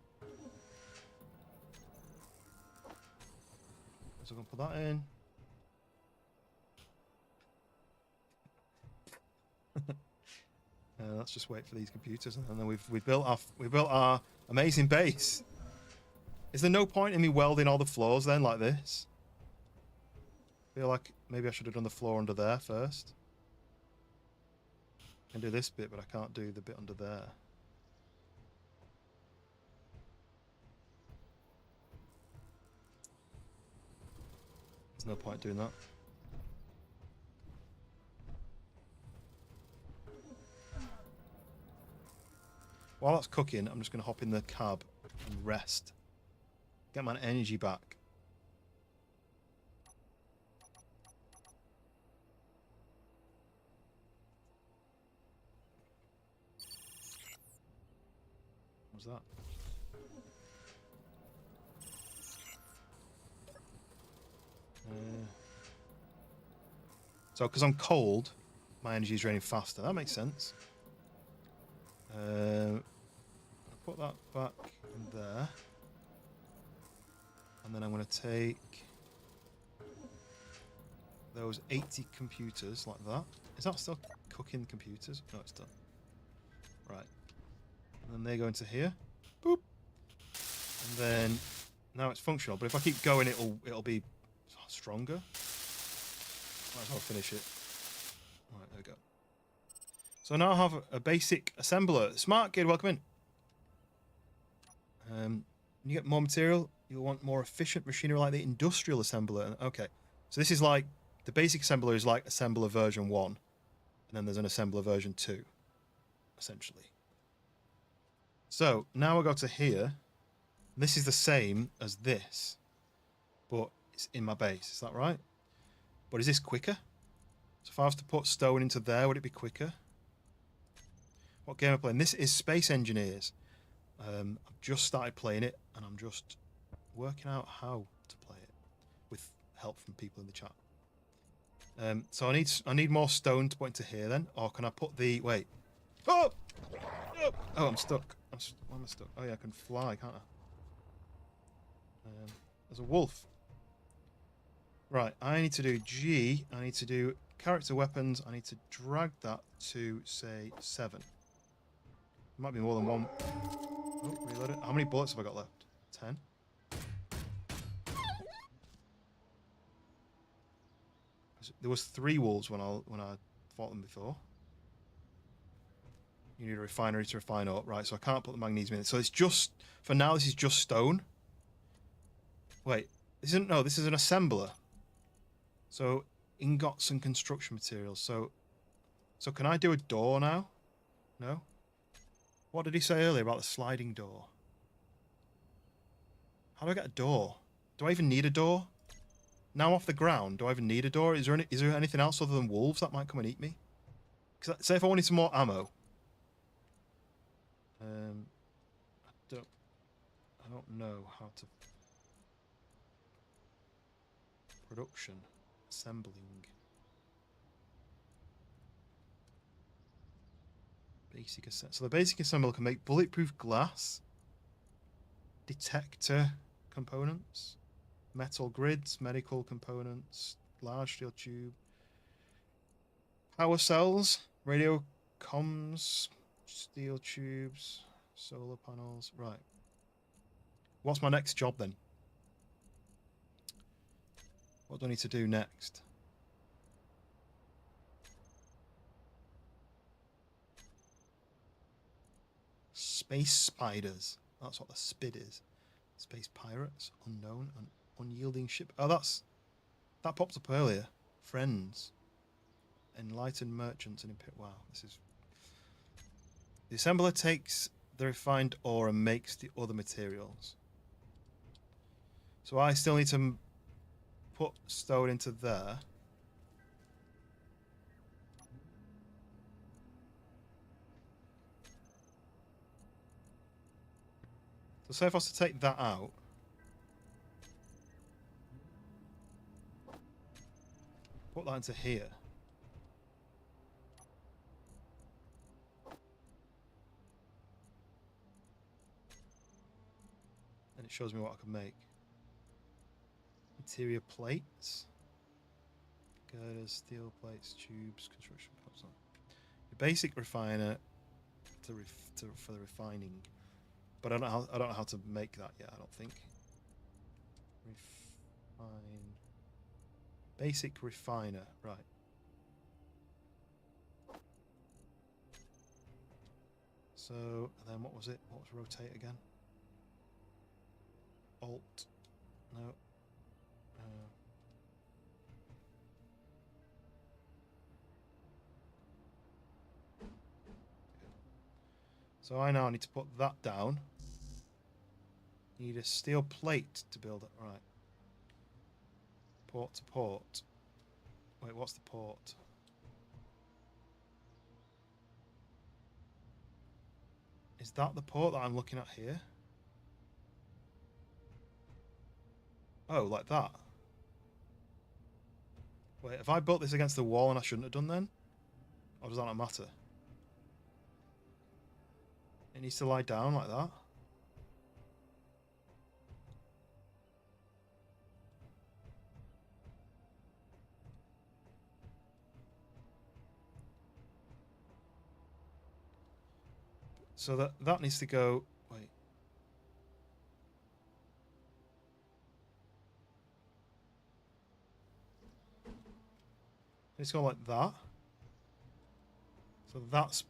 Speaker 3: So I'm gonna put that in. Let's just wait for these computers, and then we've built our amazing base. Is there no point in me welding all the floors then like this? I feel like maybe I should have done the floor under there first. I can do this bit, but I can't do the bit under there. There's no point doing that. While that's cooking, I'm just going to hop in the cab and rest. Get my energy back. What's that? So, because I'm cold, my energy is draining faster. That makes sense. I'll put that back in there. And then I'm going to take those 80 computers like that. Is that still cooking computers? No, it's done. Right. And then they go into here. Boop. And then now it's functional. But if I keep going, it'll be stronger. Might as well finish it. Right, there we go. So now I have a basic assembler. Smart kid, welcome in. When you get more material, you'll want more efficient machinery like the industrial assembler. Okay, so this is like, the basic assembler is like assembler version 1. And then there's an assembler version 2, essentially. So now I go to here. This is the same as this. But it's in my base. Is that right? But is this quicker? So if I was to put stone into there, would it be quicker? What game am I playing? This is Space Engineers. I've just started playing it, and I'm just working out how to play it with help from people in the chat. So I need more stone to put into here then, or can I put the wait? Oh, oh, I'm stuck. Why am I stuck? Oh yeah, I can fly, can't I? There's a wolf. Right, I need to do G. I need to do character weapons. I need to drag that to say 7. Might be more than one. Oh, reload it. How many bullets have I got left? 10. There was 3 wolves when I fought them before. You need a refinery to refine up, right? So I can't put the magnesium in it. So it's just for now. This is just stone. Wait, this isn't. No, this is an assembler. So ingots and construction materials. So can I do a door now? No. What did he say earlier about the sliding door? How do I get a door? Do I even need a door? Now I'm off the ground, do I even need a door? Is there anything else other than wolves that might come and eat me? Because say if I wanted some more ammo. I don't know how to production assembling. Basic assembly. So the basic assembler can make bulletproof glass, detector components, metal grids, medical components, large steel tube, power cells, radio comms, steel tubes, solar panels. Right. What's my next job then? What do I need to do next? Space spiders. That's what the SPID is. Space pirates, unknown, and unyielding ship. Oh, that popped up earlier. Friends, enlightened merchants, and wow, this is. The assembler takes the refined ore and makes the other materials. So I still need to put stone into there. So say if I was to take that out. Put that into here. And it shows me what I can make. Interior plates. Girders, steel plates, tubes, construction parts. Your basic refiner for the refining. But I don't know how to make that yet, I don't think. Refine. Basic refiner, right. So, and then what was it? What was rotate again? Alt. No. So I now need to put that down. Need a steel plate to build it. Right. Port to port. Wait, what's the port? Is that the port that I'm looking at here? Oh, like that. Wait, have I built this against the wall and I shouldn't have done then? Or does that not matter? It needs to lie down like that. So that needs to go. Wait. It's go like that. So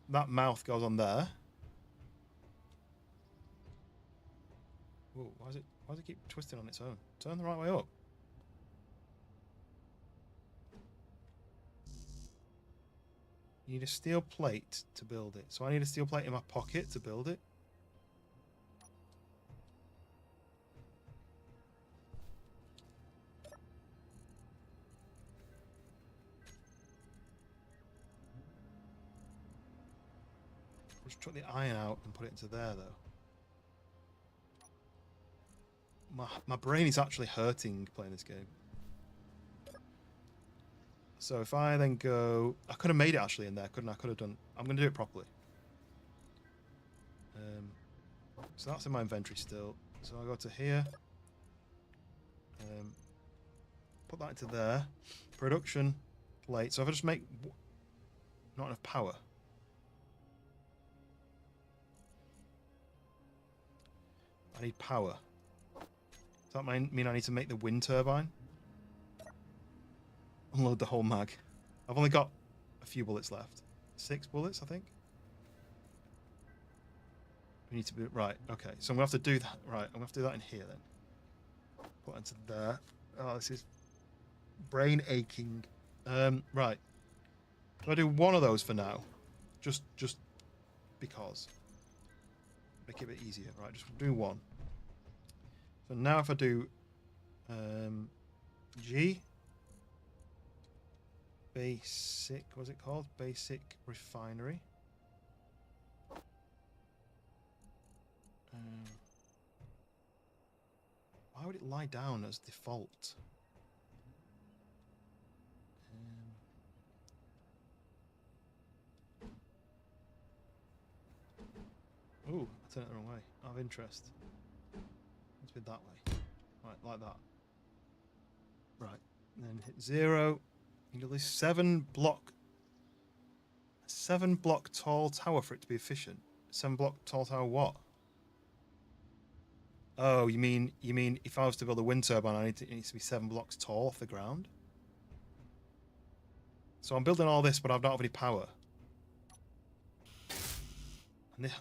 Speaker 3: that mouth goes on there. Whoa, why does it keep twisting on its own? Turn the right way up. You need a steel plate to build it. So I need a steel plate in my pocket to build it. Just chuck the iron out and put it into there, though. My brain is actually hurting playing this game. So if I then go... I could have made it actually in there, couldn't I? I could have done... I'm going to do it properly. So that's in my inventory still. So I go to here. Put that into there. Production plate. So if I just make... Not enough power. I need power. Does that mean I need to make the wind turbine? Unload the whole mag. I've only got a few bullets left. 6 bullets, I think. We need to be... Right, okay. So I'm going to have to do that. Right, I'm going to have to do that in here then. Put it into there. Oh, this is brain aching. Right. Do I do one of those for now? Just because. Make it a bit easier. Right, just do one. So now if I do G, basic, what's it called? Basic refinery. Why would it lie down as default? Ooh, I turned it the wrong way. Out of interest. Let's be that way. Right, like that. Right. And then hit 0. You need at least 7 block tall tower for it to be efficient. 7 block tall tower what? Oh, you mean if I was to build a wind turbine, it needs to be 7 blocks tall off the ground? So I'm building all this, but I don't have any power. And this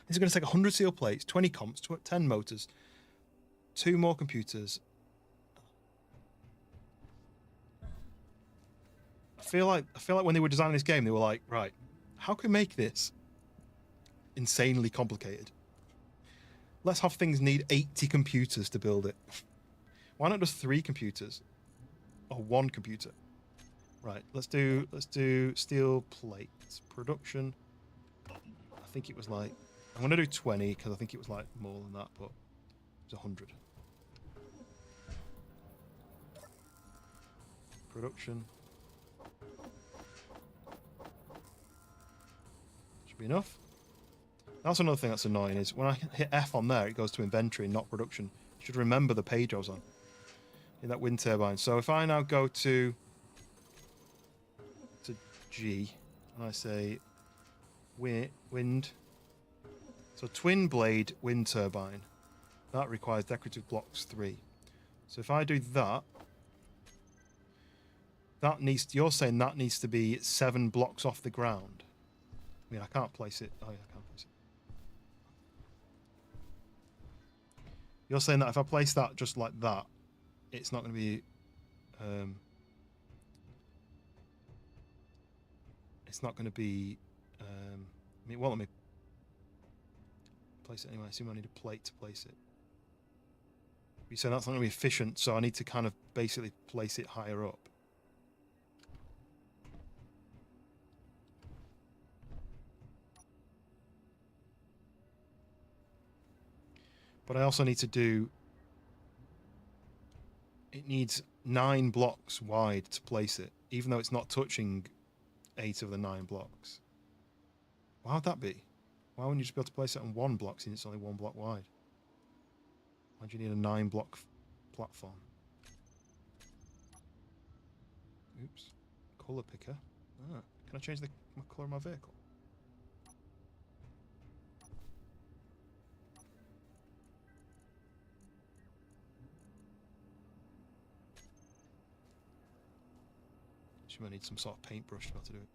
Speaker 3: is going to take 100 seal plates, 20 comps, 10 motors, 2 more computers. I feel like when they were designing this game, they were like, right, how can we make this insanely complicated? Let's have things need 80 computers to build it. Why not just 3 computers? Or 1 computer? Right, let's do steel plates. Production. I think it was like... I'm going to do 20 because I think it was like more than that, but it was 100. Production. Should be enough. That's another thing that's annoying is when I hit F on there, it goes to inventory, not production. You should remember the page I was on in that wind turbine. So if I now go to G and I say wind, so twin blade wind turbine, that requires decorative blocks 3. So if I do that, you're saying that needs to be 7 blocks off the ground. I mean, I can't place it. Oh yeah, I can't place it. You're saying that if I place that just like that, it's not going to be... it's not going to be... I mean, well, let me place it anyway. I assume I need a plate to place it. You said that's not going to be efficient, so I need to kind of basically place it higher up. But I also need to do... It needs 9 blocks wide to place it, even though it's not touching 8 of the 9 blocks. Why would that be? Why wouldn't you just be able to place it on 1 block since it's only 1 block wide? Why do you need a 9 block platform? Oops. Colour picker. Ah, can I change the colour of my vehicle? I need some sort of paintbrush to be able to do it.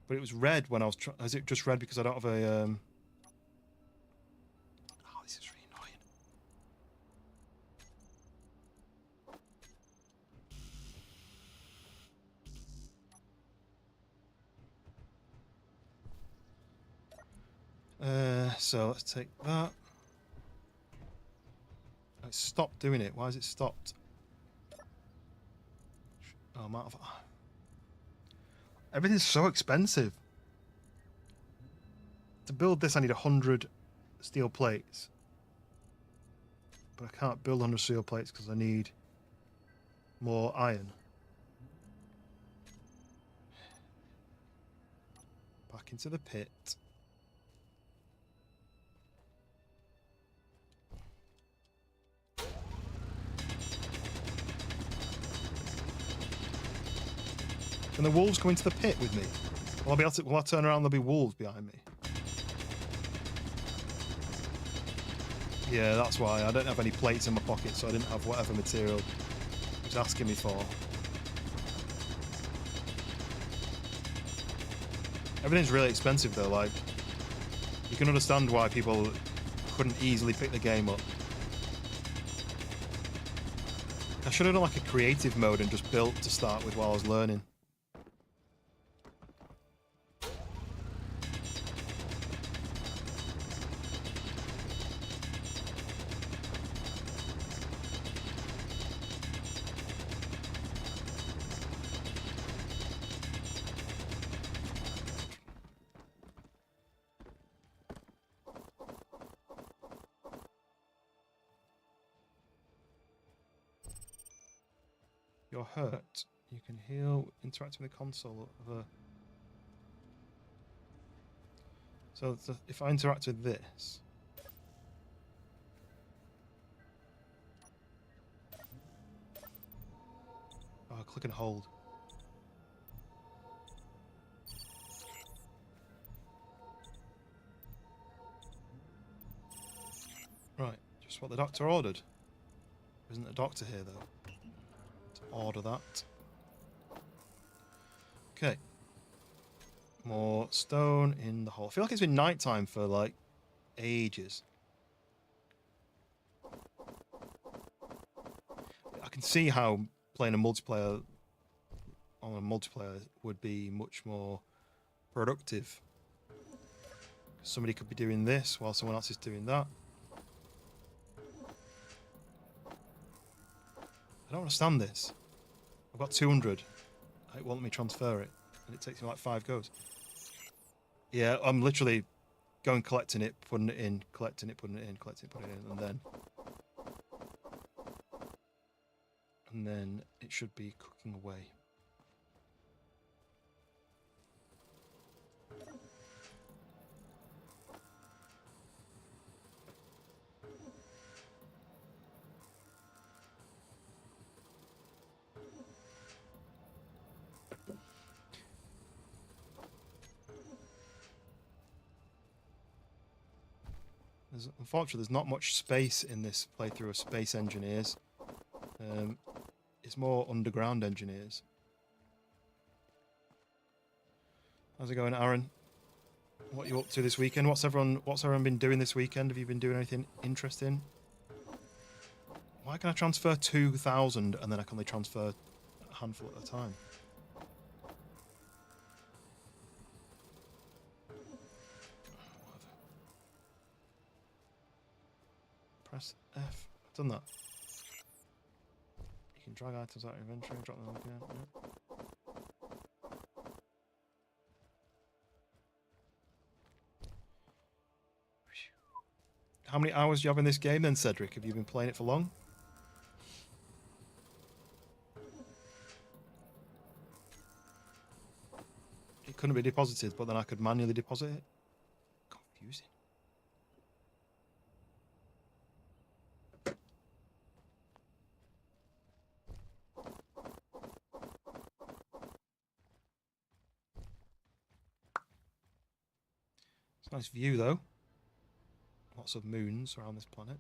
Speaker 3: But it was red when I was trying. Is it just red because I don't have a... Oh, this is really annoying. So let's take that. It stopped doing it. Why has it stopped? Oh, I'm out of... Everything's so expensive. To build this, I need 100 steel plates. But I can't build 100 steel plates because I need more iron. Back into the pit. Can the wolves go into the pit with me? Will I be able to, will I turn around and there'll be wolves behind me? Yeah, that's why. I don't have any plates in my pocket, so I didn't have whatever material he was asking me for. Everything's really expensive though, like, you can understand why people couldn't easily pick the game up. I should have done like a creative mode and just built to start with while I was learning. You're hurt. You can heal interacting with the console of a... So if I interact with this... Oh, click and hold. Right, just what the doctor ordered. Isn't a doctor here though? Order that. Okay. More stone in the hole. I feel like it's been nighttime for like ages. I can see how playing a multiplayer on a multiplayer would be much more productive. Somebody could be doing this while someone else is doing that. I don't understand this. I've got 200. It won't let me transfer it. And it takes me like 5 goes. Yeah, I'm literally going collecting it, putting it in, collecting it, putting it in, collecting it, putting it in, and then it should be cooking away. Unfortunately, there's not much space in this playthrough of Space Engineers. It's more underground engineers. How's it going, Aaron? What are you up to this weekend? What's everyone been doing this weekend? Have you been doing anything interesting? Why can I transfer 2,000 and then I can only transfer a handful at a time? Press F. I've done that. You can drag items out of inventory, drop them again. Yep. How many hours do you have in this game then, Cedric? Have you been playing it for long? It couldn't be deposited, but then I could manually deposit it? Confusing. It's a nice view, though. Lots of moons around this planet.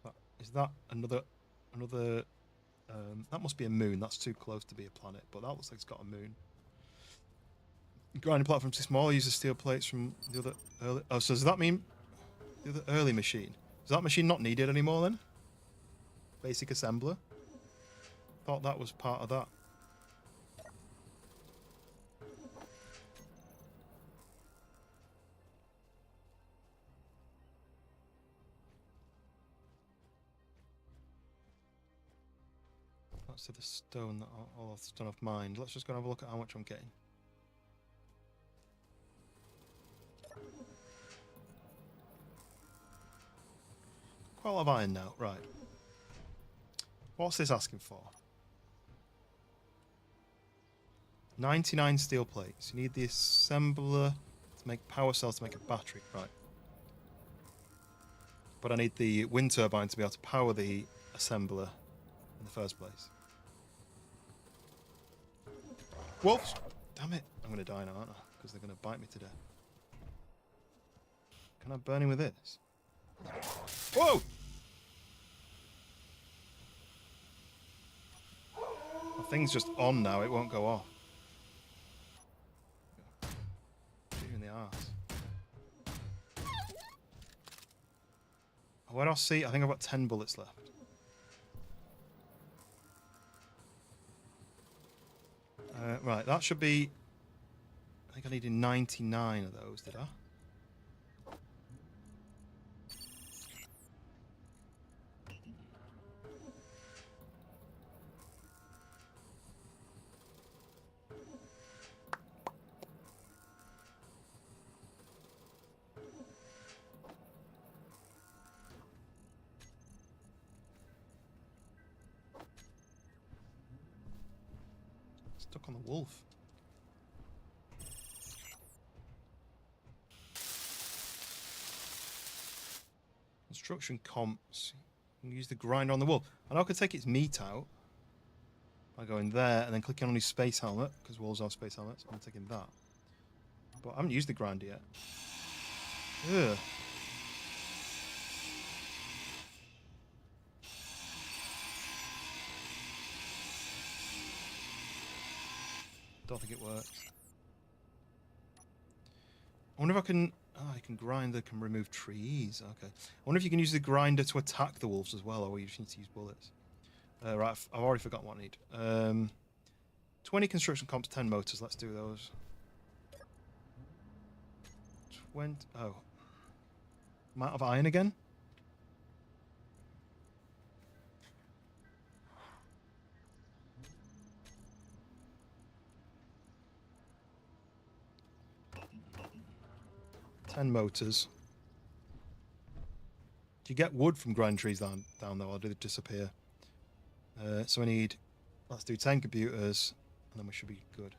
Speaker 3: But is that another? That must be a moon. That's too close to be a planet, but that looks like it's got a moon. Grinding platforms too small. Uses steel plates from the other early. Oh, so does that mean the other early machine? Is that machine not needed anymore then? Basic assembler. Thought that was part of that. To the stone that all the stone I've mined. Let's just go and have a look at how much I'm getting. quite a lot of iron now. Right. What's this asking for? 99 steel plates. You need the assembler to make power cells to make a battery. Right. But I need the wind turbine to be able to power the assembler in the first place. Wolves! Damn it. I'm going to die now, aren't I? Because they're going to bite me to death. Can I burn him with this? Whoa! My thing's just on now. It won't go off. Shoot you in the arse. Where do I see? I think I've got 10 bullets left. Right, that should be... I think I needed 99 of those, did I? Stuck on the wolf. Construction comps. You can use the grinder on the wolf. And I could take its meat out by going there and then clicking on his space helmet, because wolves have space helmets. I'm taking that. But I haven't used the grinder yet. Ugh. Don't think it works. I wonder if I can... Oh, I can grinder, can remove trees. Okay. I wonder if you can use the grinder to attack the wolves as well, or you just need to use bullets. Right, I've already forgotten what I need. 20 construction comps, 10 motors. Let's do those. 20... Oh. Amount of iron again? And motors. Do you get wood from grind trees down there, or do they disappear? So we need... Let's do 10 computers, and then we should be good.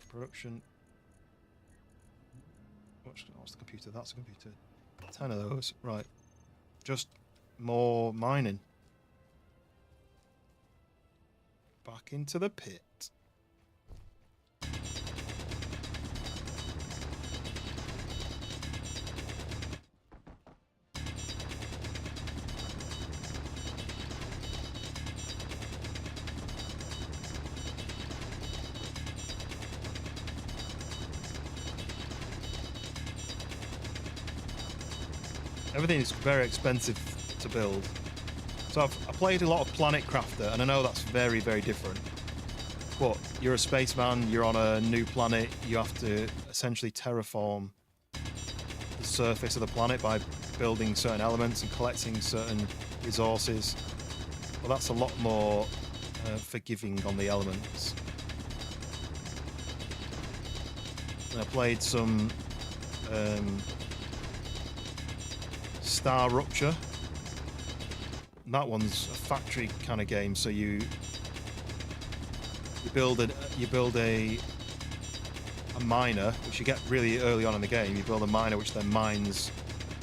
Speaker 3: Production. What's the computer? That's a computer. 10 of those. Right. Just more mining. Back into the pit. Everything is very expensive to build. So I played a lot of Planet Crafter, and I know that's very, very different. But you're a spaceman, you're on a new planet, you have to essentially terraform the surface of the planet by building certain elements and collecting certain resources. Well, that's a lot more forgiving on the elements. And I played some Star Rupture. And that one's a factory kind of game, so you build a miner, which you get really early on in the game. You build a miner which then mines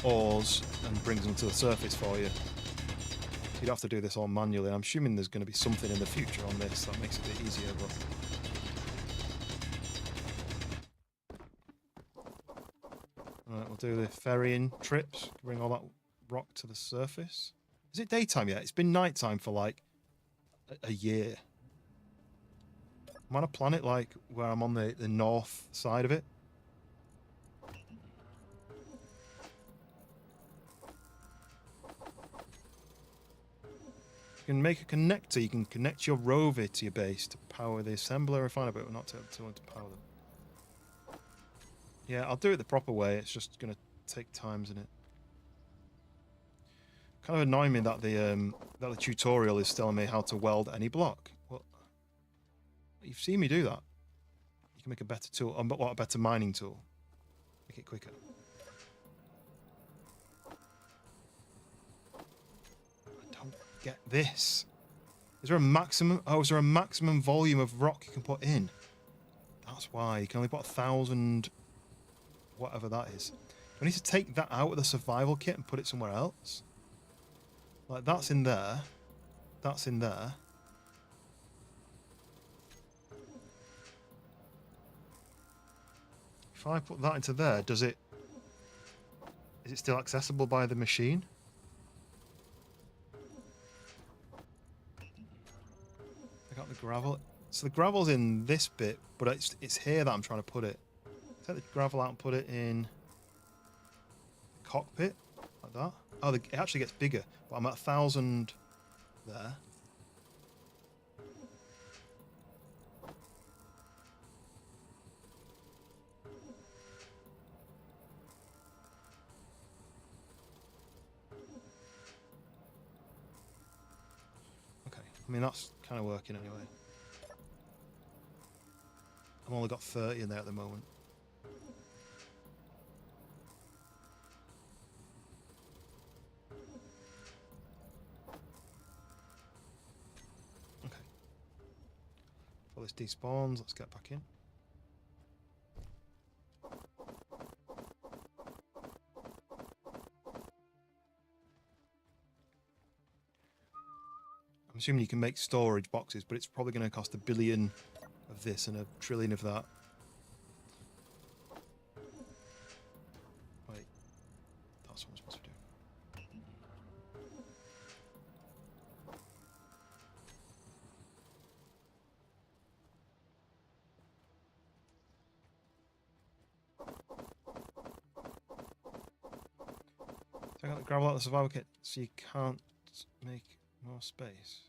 Speaker 3: ores and brings them to the surface for you. So you'd have to do this all manually. I'm assuming there's going to be something in the future on this that makes it a bit easier, but right, we'll do the ferrying trips, bring all that rock to the surface. Is it daytime yet? It's been nighttime for like a year. I'm on a planet like where I'm on the north side of it. You can make a connector. You can connect your rover to your base to power the assembler refiner, but not to power them. Yeah, I'll do it the proper way. It's just going to take time, isn't it? Kind of annoying me that the tutorial is telling me how to weld any block. Well, you've seen me do that. You can make a better tool, but what a better mining tool. Make it quicker. get this. Is there a maximum? Oh, is there a maximum volume of rock you can put in? That's why you can only put 1,000, whatever that is. I need to take that out of the survival kit and put it somewhere else. Like that's in there. That's in there. If I put that into there, is it still accessible by the machine? I got the gravel. So the gravel's in this bit, but it's here that I'm trying to put it. Take the gravel out and put it in the cockpit, like that. Oh, it actually gets bigger, but I'm at 1,000 there. Okay, I mean that's kind of working anyway. I've only got 30 in there at the moment. Okay. Before this despawns, let's get back in. I'm assuming you can make storage boxes, but it's probably going to cost 1 billion of this and 1 trillion of that. Wait, that's what I'm supposed to do. Take out the gravel out of the survival kit so you can't make more space.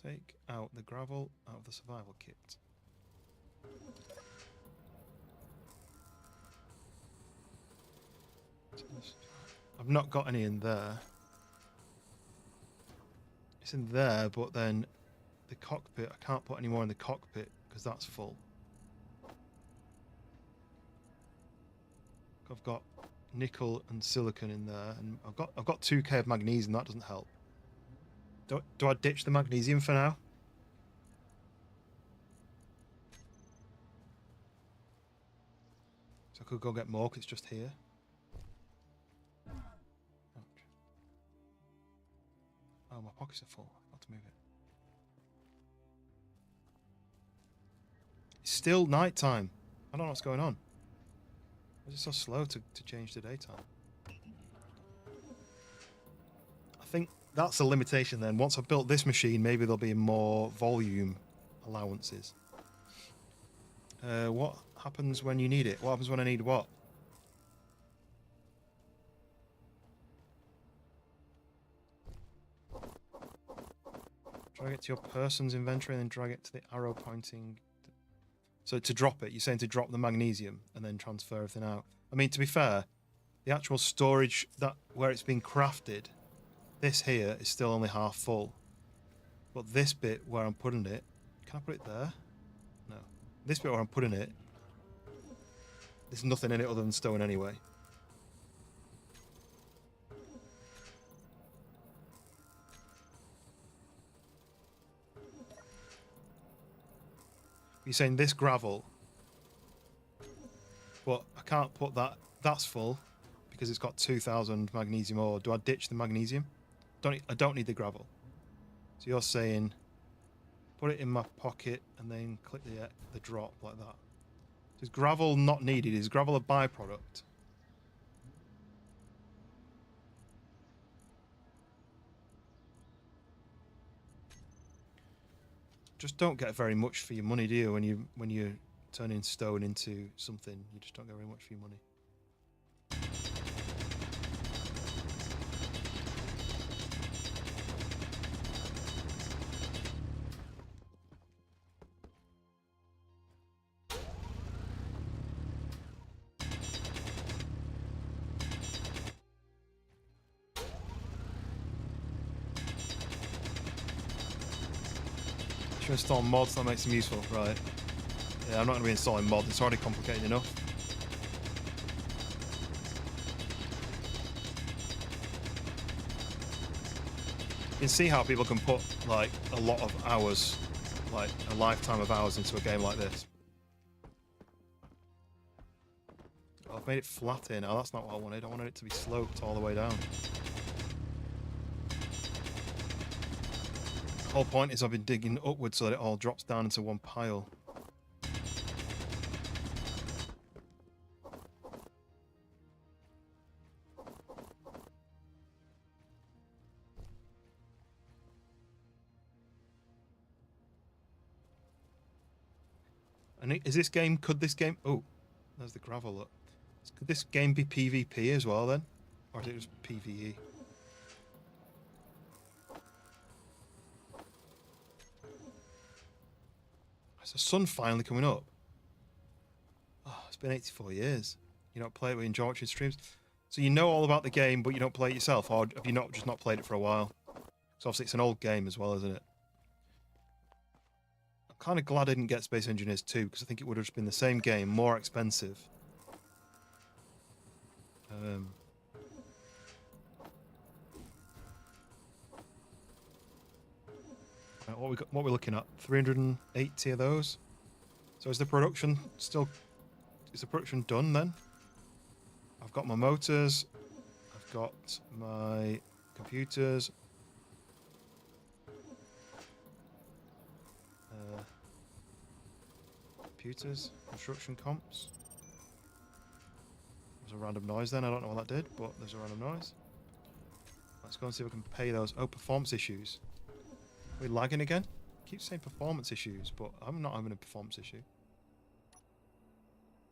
Speaker 3: Take out the gravel out of the survival kit. I've not got any in there. It's in there, but then the cockpit, I can't put any more in the cockpit because that's full. I've got nickel and silicon in there, and I've got 2k of magnesium. That doesn't help. Do I ditch the magnesium for now? So I could go get more, 'cause it's just here. Ouch. Oh, my pockets are full. I've got to move it. It's still night time. I don't know what's going on. Why is it so slow to change to daytime? I think that's a limitation then. Once I've built this machine, maybe there'll be more volume allowances. What happens when you need it? What happens when I need what? Drag it to your person's inventory and then drag it to the arrow pointing. So to drop it, you're saying to drop the magnesium and then transfer everything out. I mean, to be fair, the actual storage that where it's been crafted, this here is still only half full. But this bit where I'm putting it, can I put it there? No. This bit where I'm putting it, there's nothing in it other than stone anyway. You're saying this gravel, but I can't put that. That's full because it's got 2,000 magnesium ore. Do I ditch the magnesium? I don't need the gravel. So you're saying put it in my pocket and then click the drop like that. Is gravel not needed? Is gravel a byproduct? Just don't get very much for your money, do you? When you turning stone into something, you just don't get very much for your money. Should install mods that makes them useful, right? Yeah, I'm not going to be installing mods, it's already complicated enough. You can see how people can put like a lot of hours, like a lifetime of hours into a game like this. Oh, I've made it flat here now. That's not what I wanted. I wanted it to be sloped all the way down. The whole point is I've been digging upwards so that it all drops down into one pile. And is this game, could this game, oh, there's the gravel, look. Could this game be PvP as well then? Or is it just PvE? Is the sun finally coming up? Oh, it's been 84 years. You don't play it, we enjoy watching streams. So you know all about the game, but you don't play it yourself? Or have you not just not played it for a while? So obviously it's an old game as well, isn't it? I'm kind of glad I didn't get Space Engineers 2, because I think it would have just been the same game, more expensive. Right, what we're looking at? 380 of those. So is the production still? Is the production done then? I've got my motors. I've got my computers. Construction comps. There's a random noise then. I don't know what that did, but there's a random noise. Let's go and see if we can pay those. Oh, performance issues. Are we lagging again? I keep saying performance issues, but I'm not having a performance issue.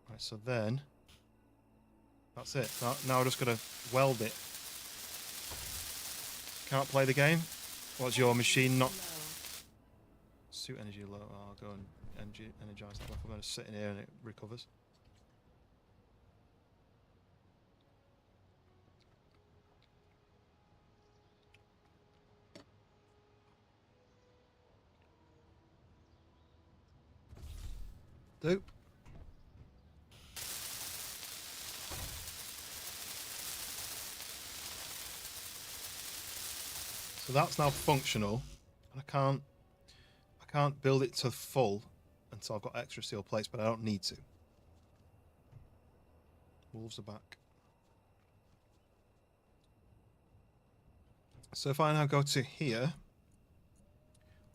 Speaker 3: Right, so then that's it. Now I just gotta weld it. Can't play the game. What's your machine not? Suit energy low. Oh, I'll go and energize that. I'm gonna sit in here and it recovers. Do. So that's now functional, and I can't build it to full until I've got extra steel plates, but I don't need to. Wolves are back. So if I now go to here,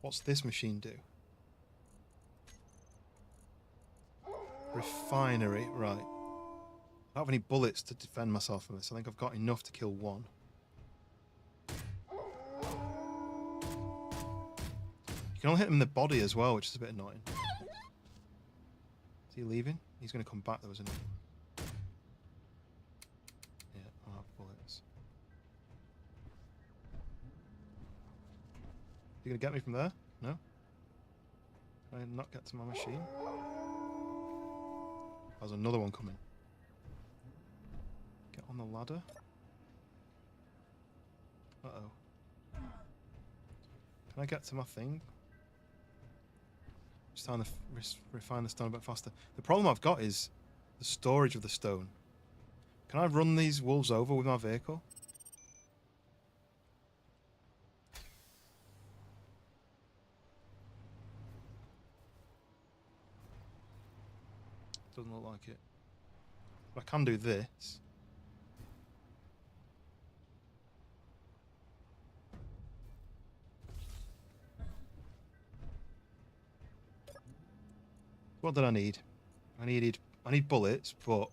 Speaker 3: what's this machine do? Refinery, right. I don't have any bullets to defend myself from this. I think I've got enough to kill one. You can only hit him in the body as well, which is a bit annoying. Is he leaving? He's going to come back though, isn't he? Yeah, I'll have bullets. You going to get me from there? No? Can I not get to my machine? There's another one coming. Get on the ladder. Uh-oh. Can I get to my thing? Just trying to refine the stone a bit faster. The problem I've got is the storage of the stone. Can I run these wolves over with my vehicle? Doesn't look like it. But I can do this. What did I need? I need bullets, but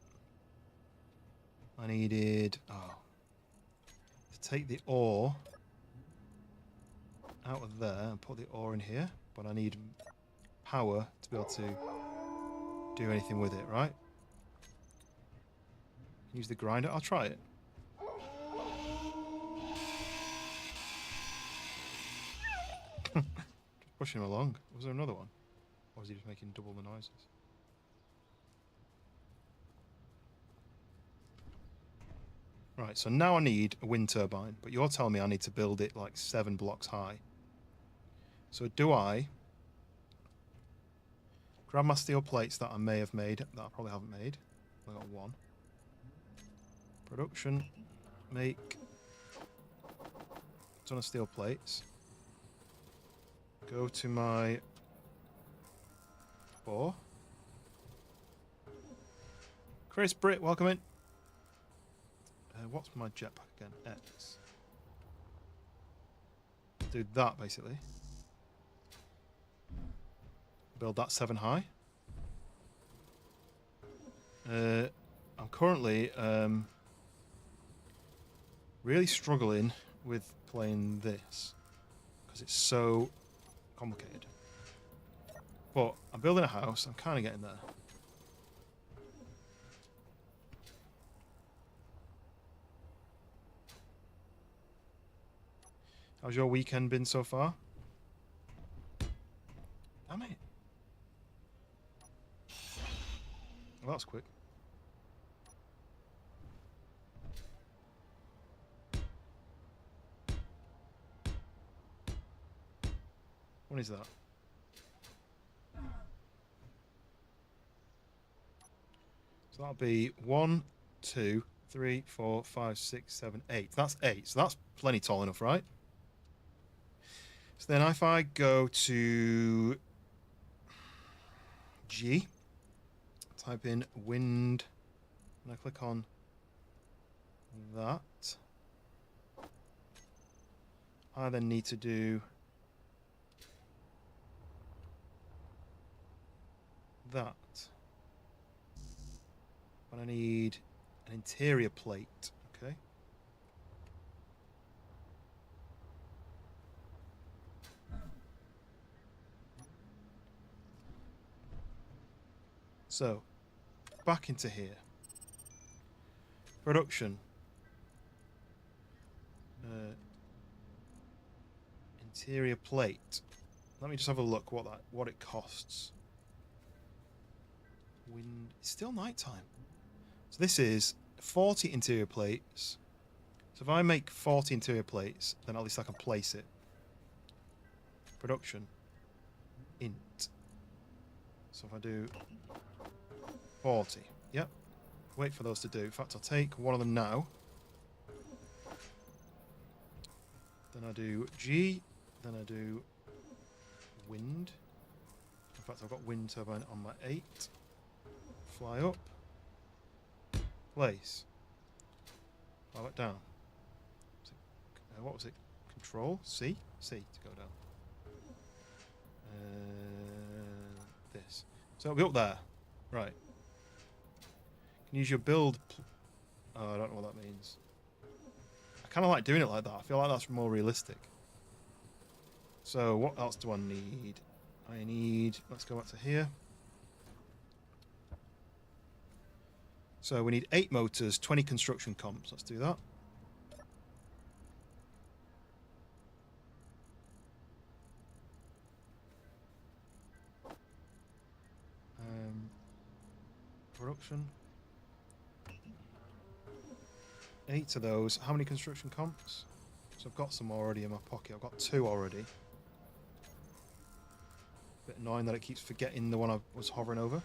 Speaker 3: I needed to take the ore out of there and put the ore in here, but I need power to be able to do anything with it, right? Use the grinder. I'll try it. Just pushing him along. Was there another one? Or was he just making double the noises? Right, so now I need a wind turbine, but you're telling me I need to build it like 7 blocks high. So do I grab my steel plates that I may have made, that I probably haven't made. I got one. Production, make ton of steel plates. Go to my 4. Chris Britt, welcome in. What's my jetpack again? X. Do that basically. Build that 7 high. I'm currently really struggling with playing this because it's so complicated. But I'm building a house. I'm kind of getting there. How's your weekend been so far? Damn it. Well, that was quick. What is that? So that'll be 1, 2, 3, 4, 5, 6, 7, 8. That's 8. So that's plenty tall enough, right? So then if I go to G, type in wind, and I click on that, I then need to do that. And I need an interior plate, okay? So, back into here. Production. Interior plate. Let me just have a look what it costs. Wind. It's still nighttime. So this is 40 interior plates. So if I make 40 interior plates, then at least I can place it. Production. Int. So if I do 40. Yep. Wait for those to do. In fact, I'll take one of them now. Then I do G. Then I do wind. In fact, I've got wind turbine on my 8. Fly up. Place. Fly back down. What was it? Control? C? C to go down. This. So it'll be up there. Right. Can use your build. Oh, I don't know what that means. I kind of like doing it like that. I feel like that's more realistic. So what else do I need? I need. Let's go back to here. So we need 8 motors, 20 construction comps. Let's do that. Production. 8 of those. How many construction comps? So I've got some already in my pocket. I've got 2 already. Bit annoying that it keeps forgetting the one I was hovering over.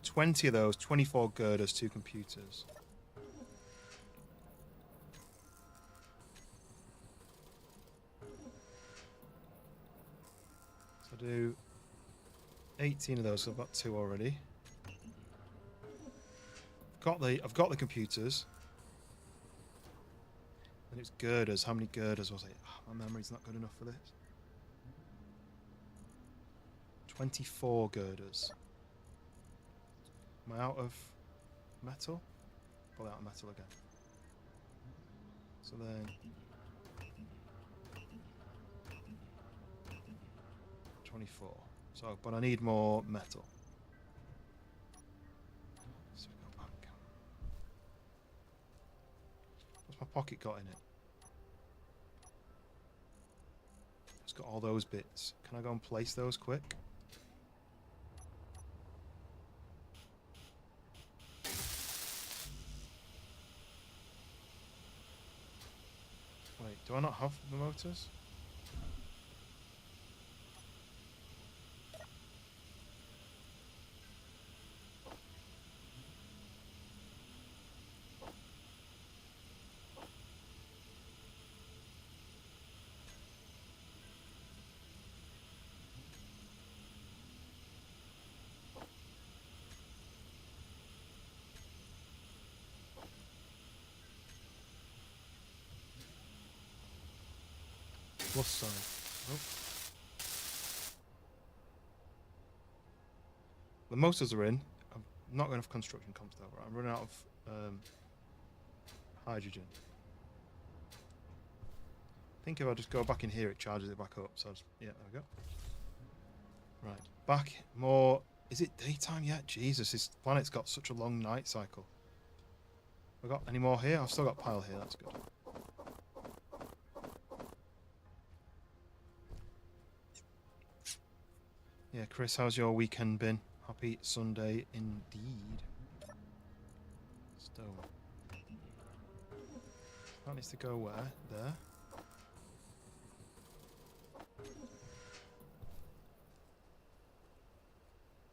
Speaker 3: 20 of those, 24 girders, 2 computers. So I do 18 of those, so I've got 2 already. I've got the computers. And it's girders. How many girders was it? Oh, my memory's not good enough for this. 24 girders. Am I out of metal? Probably out of metal again. So then 24. So, but I need more metal. So we go back. What's my pocket got in it? It's got all those bits. Can I go and place those quick? Wait, do I not have the motors? plus side. Oh. The motors are in. I've not got enough construction comps though. Right, I'm running out of hydrogen. I think if I just go back in here, it charges it back up. So yeah, there we go. Right, back more. Is it daytime yet? Jesus, this planet's got such a long night cycle. Have I got any more here? I've still got pile here. That's good. Yeah, Chris, how's your weekend been? Happy Sunday indeed. Stone. That needs to go where? There.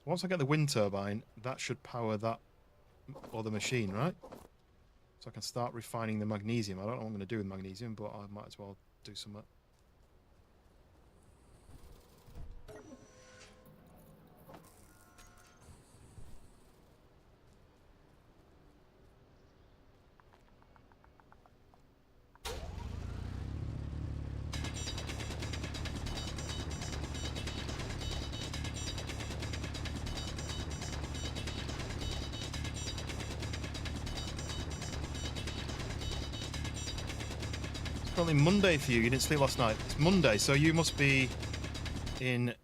Speaker 3: Once I get the wind turbine, that should power that other machine, right? So I can start refining the magnesium. I don't know what I'm going to do with magnesium, but I might as well do something. Probably Monday for you. You didn't sleep last night. It's Monday, so you must be in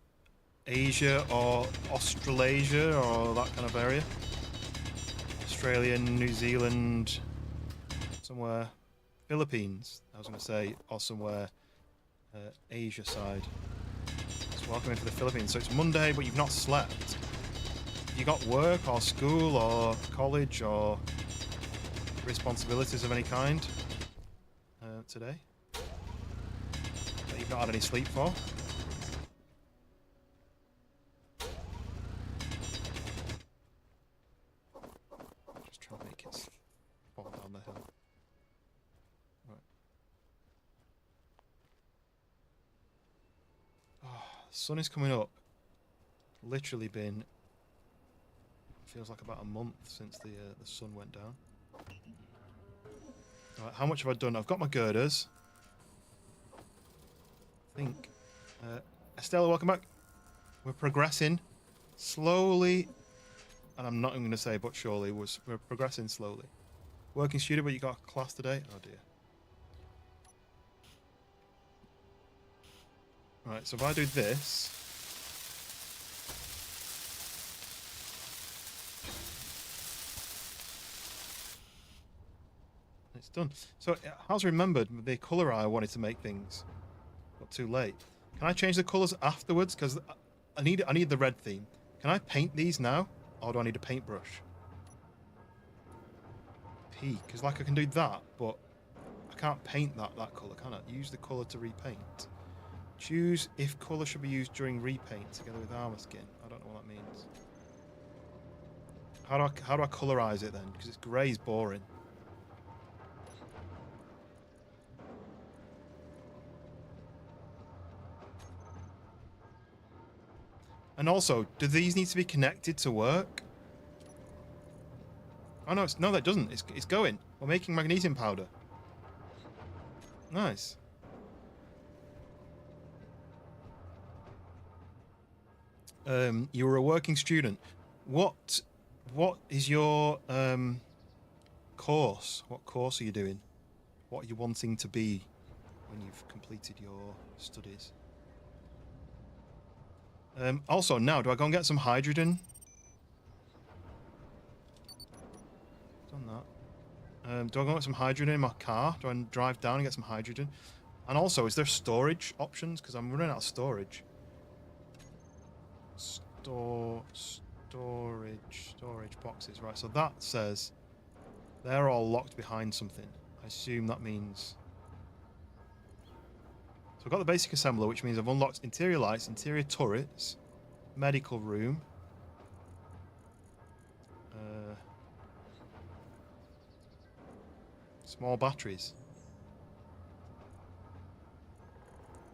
Speaker 3: Asia or Australasia or that kind of area. Australia, New Zealand, somewhere. Philippines, I was going to say, or somewhere Asia side. It's welcome into the Philippines. So it's Monday, but you've not slept. Have you got work or school or college or responsibilities of any kind? Today that you've not had any sleep for. Just trying to make it fall down the hill. Right. Oh, the sun is coming up. Literally been, feels like about a month since the sun went down. Right, how much have I done? I've got my girders. I think. Estella, welcome back. We're progressing slowly, and I'm not even going to say but surely. We're progressing slowly. Working student, but you got a class today? Oh dear. Right, so if I do this. It's done. So, how's remembered the colour I wanted to make things, but too late. Can I change the colours afterwards? Because I need the red theme. Can I paint these now, or do I need a paintbrush? P, because like I can do that, but I can't paint that colour, can I? Use the colour to repaint. Choose if colour should be used during repaint together with armour skin. I don't know what that means. How do I colourize it then? Because it's grey is boring. And also, do these need to be connected to work? Oh no, no, that doesn't. It's going. We're making magnesium powder. Nice. You were a working student. What is your course? What course are you doing? What are you wanting to be when you've completed your studies? Also, now, do I go and get some hydrogen? Done that. Do I go and get some hydrogen in my car? Do I drive down and get some hydrogen? And also, is there storage options? Because I'm running out of storage. Storage boxes. Right, so that says they're all locked behind something. I assume that means... So I've got the basic assembler, which means I've unlocked interior lights, interior turrets, medical room. Small batteries.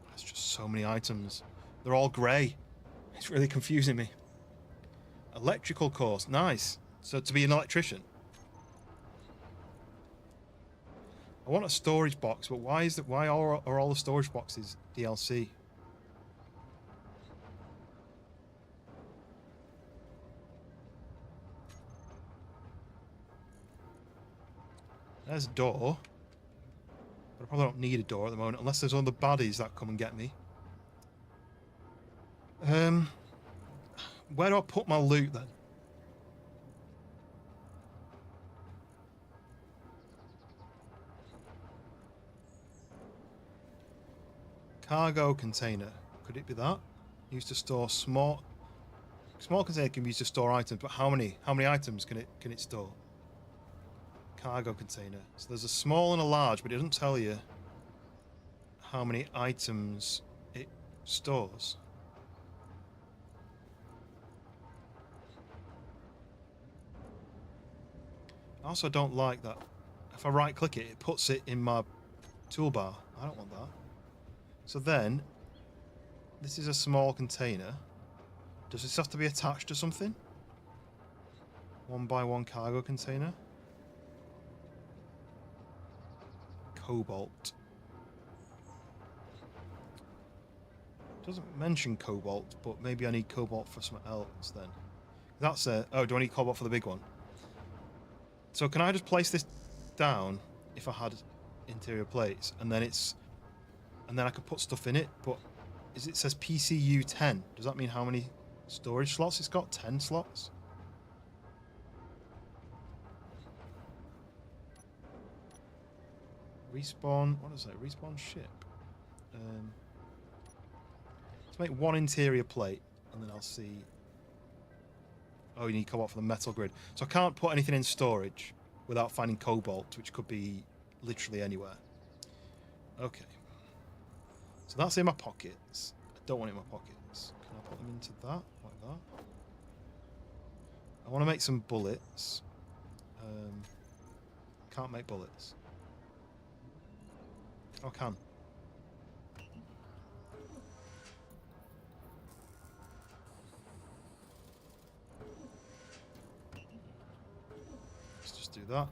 Speaker 3: That's just so many items. They're all grey. It's really confusing me. Electrical course. Nice. So to be an electrician. I want a storage box, but why is that? Why are all the storage boxes DLC? There's a door. But I probably don't need a door at the moment, unless there's other baddies that come and get me. Where do I put my loot then? Cargo container. Could it be that? Used to store small container can be used to store items, but how many items can it store? Cargo container. So there's a small and a large, but it doesn't tell you how many items it stores. I also don't like that. If I right click it, it puts it in my toolbar. I don't want that. So then, this is a small container. Does this have to be attached to something? 1x1 cargo container. Cobalt. Doesn't mention cobalt, but maybe I need cobalt for something else then. That's a... Oh, do I need cobalt for the big one? So can I just place this down if I had interior plates, and then I could put stuff in it? But it says PCU 10. Does that mean how many storage slots it's got? 10 slots? Respawn. What is that? Respawn ship. Let's make one interior plate, and then I'll see. Oh, you need cobalt for the metal grid. So I can't put anything in storage without finding cobalt, which could be literally anywhere. Okay. So that's in my pockets. I don't want it in my pockets. Can I put them into that? Like that? I want to make some bullets. Can't make bullets. Oh, I can. Let's just do that.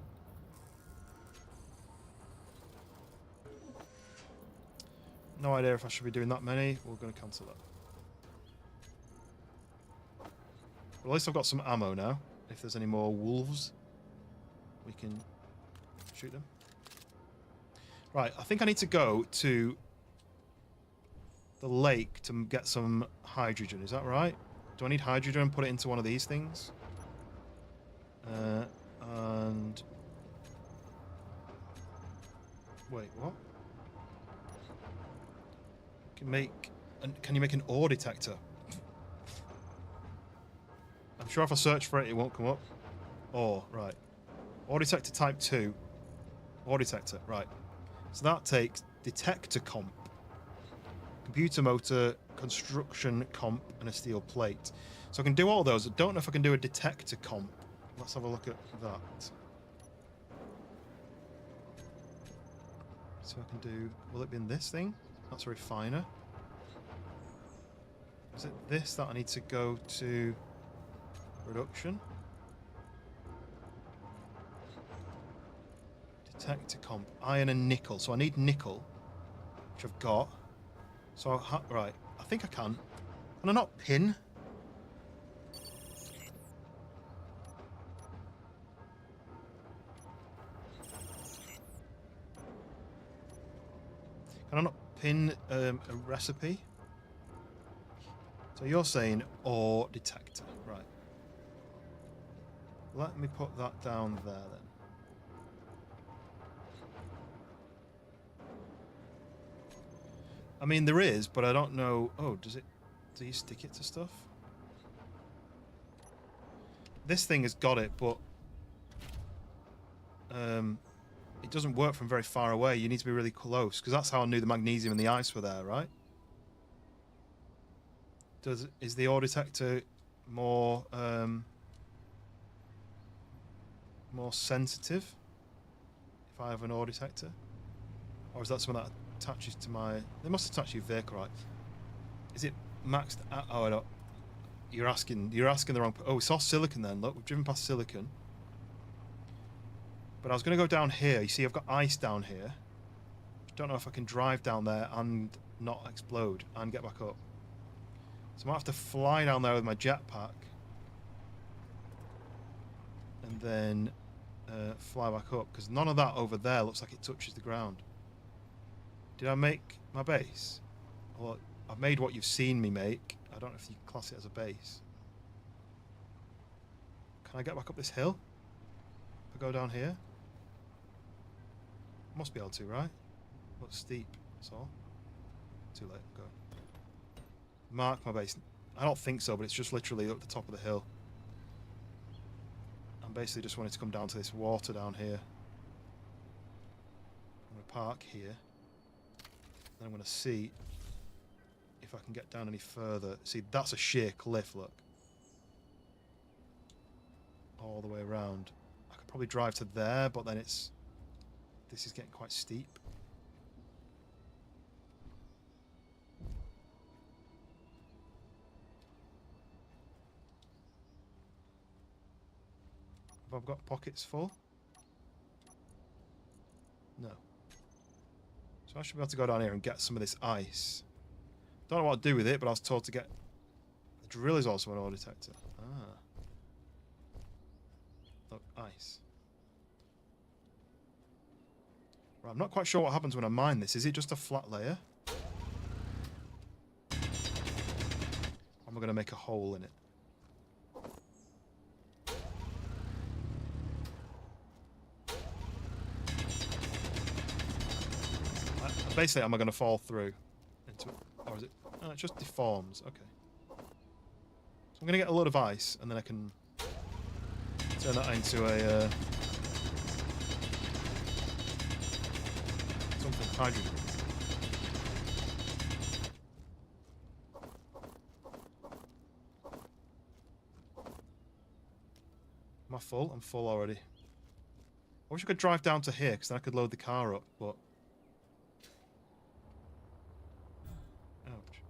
Speaker 3: No idea if I should be doing that many. We're going to cancel that. Well, at least I've got some ammo now. If there's any more wolves, we can shoot them. Right, I think I need to go to the lake to get some hydrogen. Is that right? Do I need hydrogen and put it into one of these things? And... Wait, what? Can you make an ore detector? I'm sure if I search for it, it won't come up. Ore, right. Ore detector type 2. Ore detector, right. So that takes detector comp, computer motor, construction comp, and a steel plate. So I can do all those. I don't know if I can do a detector comp. Let's have a look at that. So I can do... Will it be in this thing? That's a refiner. Is it this that I need to go to production? Detector comp, iron and nickel. So I need nickel, which I've got. So right, I think I can. Can I not pin? Can I not pin a recipe? So you're saying ore detector, right? Let me put that down there then. I mean, there is, but I don't know. Oh, do you stick it to stuff? This thing has got it, but it doesn't work from very far away. You need to be really close, because that's how I knew the magnesium and the ice were there, right? Is the ore detector more sensitive if I have an ore detector, or is that something that attaches to my... They must attach to your vehicle, right? Is it maxed at... Oh, I don't... You're asking the wrong... Oh, we saw silicon then. Look, we've driven past silicon. But I was going to go down here. You see, I've got ice down here. Don't know if I can drive down there and not explode and get back up. So I might have to fly down there with my jetpack. And then fly back up. Because none of that over there looks like it touches the ground. Did I make my base? Well, I've made what you've seen me make. I don't know if you class it as a base. Can I get back up this hill? If I go down here? Must be able to, right? Looks steep, that's all. Too late, go. Mark my base. I don't think so, but it's just literally up the top of the hill. I'm basically just wanting to come down to this water down here. I'm going to park here. Then I'm going to see if I can get down any further. See, that's a sheer cliff, look. All the way around. I could probably drive to there, but then it's... This is getting quite steep. Have I got pockets full? No. So I should be able to go down here and get some of this ice. Don't know what to do with it, but I was told to get... The drill is also an ore detector. Ah. Look, ice. Right, I'm not quite sure what happens when I mine this. Is it just a flat layer? Or am I going to make a hole in it? Basically, am I going to fall through into it? Or is it... Oh, it just deforms. Okay. So I'm going to get a load of ice, and then I can turn that into a... something hydrogen. Am I full? I'm full already. I wish I could drive down to here, because then I could load the car up, but... Ouch.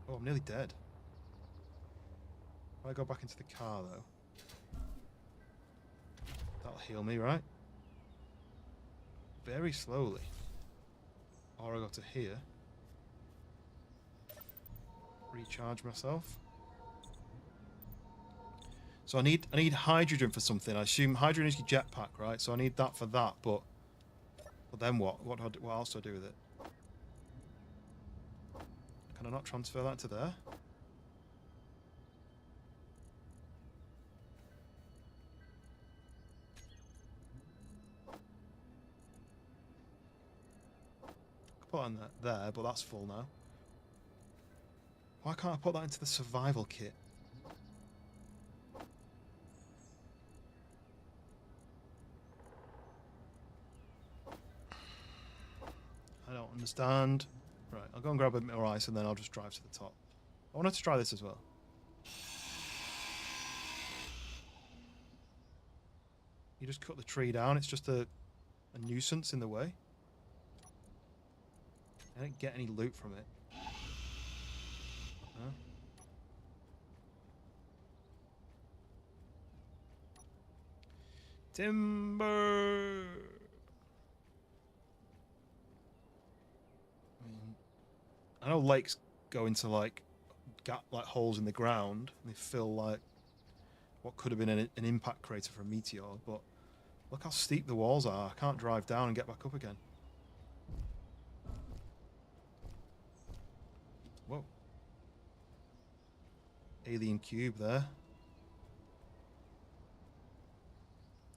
Speaker 3: Oh, I'm nearly dead. If I go back into the car, though... That'll heal me, right? Very slowly. Or I go to here. Recharge myself. So I need hydrogen for something. I assume hydrogen is your jetpack, right? So I need that for that, but then what? What else do I do with it? Can I not transfer that to there? Put that in there, but that's full now. Why can't I put that into the survival kit? I don't understand. Right, I'll go and grab a bit more ice and then I'll just drive to the top. I wanted to try this as well. You just cut the tree down, it's just a nuisance in the way. I didn't get any loot from it. No. Timber! I know lakes go into like holes in the ground and they fill like what could have been an impact crater for a meteor, but look how steep the walls are. I can't drive down and get back up again. Whoa. Alien cube there.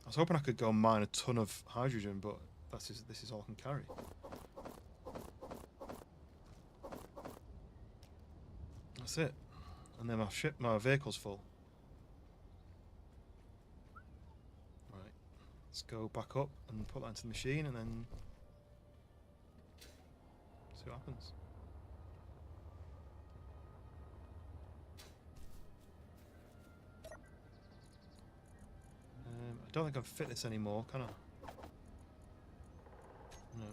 Speaker 3: I was hoping I could go and mine a ton of hydrogen, but this is all I can carry. That's it. And then my vehicle's full. Right. Let's go back up and put that into the machine and then see what happens. I don't think I can fit this anymore, can I? No.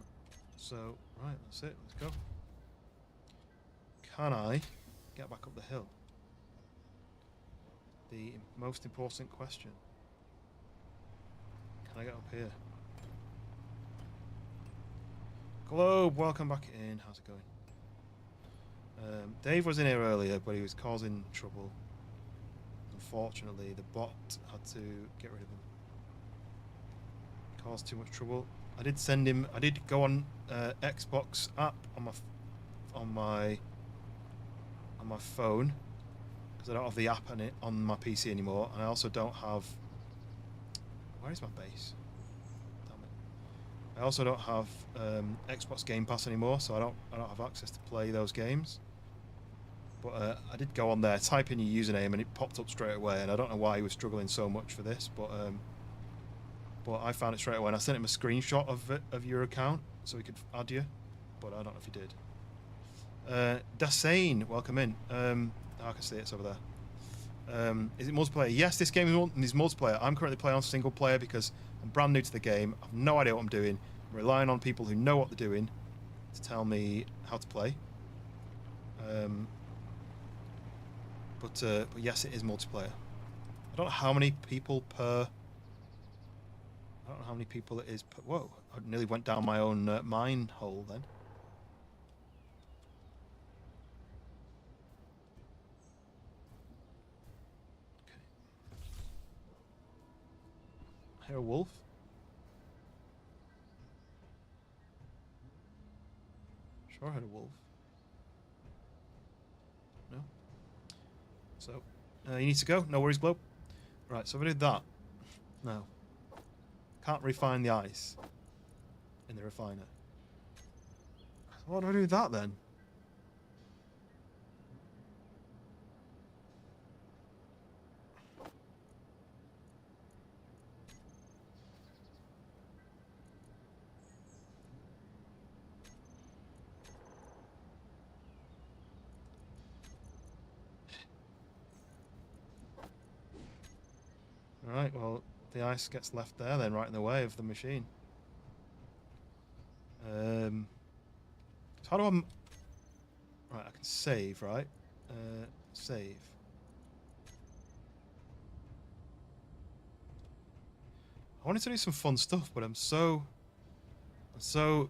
Speaker 3: So, right, that's it. Let's go. Can I get back up the hill? The most important question. Can I get up here? Globe, welcome back in. How's it going? Dave was in here earlier, but he was causing trouble. Unfortunately, the bot had to get rid of him. Caused too much trouble. I did send him. I did go on Xbox app on my phone because I don't have the app on it on my PC anymore, and I also don't have. Where is my base? Damn it! I also don't have Xbox Game Pass anymore, so I don't have access to play those games. But I did go on there, type in your username, and it popped up straight away. And I don't know why he was struggling so much for this, but I found it straight away. And I sent him a screenshot of your account so he could add you, but I don't know if he did. Dasein, welcome in. I can see it's over there. Is it multiplayer? Yes, this game is multiplayer. I'm currently playing on single player because I'm brand new to the game. I have no idea what I'm doing. I'm relying on people who know what they're doing to tell me how to play. But yes, it is multiplayer. I don't know how many people per. I don't know how many people it is per. Whoa! I nearly went down my own mine hole then. Okay. I hear a wolf. Sure, I heard a wolf. No. So, you need to go. No worries, Globe. Right, so if I did that. No. Can't refine the ice in the refiner. Why do I do that then? Alright, well, the ice gets left there then, right in the way of the machine. So how do I... Right, I can save, right? Save. I wanted to do some fun stuff, but I'm so... Oh,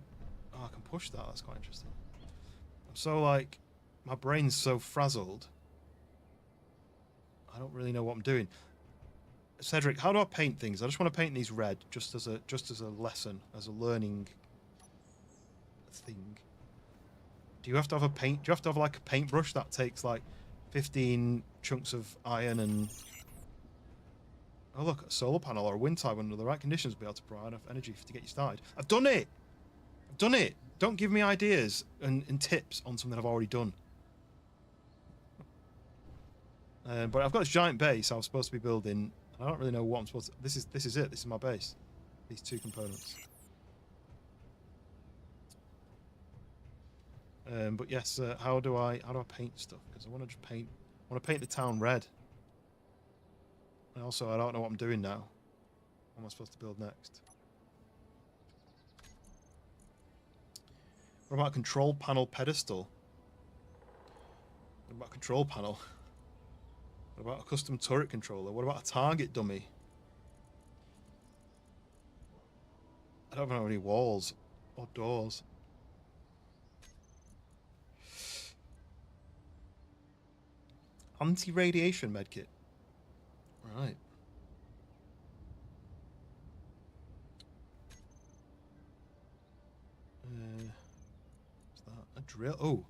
Speaker 3: I can push that, that's quite interesting. I'm so, like... My brain's so frazzled. I don't really know what I'm doing. Cedric, how do I paint things? I just want to paint these red, just as a lesson, as a learning thing. Do you have to have a paint? Do you have to have like a paintbrush that takes like 15 chunks of iron and? Oh look, a solar panel or a wind turbine under the right conditions will be able to provide enough energy to get you started. I've done it. I've done it. Don't give me ideas and tips on something I've already done. But I've got this giant base I was supposed to be building. I don't really know what I'm supposed to... This is it. This is my base. These two components. But yes, how do I paint stuff? Because I want to just paint... I want to paint the town red. And also, I don't know what I'm doing now. What am I supposed to build next? What about a control panel pedestal? What about a control panel? What about a custom turret controller? What about a target dummy? I don't have any walls or doors. Anti-radiation medkit. Right. What's that? A drill? Oh.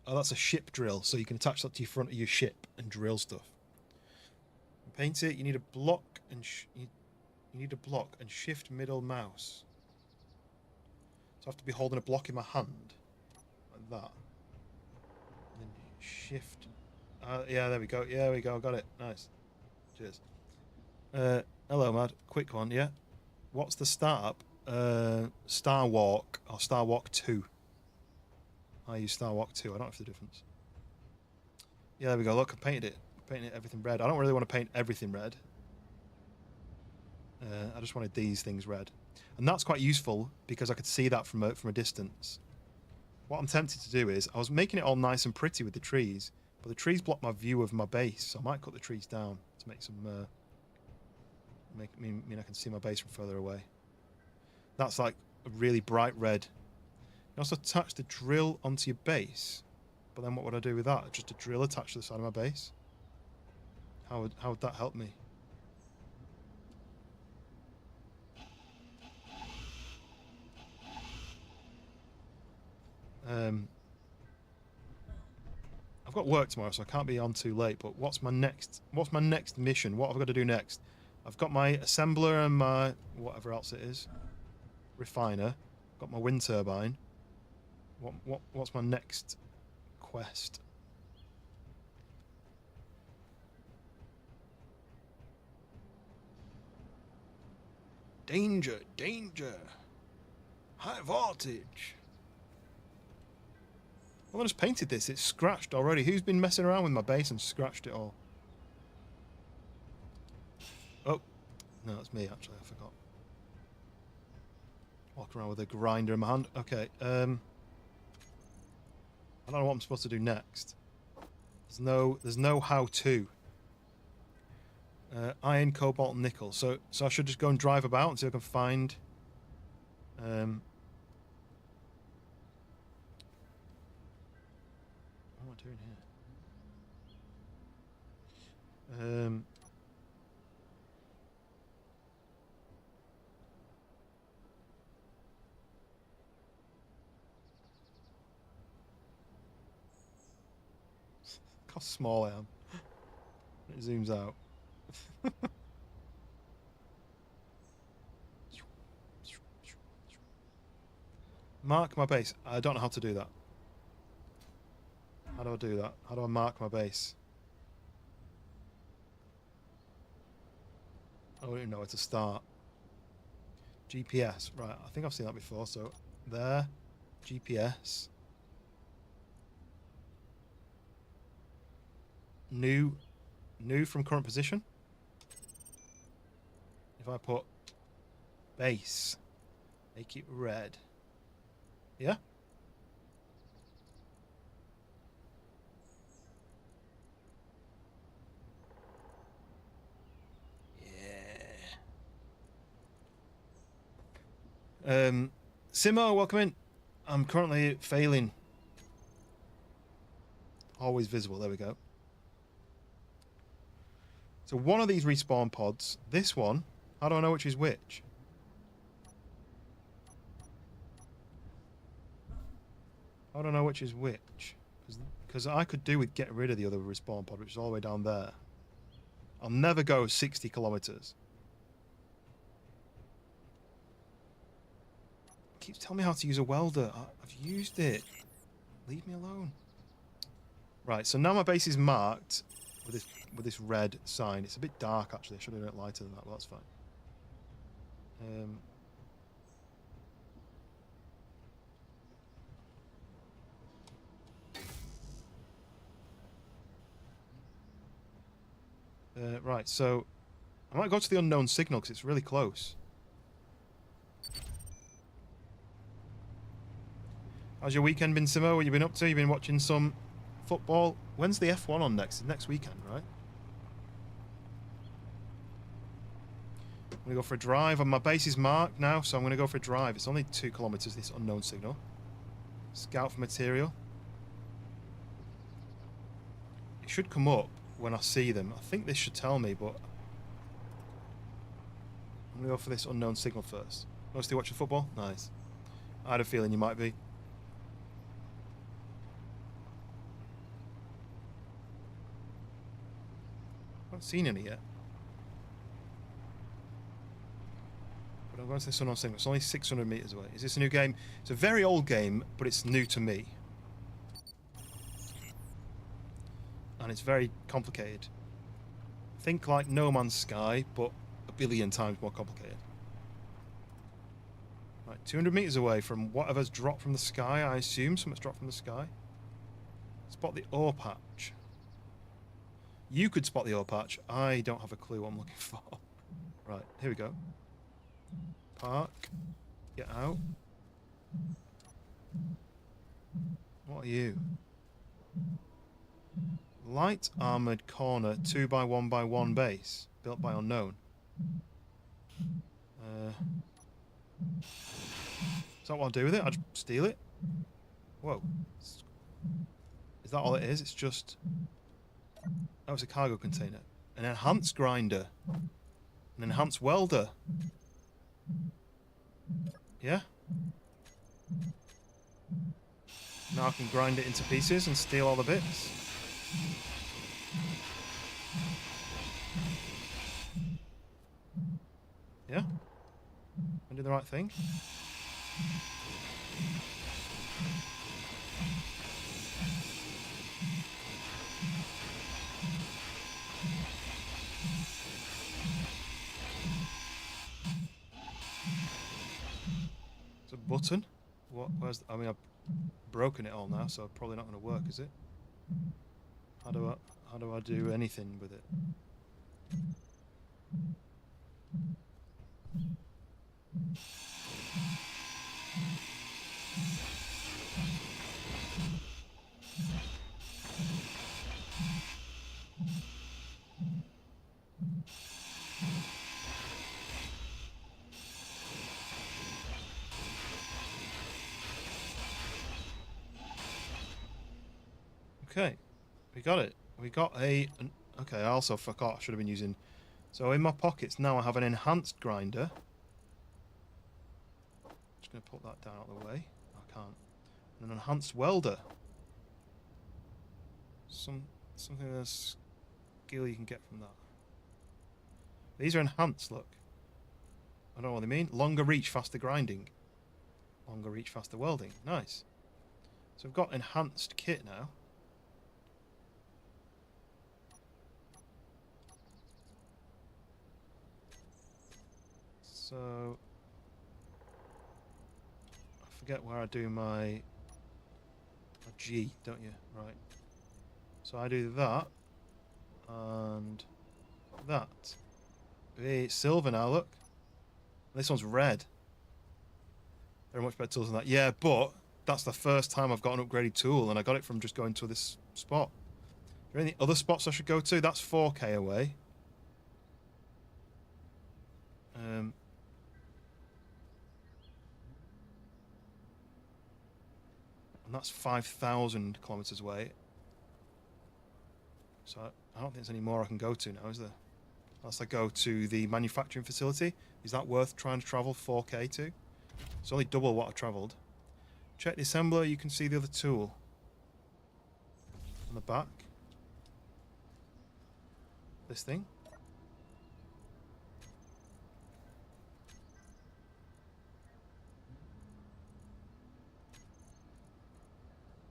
Speaker 3: Oh, that's a ship drill, so you can attach that to your front of your ship and drill stuff. Paint it. You need a block and you need a block and shift middle mouse. So I have to be holding a block in my hand, like that. And then shift. Yeah, there we go. Yeah, there we go. Got it. Nice. Cheers. Hello, Mad. Quick one. Yeah. What's the startup? Star Walk or Star Walk 2. I use Star Walk 2. I don't know if the difference. Yeah, there we go. Look, I painted it. Painted everything red. I don't really want to paint everything red. I just wanted these things red. And that's quite useful because I could see that from a distance. What I'm tempted to do is, I was making it all nice and pretty with the trees, but the trees block my view of my base, so I might cut the trees down to make some mean I can see my base from further away. That's like a really bright red. You also attach the drill onto your base, but then what would I do with that? Just a drill attached to the side of my base? How would that help me? I've got work tomorrow, so I can't be on too late. But what's my next mission? What have I got to do next? I've got my assembler and my whatever else it is, refiner. Got my wind turbine. What's my next quest? Danger, danger. High voltage. Well, I just painted this. It's scratched already. Who's been messing around with my base and scratched it all? Oh. No, that's me, actually. I forgot. Walking around with a grinder in my hand. Okay. I don't know what I'm supposed to do next. There's no how-to. Iron, cobalt, and nickel. So I should just go and drive about and see if I can find... what am I doing here? Look how small I am. It zooms out. Mark my base. I don't know how to do that. How do I do that? How do I mark my base? I don't even know where to start. GPS. Right, I think I've seen that before. So, there. GPS. New from current position. If I put base, make it red. Yeah? Yeah. Simo, welcome in. I'm currently failing. Always visible, there we go. So one of these respawn pods, this one, how do I know which is which? How do I know which is which? Because I could do with getting rid of the other respawn pod, which is all the way down there. I'll never go 60 kilometers. It keeps telling me how to use a welder. I've used it. Leave me alone. Right, so now my base is marked with this red sign. It's a bit dark, actually. I should have done it lighter than that, but that's fine. Right, so I might go to the unknown signal because it's really close. How's your weekend been, Simo? What have you been up to? You've been watching some football? When's the F1 on next? It's next weekend, right? I'm going to go for a drive. And my base is marked now, so I'm going to go for a drive. It's only 2 kilometers, this unknown signal. Scout for material. It should come up when I see them. I think this should tell me, but I'm going to go for this unknown signal first. Mostly watching football? Nice. I had a feeling you might be. I haven't seen any yet. But I'm going to this unknown signal. It's only 600 meters away. Is this a new game? It's a very old game, but it's new to me. And it's very complicated. Think like No Man's Sky, but a billion times more complicated. Right, 200 meters away from whatever's dropped from the sky, I assume something's dropped from the sky. Spot the ore patch. You could spot the ore patch. I don't have a clue what I'm looking for. Right, here we go. Park. Get out. What are you? Light armoured corner 2x1x1 base. Built by unknown. Is that what I'll do with it? I'll just steal it? Whoa. Is that all it is? It's just... That was a cargo container. An enhanced grinder. An enhanced welder. Yeah? Now I can grind it into pieces and steal all the bits. Yeah? I'm doing the right thing. It's a button. What? Where's? I mean, I've broken it all now, so probably not going to work, is it? How do I do anything with it? Okay, we got it. We got okay, I also forgot I should have been using... So in my pockets now I have an enhanced grinder. Just going to put that down out of the way. I can't. And an enhanced welder. Something that's skill you can get from that. These are enhanced, look. I don't know what they mean. Longer reach, faster grinding. Longer reach, faster welding. Nice. So we've got enhanced kit now. So I forget where I do my G, don't you? Right. So I do that and that. Hey, it's silver now, look. This one's red. There are much better tools than that. Yeah, but that's the first time I've got an upgraded tool, and I got it from just going to this spot. Are there any other spots I should go to? That's 4k away. And that's 5,000 kilometers away. So I don't think there's any more I can go to now, is there? Unless I go to the manufacturing facility. Is that worth trying to travel 4k to? It's only double what I travelled. Check the assembler, you can see the other tool. On the back. This thing.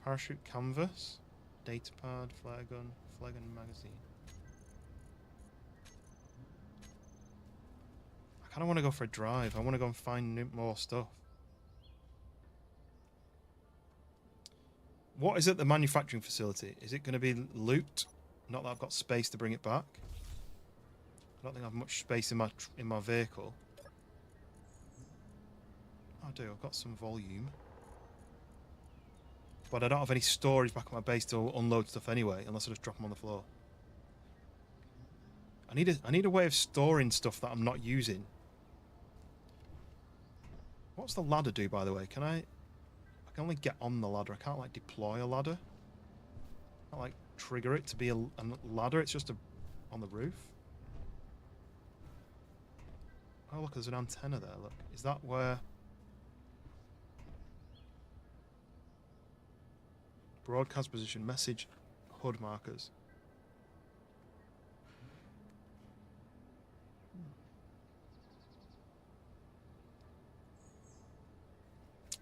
Speaker 3: Parachute canvas, datapad, flare gun magazine. I kind of want to go for a drive. I want to go and find more stuff. What is at the manufacturing facility? Is it going to be loot? Not that I've got space to bring it back. I don't think I have much space in my vehicle. I do. I've got some volume. But I don't have any storage back at my base to unload stuff anyway, unless I just drop them on the floor. I need a way of storing stuff that I'm not using. What's the ladder do, by the way? I can only get on the ladder. I can't, like, deploy a ladder. I can't, like, trigger it to be a ladder. It's just on the roof. Oh, look, there's an antenna there, look. Is that where... Broadcast position, message, HUD markers.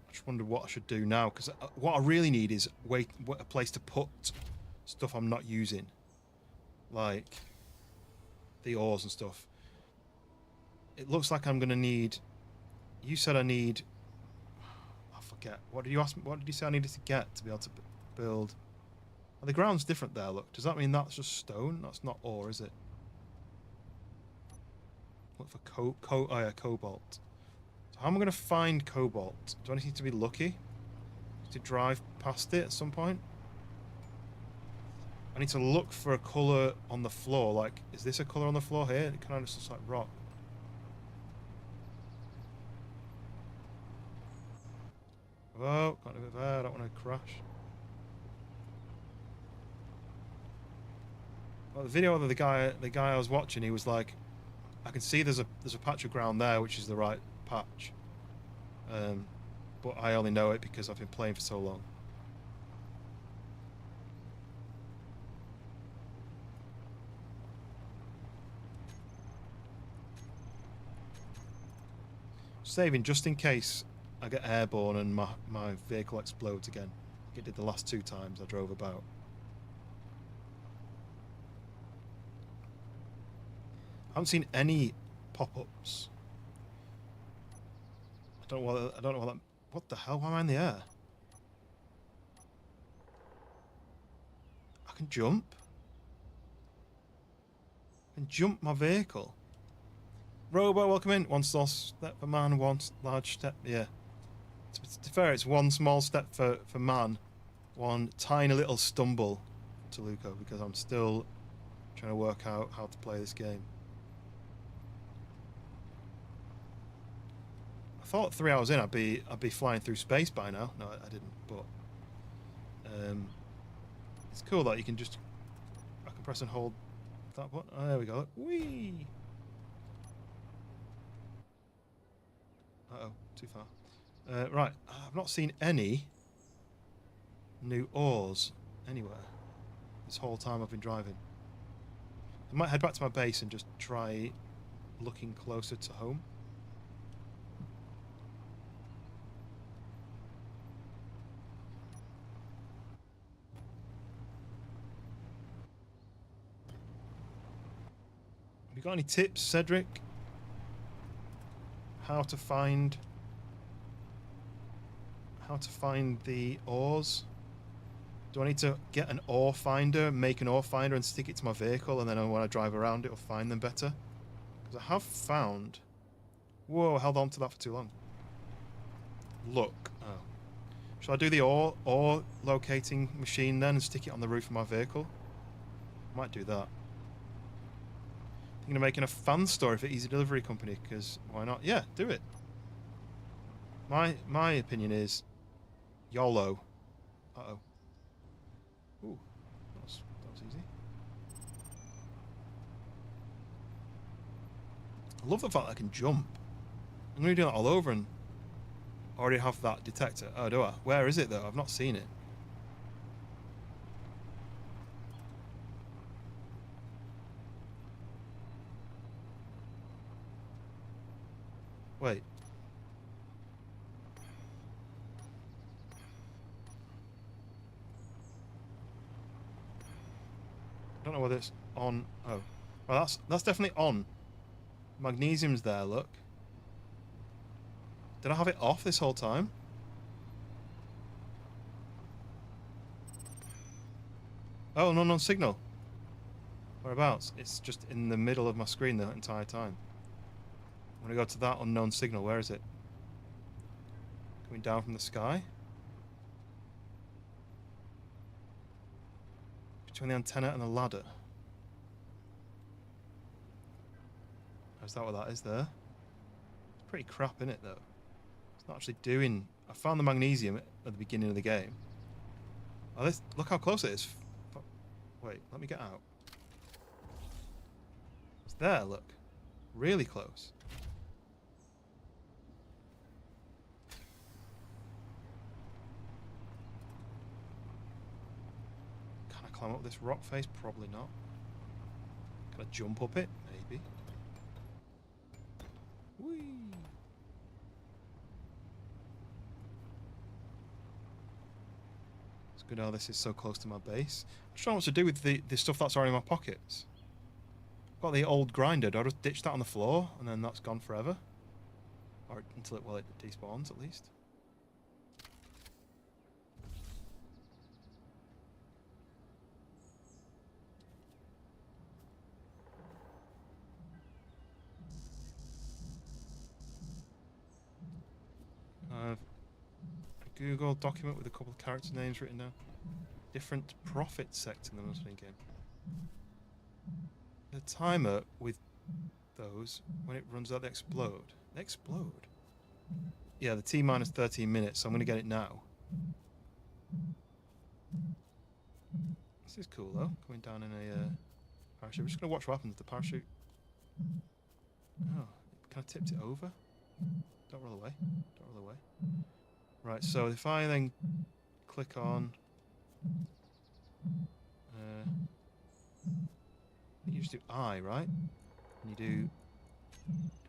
Speaker 3: I just wonder what I should do now, because what I really need is a place to put stuff I'm not using. Like the ores and stuff. It looks like I'm going to need... You said I need... I forget. What did you ask me? What did you say I needed to get to be able to build? Oh, the ground's different there, look. Does that mean that's just stone? That's not ore, is it? Look for cobalt. So how am I going to find cobalt? Do I need to be lucky to drive past it at some point? I need to look for a colour on the floor. Like, is this a colour on the floor here? It kind of just looks like rock. Oh, got a bit there. I don't want to crash. Well, the video of the guy I was watching, he was like, I can see there's a patch of ground there, which is the right patch. But I only know it because I've been playing for so long. Saving just in case I get airborne and my vehicle explodes again. Like it did the last 2 times I drove about. I haven't seen any pop-ups. I don't know what that. What the hell? Why am I in the air? I can jump. I can jump my vehicle. Robo, welcome in. One small step for man, one large step. Yeah. To be fair, it's one small step for man, one tiny little stumble to Luco, because I'm still trying to work out how to play this game. I thought 3 hours in I'd be flying through space by now. No, I didn't. But it's cool that you can just I can press and hold that button. Oh, there we go. Whee! Uh-oh, too far. Right, I've not seen any new ores anywhere this whole time I've been driving. I might head back to my base and just try looking closer to home. Have you got any tips, Cedric? How to find the ores? Do I need to get an ore finder, make an ore finder and stick it to my vehicle, and then when I drive around it'll find them better? Because I have found... Whoa, I held on to that for too long. Look. Oh. Shall I do the ore locating machine then and stick it on the roof of my vehicle? Might do that. Thinking of making a fan store for Easy Delivery Company, because why not? Yeah, do it. My opinion is YOLO. Uh-oh. Ooh, that was easy. I love the fact that I can jump. I'm going to do that all over and already have that detector. Oh, do I? Where is it, though? I've not seen it. Wait. I don't know whether it's on. Oh, well, that's definitely on. Magnesium's there. Look. Did I have it off this whole time? Oh, no signal. Whereabouts? It's just in the middle of my screen the entire time. I'm gonna go to that unknown signal. Where is it? Coming down from the sky? Between the antenna and the ladder. Is that what that is there? It's pretty crap, isn't it, though? It's not actually doing... I found the magnesium at the beginning of the game. Oh, look how close it is. Wait, let me get out. It's there, look. Really close. Can I climb up this rock face? Probably not. Can I jump up it? Maybe. Whee! It's good how this is so close to my base. I'm just trying what to do with the stuff that's already in my pockets. I've got the old grinder. Do I just ditch that on the floor and then that's gone forever? Or until it despawns at least. A Google document with a couple of character names written down. Different profit sector than I was thinking. The timer with those, when it runs out, they explode. They explode? Yeah, the T minus 13 minutes, so I'm going to get it now. This is cool, though. Going down in a parachute. I'm just going to watch what happens. The parachute... Oh, it kind of tipped it over. Don't roll away. Don't roll away. Right, so if I then click on... you just do I, right? And you do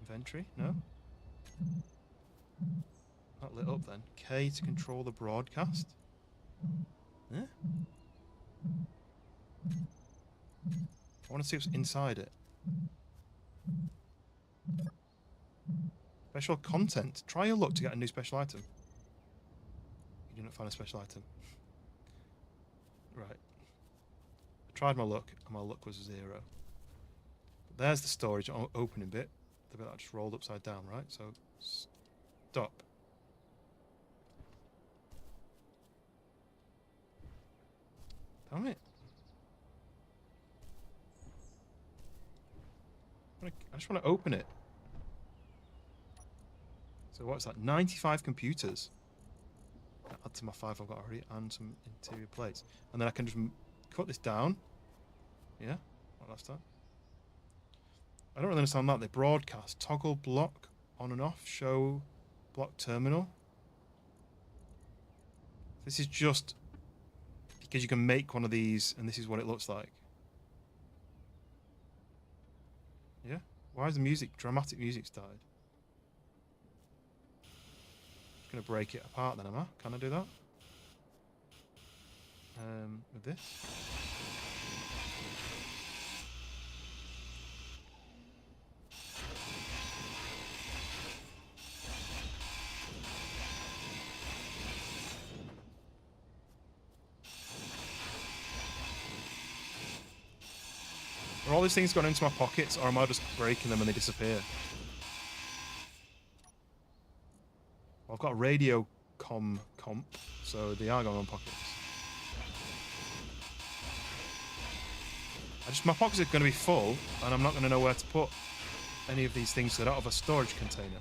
Speaker 3: inventory, no? Not lit up then. K to control the broadcast. Yeah. I want to see what's inside it. Special content. Try your luck to get a new special item. You do not find a special item. Right. I tried my luck, and my luck was 0. But there's the storage opening bit. The bit that I just rolled upside down, right? So, stop. Damn it. I just want to open it. So what's that? 95 computers. Add to my 5 I've got already, and some interior plates. And then I can just cut this down. Yeah, like last time. I don't really understand that. They broadcast. Toggle block on and off. Show block terminal. This is just because you can make one of these, and this is what it looks like. Yeah? Why is the music, dramatic music started? Just going to break it apart then, am I? Can I do that? With this? Are all these things going into my pockets, or am I just breaking them and they disappear? Well, I've got a radio comp, so they are going on pockets. My pockets are going to be full, and I'm not going to know where to put any of these things that are out of a storage container.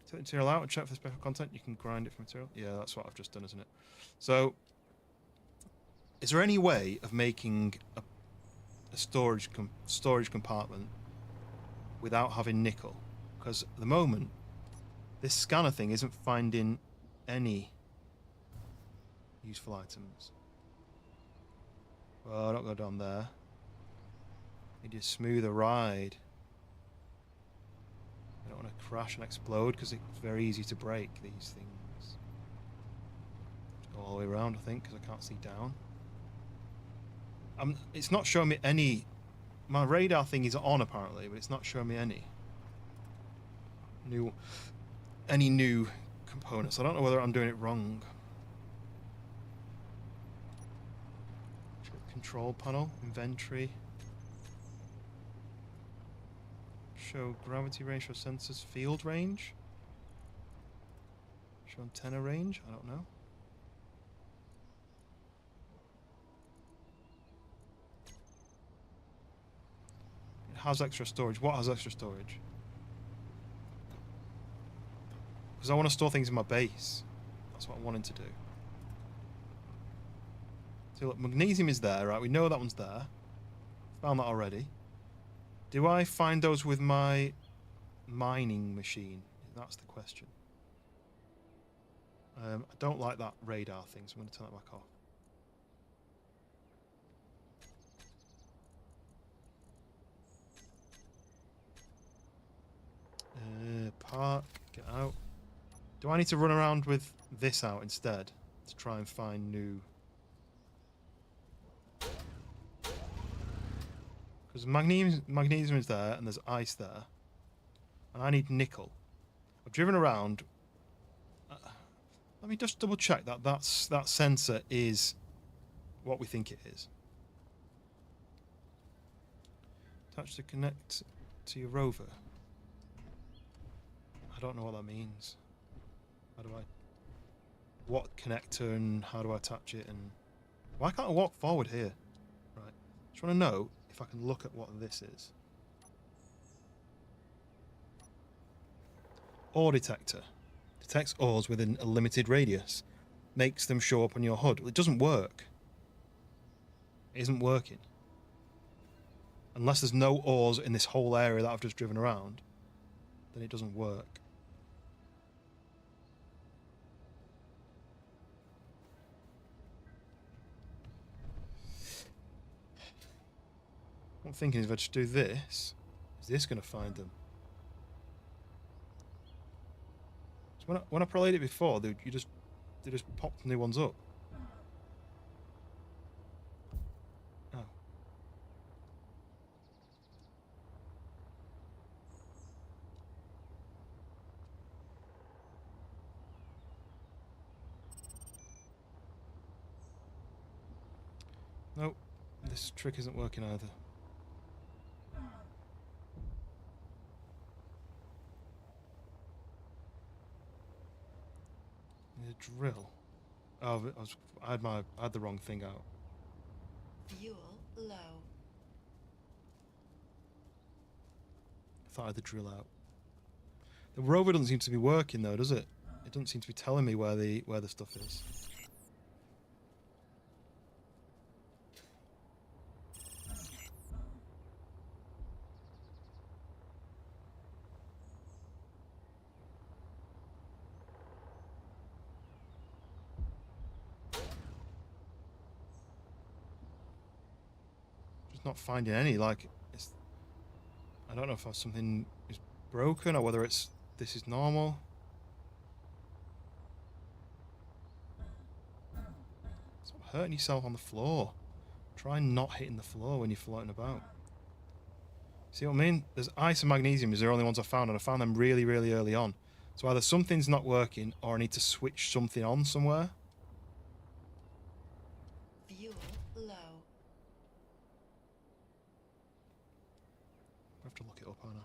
Speaker 3: Take the material out and check for special content. You can grind it for material. Yeah, that's what I've just done, isn't it? So, is there any way of making a storage compartment without having nickel? Because at the moment, this scanner thing isn't finding any useful items. Well, don't go down there. Need a smoother ride. I don't want to crash and explode because it's very easy to break these things. Just go all the way around, I think, because I can't see down. It's not showing me any... My radar thing is on, apparently, but it's not showing me any new components. I don't know whether I'm doing it wrong. Control panel, inventory. Show gravity range, show sensors, field range. Show antenna range, I don't know. It has extra storage. What has extra storage? Because I want to store things in my base. That's what I'm wanting to do. So look, magnesium is there, right? We know that one's there. Found that already. Do I find those with my mining machine? That's the question. I don't like that radar thing, so I'm going to turn that back off. Park, get out. Do I need to run around with this out instead to try and find new... Because magnesium is there and there's ice there. And I need nickel. I've driven around. Let me just double check that sensor is what we think it is. Attach to connect to your rover. I don't know what that means. How do I... What connector and how do I attach it, and... Why can't I walk forward here? Right. Just want to know if I can look at what this is. ore detector. Detects ores within a limited radius. Makes them show up on your HUD. Well, it doesn't work. It isn't working. Unless there's no ores in this whole area that I've just driven around, then it doesn't work. What I'm thinking is if I just do this, is this going to find them? So when I played it before, they just popped new ones up. Oh. Nope, this trick isn't working either. The drill. Oh, I had the wrong thing out.
Speaker 6: Fuel low.
Speaker 3: I thought I had the drill out. The rover doesn't seem to be working though, does it? It doesn't seem to be telling me where the stuff is. Just not finding any. Like, I don't know if something is broken or whether this is normal. Stop hurting yourself on the floor. Try not hitting the floor when you're floating about. See what I mean? There's ice and magnesium is the only ones I found, and I found them really, really early on. So either something's not working or I need to switch something on somewhere.
Speaker 6: Fuel low.
Speaker 3: I have to look it up, Anna.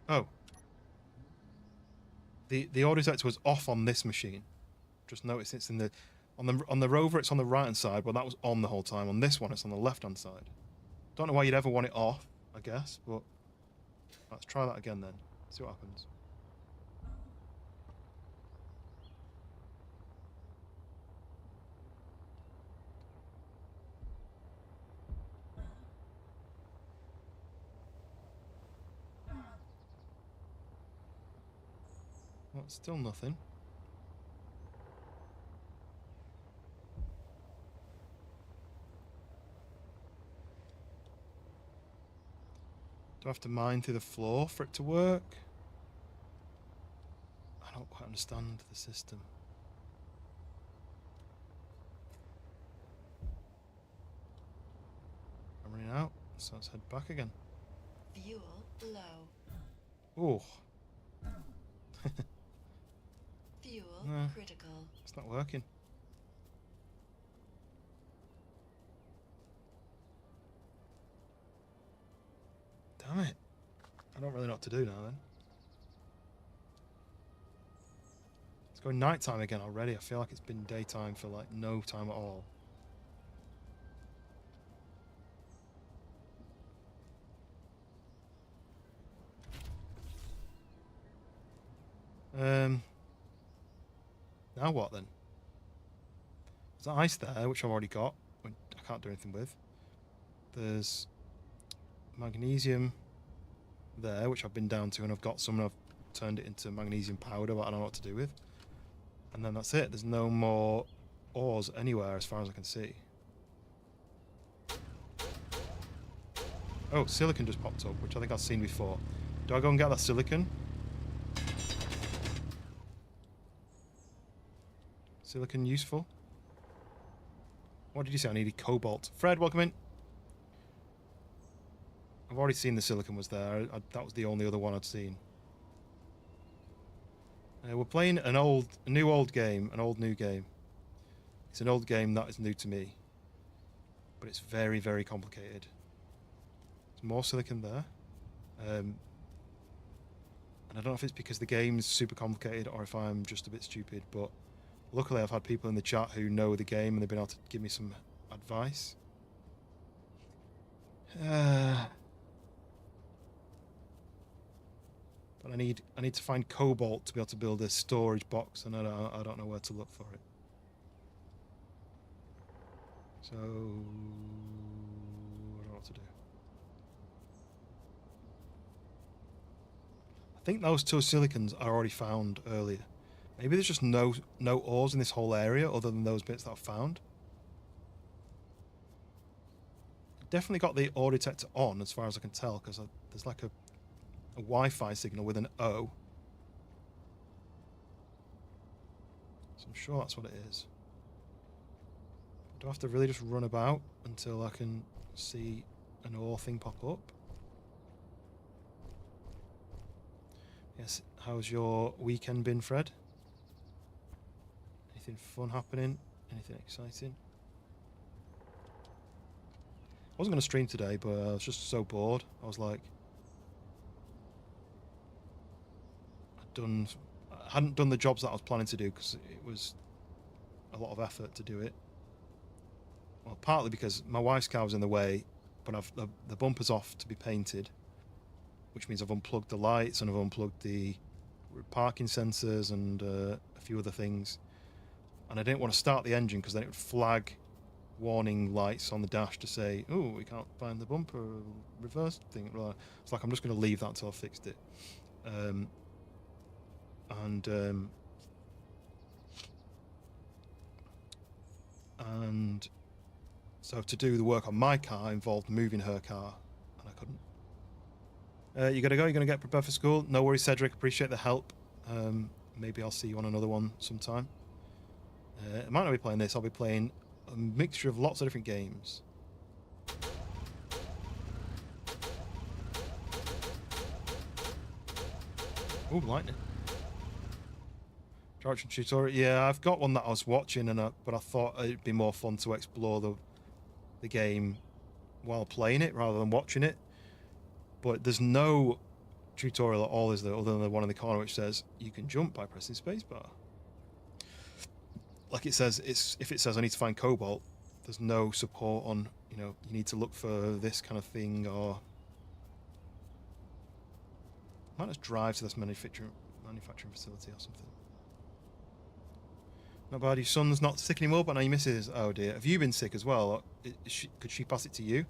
Speaker 3: Oh. The audio detector was off on this machine. Just notice it's in on the rover it's on the right hand side, but that was on the whole time. On this one it's on the left hand side. Don't know why you'd ever want it off, I guess, but let's try that again then. See what happens. Well, it's still nothing. Do I have to mine through the floor for it to work? I don't quite understand the system. I'm running out, so let's head back again.
Speaker 6: Fuel low.
Speaker 3: Oh.
Speaker 6: Fuel
Speaker 3: No.
Speaker 6: critical.
Speaker 3: It's not working. Damn it. I don't really know what to do now then. It's going nighttime again already. I feel like it's been daytime for like no time at all. Now what then? There's ice there, which I've already got. I can't do anything with. There's magnesium there, which I've been down to, and I've got some, and I've turned it into magnesium powder, but I don't know what to do with. And then that's it. There's no more ores anywhere as far as I can see. Oh, silicon just popped up, which I think I've seen before. Do I go and get that silicon? Silicon useful? What did you say? I needed cobalt. Fred, welcome in. I've already seen the silicon was there. That was the only other one I'd seen. We're playing an new game. It's an old game that is new to me. But it's very, very complicated. There's more silicon there. And I don't know if it's because the game's super complicated or if I'm just a bit stupid, but luckily I've had people in the chat who know the game and they've been able to give me some advice. But I need to find cobalt to be able to build a storage box, and I don't know where to look for it. So I don't know what to do. I think those two silicons are already found earlier. Maybe there's just no ores in this whole area other than those bits that I've found. Definitely got the ore detector on as far as I can tell, because there's like a Wi-Fi signal with an O. So I'm sure that's what it is. Do I have to really just run about until I can see an ore thing pop up? Yes, how's your weekend been, Fred? Anything fun happening? Anything exciting? I wasn't going to stream today, but I was just so bored. I was like, I hadn't done the jobs that I was planning to do because it was a lot of effort to do it. Well, partly because my wife's car was in the way, but the bumper's off to be painted, which means I've unplugged the lights and I've unplugged the parking sensors and a few other things. And I didn't want to start the engine because then it would flag warning lights on the dash to say, oh, we can't find the bumper reverse thing. It's like I'm just going to leave that until I've fixed it. And so to do the work on my car involved moving her car, and I couldn't. You gotta go? You're gonna get prepared for school? No worries, Cedric. Appreciate the help. Maybe I'll see you on another one sometime. I might not be playing this. I'll be playing a mixture of lots of different games. Oh, lightning. Direction tutorial. Yeah, I've got one that I was watching, but I thought it'd be more fun to explore the game while playing it rather than watching it. But there's no tutorial at all, is there, other than the one in the corner which says you can jump by pressing spacebar. Like it says, if it says I need to find cobalt, there's no support on, you need to look for this kind of thing, or I might just drive to this manufacturing facility or something. Not bad. Your son's not sick anymore, but now your missus. Oh dear. Have you been sick as well? Or could she pass it to you?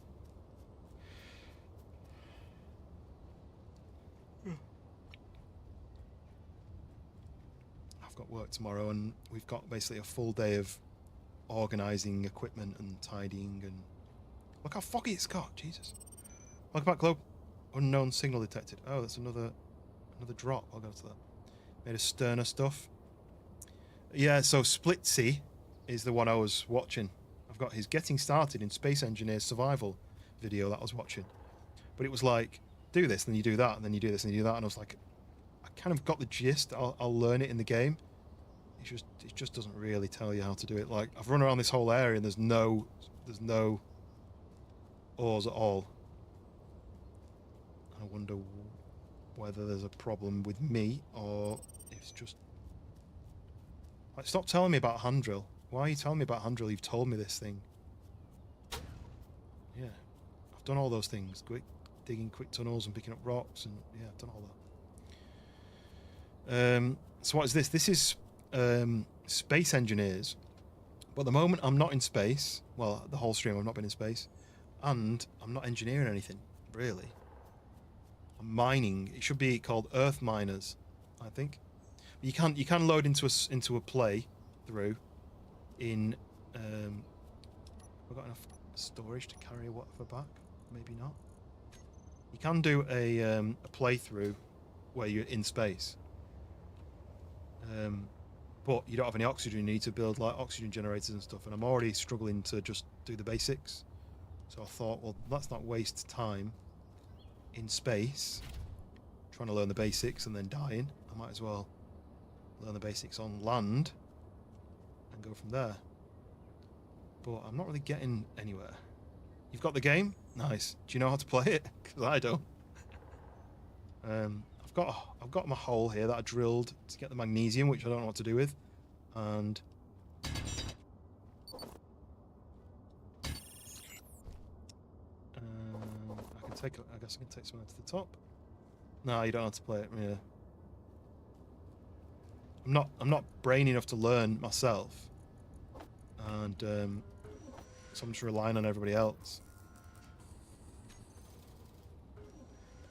Speaker 3: I've got work tomorrow, and we've got basically a full day of organising equipment and tidying. And look how foggy it's got. Jesus. Welcome back, Globe. Unknown signal detected. Oh, that's another drop. I'll go to that. Made of sterner stuff. Yeah, so Splitsy is the one I was watching. I've got his Getting Started in Space Engineers Survival video that I was watching. But it was like, do this, then you do that, and then you do this, and you do that. And I was like, I kind of got the gist. I'll learn it in the game. It just doesn't really tell you how to do it. Like, I've run around this whole area and there's no ores at all. I wonder whether there's a problem with me or if it's just... Like, stop telling me about hand drill. Why are you telling me about hand drill? You've told me this thing. Yeah. I've done all those things. Digging quick tunnels and picking up rocks, and yeah, I've done all that. So what is this? This is Space Engineers. But at the moment I'm not in space. Well, the whole stream I've not been in space. And I'm not engineering anything, really. I'm mining. It should be called Earth Miners, I think. You can load into a play through in we've got enough storage to carry whatever back, maybe not. You can do a playthrough where you're in space, but you don't have any oxygen. You need to build like oxygen generators and stuff, and I'm already struggling to just do the basics. So I thought, well, let's not waste time in space trying to learn the basics and then dying. I might as well learn the basics on land and go from there. But I'm not really getting anywhere. You've got the game? Nice. Do you know how to play it? Because I don't. I've I've got my hole here that I drilled to get the magnesium, which I don't know what to do with, and I guess I can take something to the top. No, you don't have to play it. Yeah. I'm not brainy enough to learn myself, and so I'm just relying on everybody else.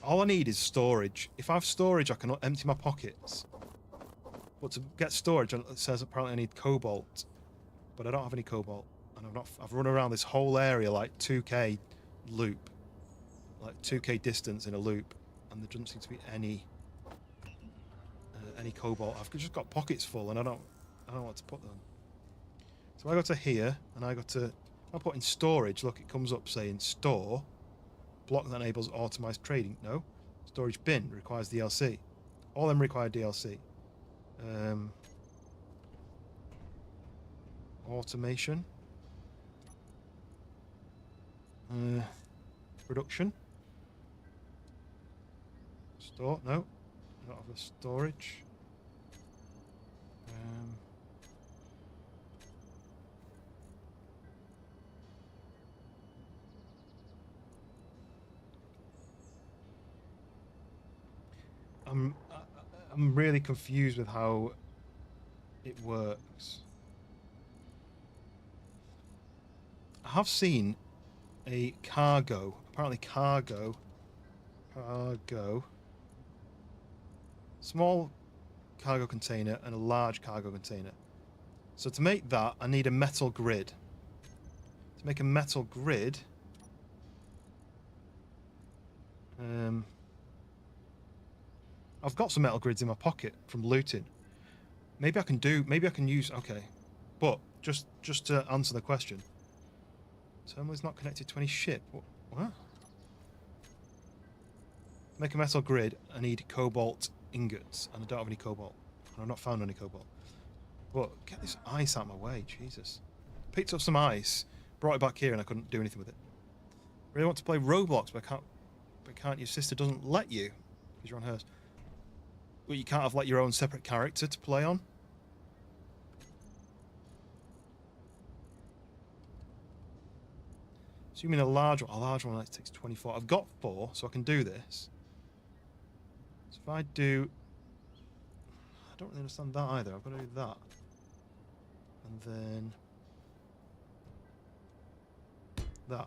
Speaker 3: All I need is storage. If I have storage, I can empty my pockets. But to get storage, it says apparently I need cobalt, but I don't have any cobalt, and I've run around this whole area like 2k loop, like 2k distance in a loop, and there doesn't seem to be any cobalt. I've just got pockets full, and I don't know what to put them. So I go to here, and I put in storage. Look, it comes up saying store. Block that enables automized trading. No. Storage bin requires DLC. All of them require DLC. Automation. Production. Store. No. Not have a storage. I'm really confused with how it works. I have seen a cargo, apparently cargo, small cargo container and a large cargo container. So to make that, I need a metal grid. To make a metal grid, I've got some metal grids in my pocket from looting. Maybe I can use, okay. But, just to answer the question. Terminal is not connected to any ship. What? To make a metal grid, I need cobalt ingots, and I don't have any cobalt. I've not found any cobalt. But, get this ice out of my way, Jesus. Picked up some ice, brought it back here, and I couldn't do anything with it. Really want to play Roblox, but I can't. Your sister doesn't let you, because you're on hers. Well, you can't have like your own separate character to play on. Assuming a large one that takes 24. I've got 4, so I can do this. So if I do, I don't really understand that either. I've got to do that, and then that,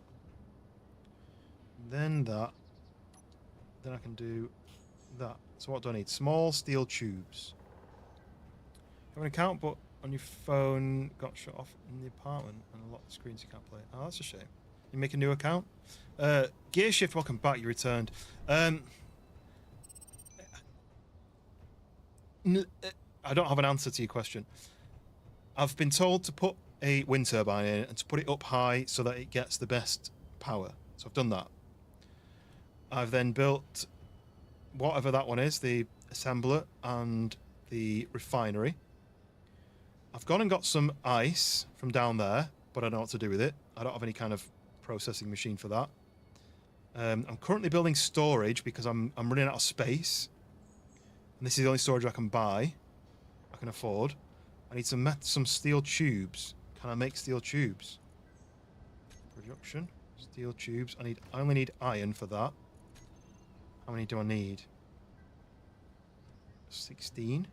Speaker 3: then that, then I can do that. So what do I need? Small steel tubes. You have an account, but on your phone got shut off in the apartment, and a lot of screens you can't play. Oh, that's a shame. You make a new account. Gear Shift, welcome back. You returned. I don't have an answer to your question. I've been told to put a wind turbine in and to put it up high so that it gets the best power. So I've done that. I've then built whatever that one is, the assembler and the refinery. I've gone and got some ice from down there, but I don't know what to do with it. I don't have any kind of processing machine for that. I'm currently building storage because I'm running out of space. And this is the only storage I can buy. I can afford. I need some steel tubes. Can I make steel tubes? Production. Steel tubes. I only need iron for that. How many do I need? 16.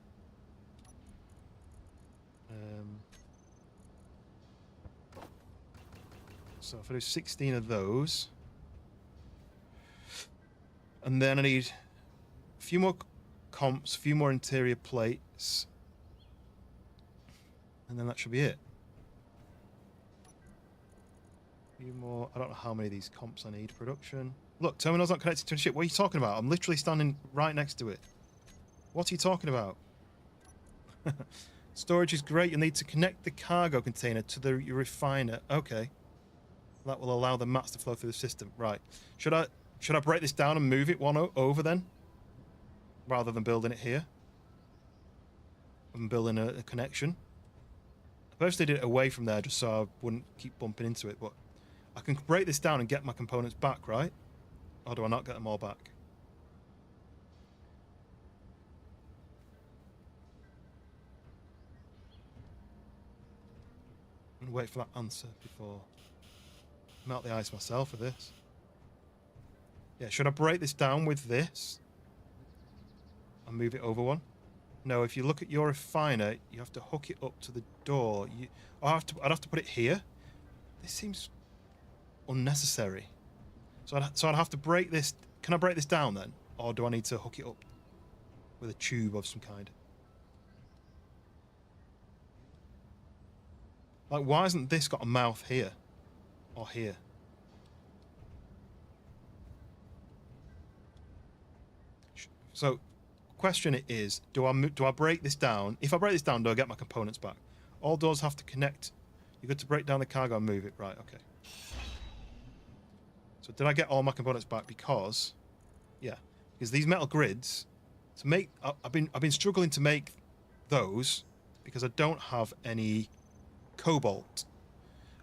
Speaker 3: So if I do 16 of those, and then I need a few more comps, a few more interior plates, and then that should be it. A few more. I don't know how many of these comps I need. Production. Look, terminal's not connected to a ship. What are you talking about? I'm literally standing right next to it. What are you talking about? Storage is great. You'll need to connect the cargo container to the refiner. Okay. That will allow the mats to flow through the system. Right. Should I break this down and move it over then? Rather than building it here? And building a connection? I purposely did it away from there just so I wouldn't keep bumping into it, but I can break this down and get my components back, right? Or do I not get them all back? wait for that answer before I melt the ice myself for this. Yeah, should I break this down with this and move it over one? No, if you look at your refiner, you have to hook it up to the door. I'd have to put it here. This seems unnecessary. So I'd have to break this. Can I break this down then? Or do I need to hook it up with a tube of some kind? Like, why hasn't this got a mouth here? Or here? So, question it is, do I break this down? If I break this down, do I get my components back? All doors have to connect. You're good to break down the cargo and move it. Right, okay. So did I get all my components back? Because, yeah, because these metal grids, to make, I've been struggling to make those because I don't have any cobalt.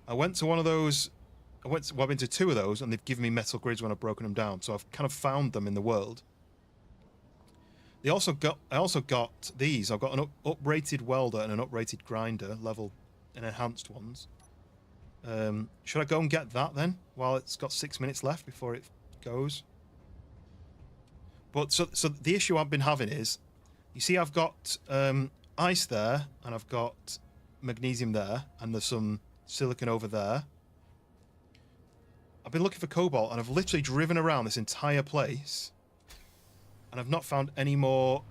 Speaker 3: I went to one of those, I've been to 2 of those, and they've given me metal grids when I've broken them down. So I've kind of found them in the world. I also got these. I've got an uprated welder and an uprated grinder, level and enhanced ones. Should I go and get that then, while it's got 6 minutes left before it goes? But so the issue I've been having is, you see, I've got ice there, and I've got magnesium there, and there's some silicon over there. I've been looking for cobalt, and I've literally driven around this entire place, and I've not found any more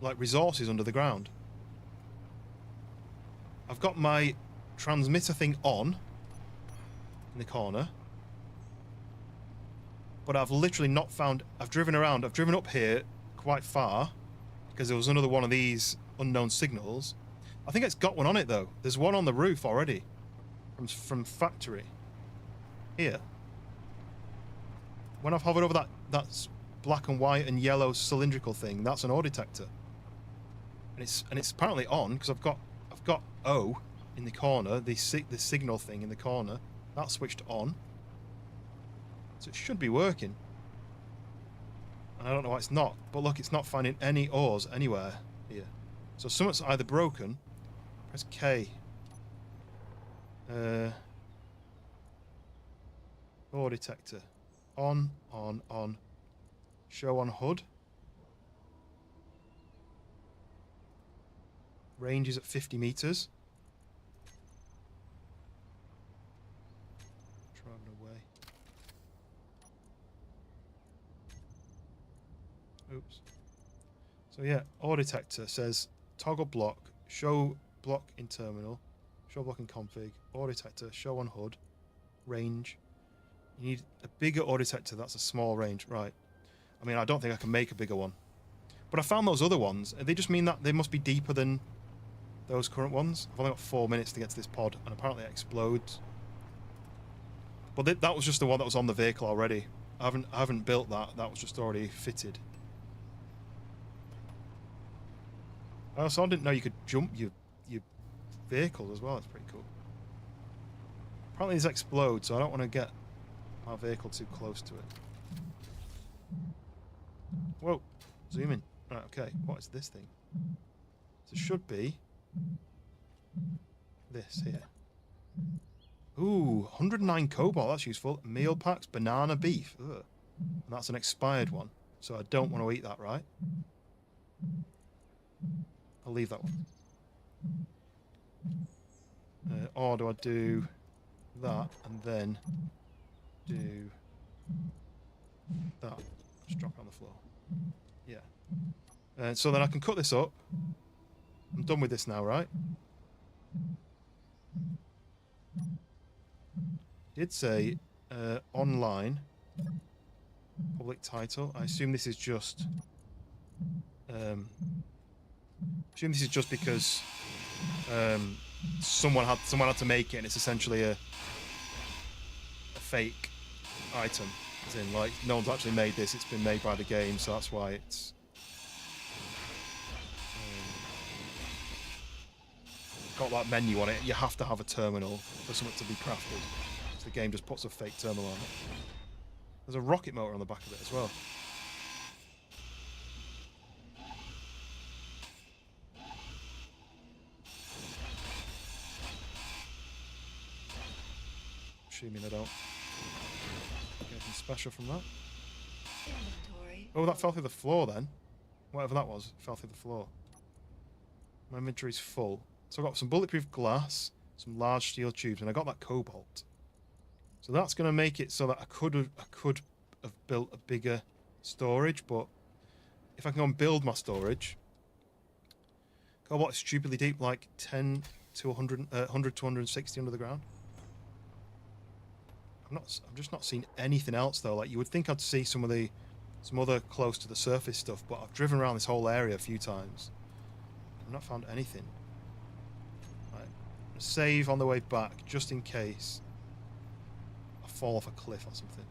Speaker 3: like resources under the ground. I've got my transmitter thing on in the corner, but I've literally not found. I've driven around. I've driven up here quite far because there was another one of these unknown signals. I think it's got one on it though. There's one on the roof already from factory here. When I've hovered over that black and white and yellow cylindrical thing, that's an ore detector, and it's apparently on because I've got O in the corner, the signal thing in the corner. That's switched on, so it should be working. And I don't know why it's not. But look, it's not finding any ores anywhere here. So something's either broken. Press K. Ore detector. On. Show on HUD. Range is at 50 meters. Driving away. Oops. So yeah, ore detector says toggle block, show block in terminal, show block in config, ore detector, show on HUD, range. You need a bigger ore detector, that's a small range, right. I mean, I don't think I can make a bigger one. But I found those other ones, and they just mean that they must be deeper than those current ones. I've only got 4 minutes to get to this pod, and apparently it explodes. But that was just the one that was on the vehicle already. I haven't built that. That was just already fitted. I also didn't know you could jump your vehicles as well. That's pretty cool. Apparently these explode, so I don't want to get my vehicle too close to it. Whoa, zoom in. Right, okay, what is this thing? So it should be this here. Ooh, 109 cobalt, that's useful. Meal packs, banana beef. Ugh. And that's an expired one, so I don't want to eat that, right? I'll leave that one. Or do I do that and then do that? Just drop it on the floor. Yeah. So then I can cut this up. I'm done with this now, right? It did say online public title. I assume this is just because someone had to make it, and it's essentially a fake item. As in, like, no one's actually made this, it's been made by the game, so that's why it's got that menu on it. You have to have a terminal for something to be crafted. So the game just puts a fake terminal on it. There's a rocket motor on the back of it as well. Assuming I don't get anything special from that.
Speaker 6: Inventory.
Speaker 3: Oh, that fell through the floor then. Whatever that was, fell through the floor. My inventory's full. So I've got some bulletproof glass, some large steel tubes, and I got that cobalt. So that's going to make it so that I could have built a bigger storage, but if I can go and build my storage, cobalt is stupidly deep, like 10 to 100, 100 to 160 under the ground. I'm just not seeing anything else though. Like you would think I'd see some other close to the surface stuff, but I've driven around this whole area a few times. I've not found anything. Right. Save on the way back just in case I fall off a cliff or something.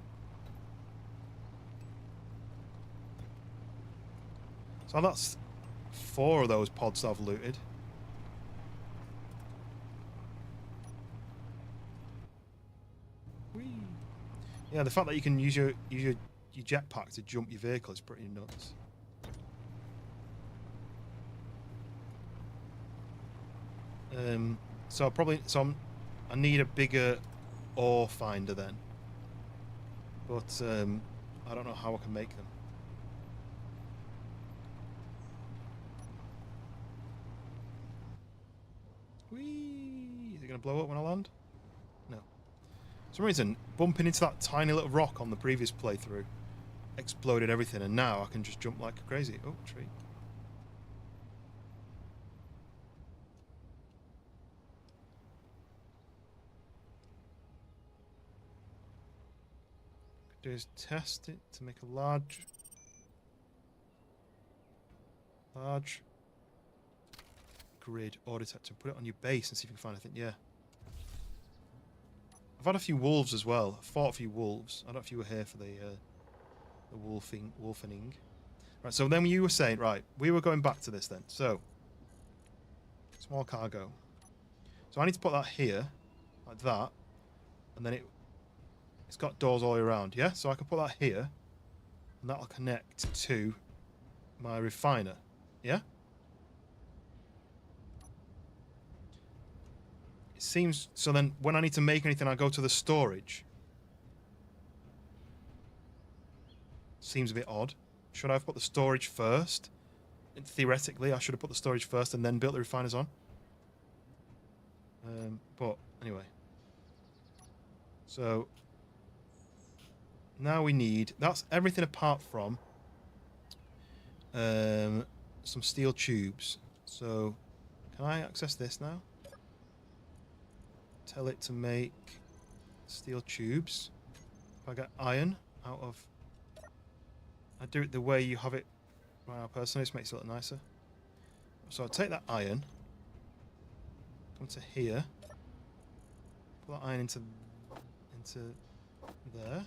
Speaker 3: So that's 4 of those pods that I've looted. Whee. Yeah, the fact that you can use your jetpack to jump your vehicle is pretty nuts. I need a bigger ore finder then, but I don't know how I can make them. Whee! Is it going to blow up when I land? No. For some reason, bumping into that tiny little rock on the previous playthrough exploded everything, and now I can just jump like crazy. Oh, tree. Do is test it to make a large grid ore detector. Put it on your base and see if you can find anything. Yeah. I've had a few wolves as well. I fought a few wolves. I don't know if you were here for the wolfening. Right, so then you were saying, right, we were going back to this then. So, small cargo. So I need to put that here, like that, and then it's got doors all the way around, yeah? So I can put that here, and that'll connect to my refiner, yeah? It seems, so then when I need to make anything, I go to the storage. Seems a bit odd. Should I have put the storage first? Theoretically, I should have put the storage first and then built the refiners on. But anyway. So now we need, that's everything apart from some steel tubes. So can I access this now? Tell it to make steel tubes. If I get iron out of, I do it the way you have it right now personally, just makes it look nicer. So I'll take that iron, come to here, put that iron into there.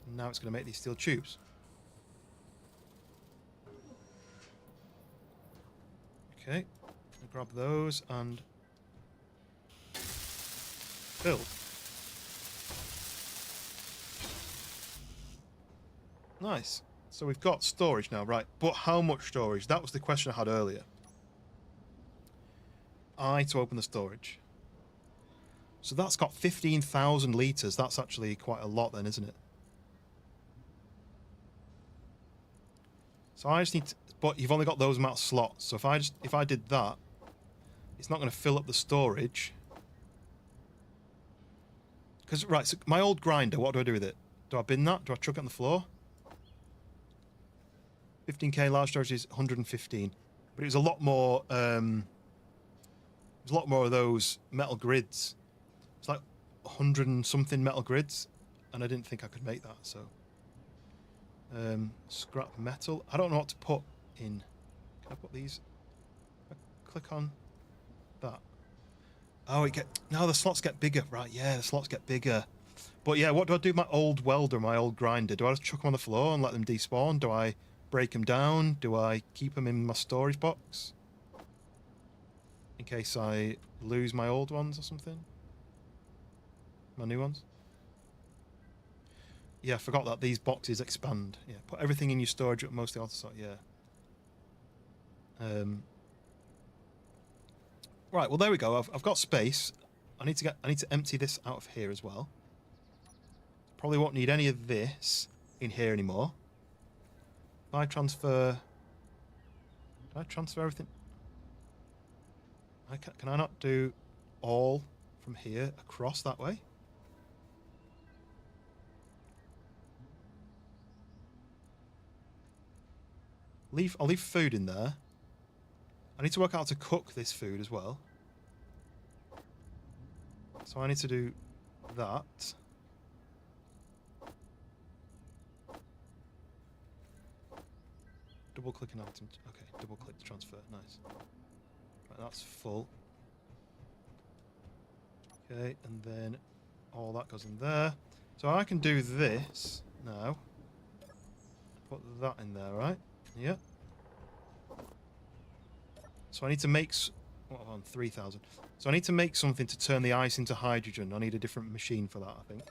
Speaker 3: And now it's going to make these steel tubes. Okay, I'll grab those and build. Nice. So we've got storage now, right? But how much storage? That was the question I had earlier. To open the storage. So that's got 15,000 litres. That's actually quite a lot then, isn't it? So I just need to, but you've only got those amount of slots. So if I did that, it's not going to fill up the storage. Because, right, so my old grinder, what do I do with it? Do I bin that? Do I chuck it on the floor? 15k large storage is 115, but it was a lot more. There's a lot more of those metal grids. It's like 100 and something metal grids, and I didn't think I could make that. So, scrap metal. I don't know what to put in. Can I put these? Click on that. Oh, now the slots get bigger. Right? Yeah, the slots get bigger. But yeah, what do I do with my old welder, my old grinder? Do I just chuck them on the floor and let them despawn? Do I break them down? Do I keep them in my storage box in case I lose my old ones or something? My new ones? Yeah, I forgot that these boxes expand. Yeah, put everything in your storage at mostly auto sort. Yeah. Right, well there we go. I've got space. I need to empty this out of here as well. Probably won't need any of this in here anymore. If I transfer... Can I transfer everything? Can I not do all from here across that way? I'll leave food in there. I need to work out how to cook this food as well. So I need to do that. Double click an item. Okay, double click to transfer. Nice. Right, that's full. Okay, and then all that goes in there. So I can do this now. Put that in there, right? Yeah. So I need to make... What am I on? 3,000. So I need to make something to turn the ice into hydrogen. I need a different machine for that, I think.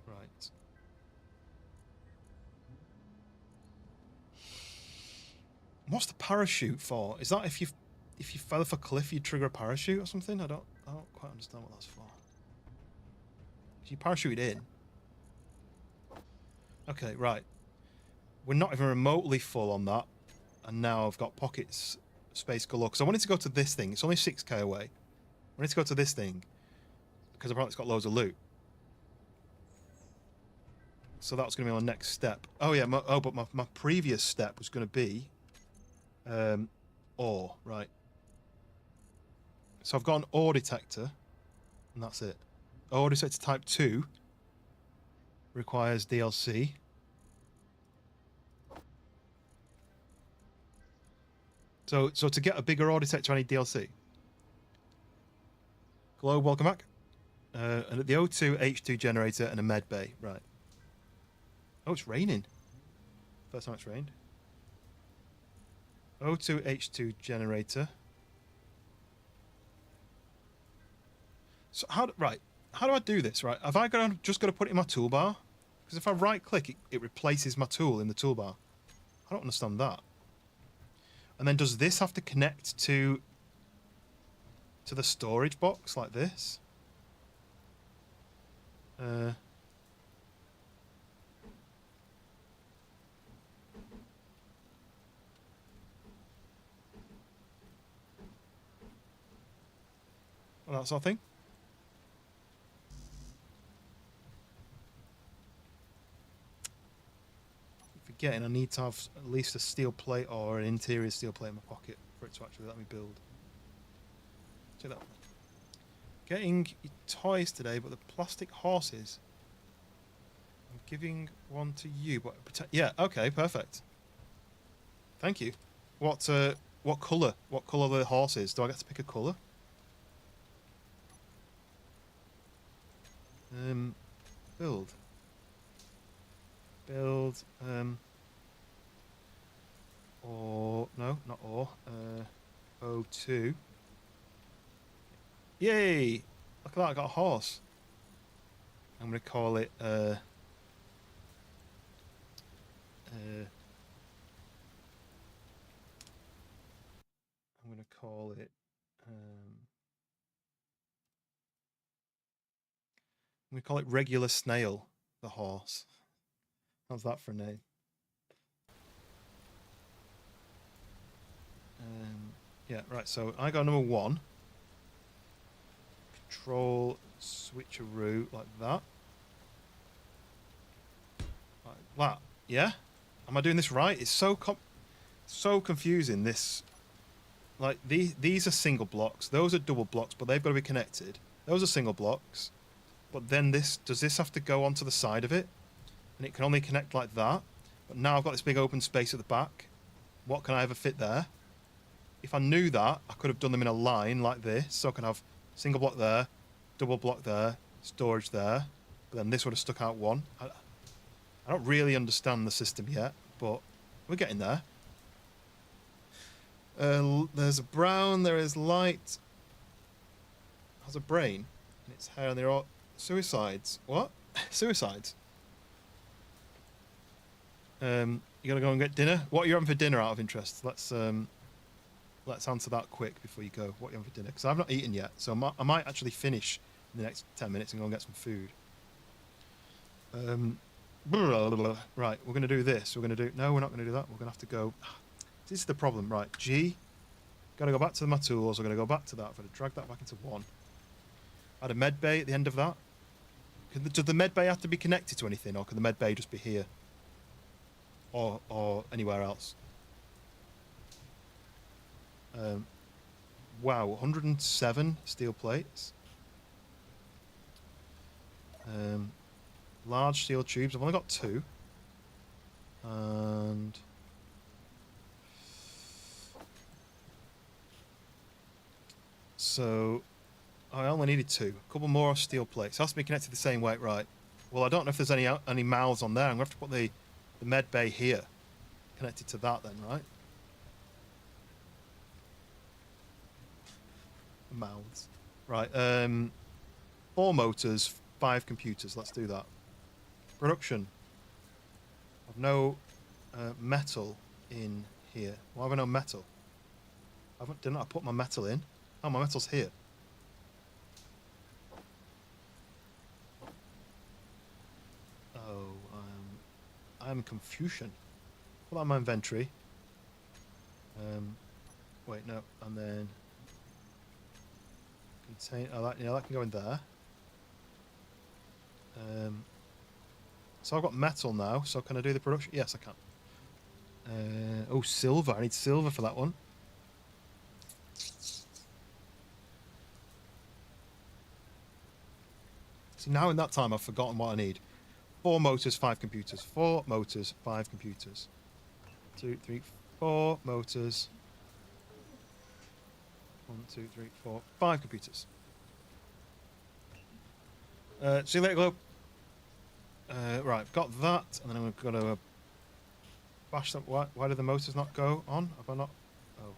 Speaker 3: Right. What's the parachute for? Is that if you fell off a cliff, you'd trigger a parachute or something? I don't quite understand what that's for. You parachute in. Okay, right. We're not even remotely full on that. And now I've got pockets space galore. Because I wanted to go to this thing. It's only 6k away. I wanted to go to this thing. Because apparently it's got loads of loot. So that was going to be my next step. Oh yeah, but my previous step was going to be... ore, right. So I've got an ore detector. And that's it. Ore detector type 2. Requires DLC. So to get a bigger ore detector, I need DLC. Globe, welcome back. And the O2 H2 generator and a med bay, right. Oh, it's raining. First time it's rained. O2 H2 generator. So how do I do this, right? Have I just got to put it in my toolbar? Because if I right click, it replaces my tool in the toolbar. I don't understand that. And then does this have to connect to the storage box like this? Well, that's our thing. Forgetting I need to have at least a steel plate or an interior steel plate in my pocket for it to actually let me build. Check that. Getting toys today, but the plastic horses. I'm giving one to you, but yeah, okay, perfect. Thank you. What colour? What colour are the horses? Do I get to pick a colour? Build. Or no, not or. O2. Yay! Look at that, I got a horse. I'm gonna call it I'm gonna call it regular snail, the horse. How's that for a name? Yeah, right, so I got number 1. Control switcheroo like that. Like that, yeah? Am I doing this right? It's so confusing, this. Like, these are single blocks, those are double blocks, but they've got to be connected. Those are single blocks. But then does this have to go onto the side of it? And it can only connect like that. But now I've got this big open space at the back. What can I ever fit there? If I knew that, I could have done them in a line like this. So I can have single block there, double block there, storage there. But then this would have stuck out one. I don't really understand the system yet, but we're getting there. There's a brown, there is light. Has a brain in its hair, and they're all suicides. What? Suicides? You gotta go and get dinner? What are you having for dinner out of interest? Let's let's answer that quick before you go. What you have for dinner? Because I've not eaten yet, so I might actually finish in the next 10 minutes and go and get some food. Right, we're going to do this. We're going to do... No, we're not going to do that. We're going to have to go... This is the problem. Right, G. Got to go back to my tools. We're going to go back to that. I've got to drag that back into 1. Add a med bay at the end of that. Does the med bay have to be connected to anything, or can the med bay just be here? Or anywhere else? Wow, 107 steel plates. Large steel tubes. I've only got 2. And... So... I only needed 2. A couple more steel plates. It has to be connected the same way, right? Well, I don't know if there's any mouths on there. I'm going to have to put the med bay here. Connected to that then, right? Mouths. Right, 4 motors, 5 computers. Let's do that. Production. I've no metal in here. Why have I no metal? Didn't I put my metal in? Oh, my metal's here. I'm Confucian. Put that in my inventory. Wait, no, and then contain. Oh, that can go in there. So I've got metal now. So can I do the production? Yes, I can. Oh, silver. I need silver for that one. See, now in that time I've forgotten what I need. 4 motors, 5 computers. 4 motors, 5 computers. 2, 3, 4 motors. 1, 2, 3, 4, 5 computers. See you later, Globe. Right, I've got that, and then I'm going to bash them. Why do the motors not go on? Have I not? Oh,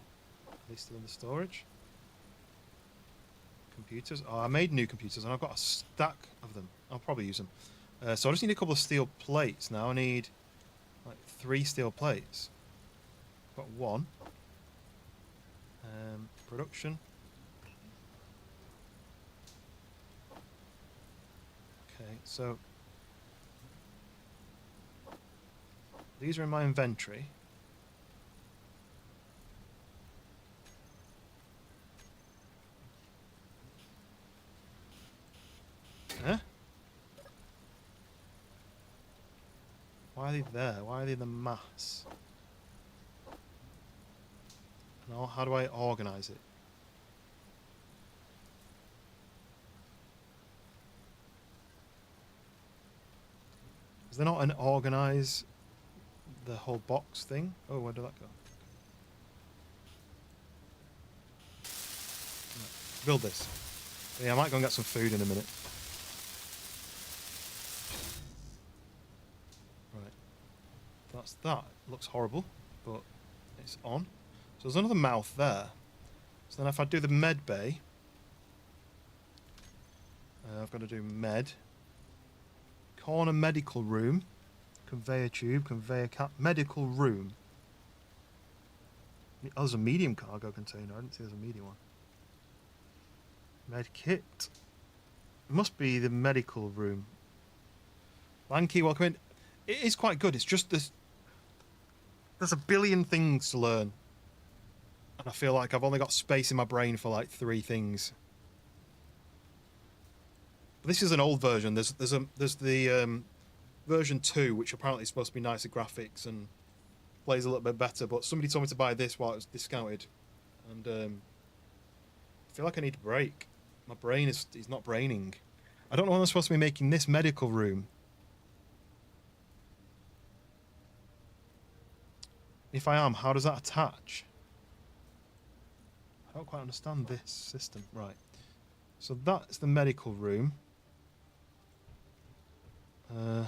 Speaker 3: are they still in the storage? Computers. Oh, I made new computers, and I've got a stack of them. I'll probably use them. So I just need a couple of steel plates now. I need like 3 steel plates. Got 1. Production. Okay, so these are in my inventory. Huh? Why are they there? Why are they in the mass? And how do I organize it? Is there not an organize the whole box thing? Oh, where did that go? Right. Build this. Yeah, I might go and get some food in a minute. That's that. It looks horrible, but it's on. So there's another mouth there. So then if I do the med bay, I've got to do med. Corner medical room. Conveyor tube, conveyor cap, medical room. Oh, there's a medium cargo container. I didn't see there's a medium one. Med kit. It must be the medical room. Lanky, welcome in. It is quite good. It's just this. There's a billion things to learn, and I feel like I've only got space in my brain for like 3 things. But this is an old version. There's the version 2, which apparently is supposed to be nicer graphics and plays a little bit better. But somebody told me to buy this while it was discounted, and I feel like I need a break. My brain is not braining. I don't know when I'm supposed to be making this medical room. If I am, how does that attach? I don't quite understand this system. Right. So that's the medical room. But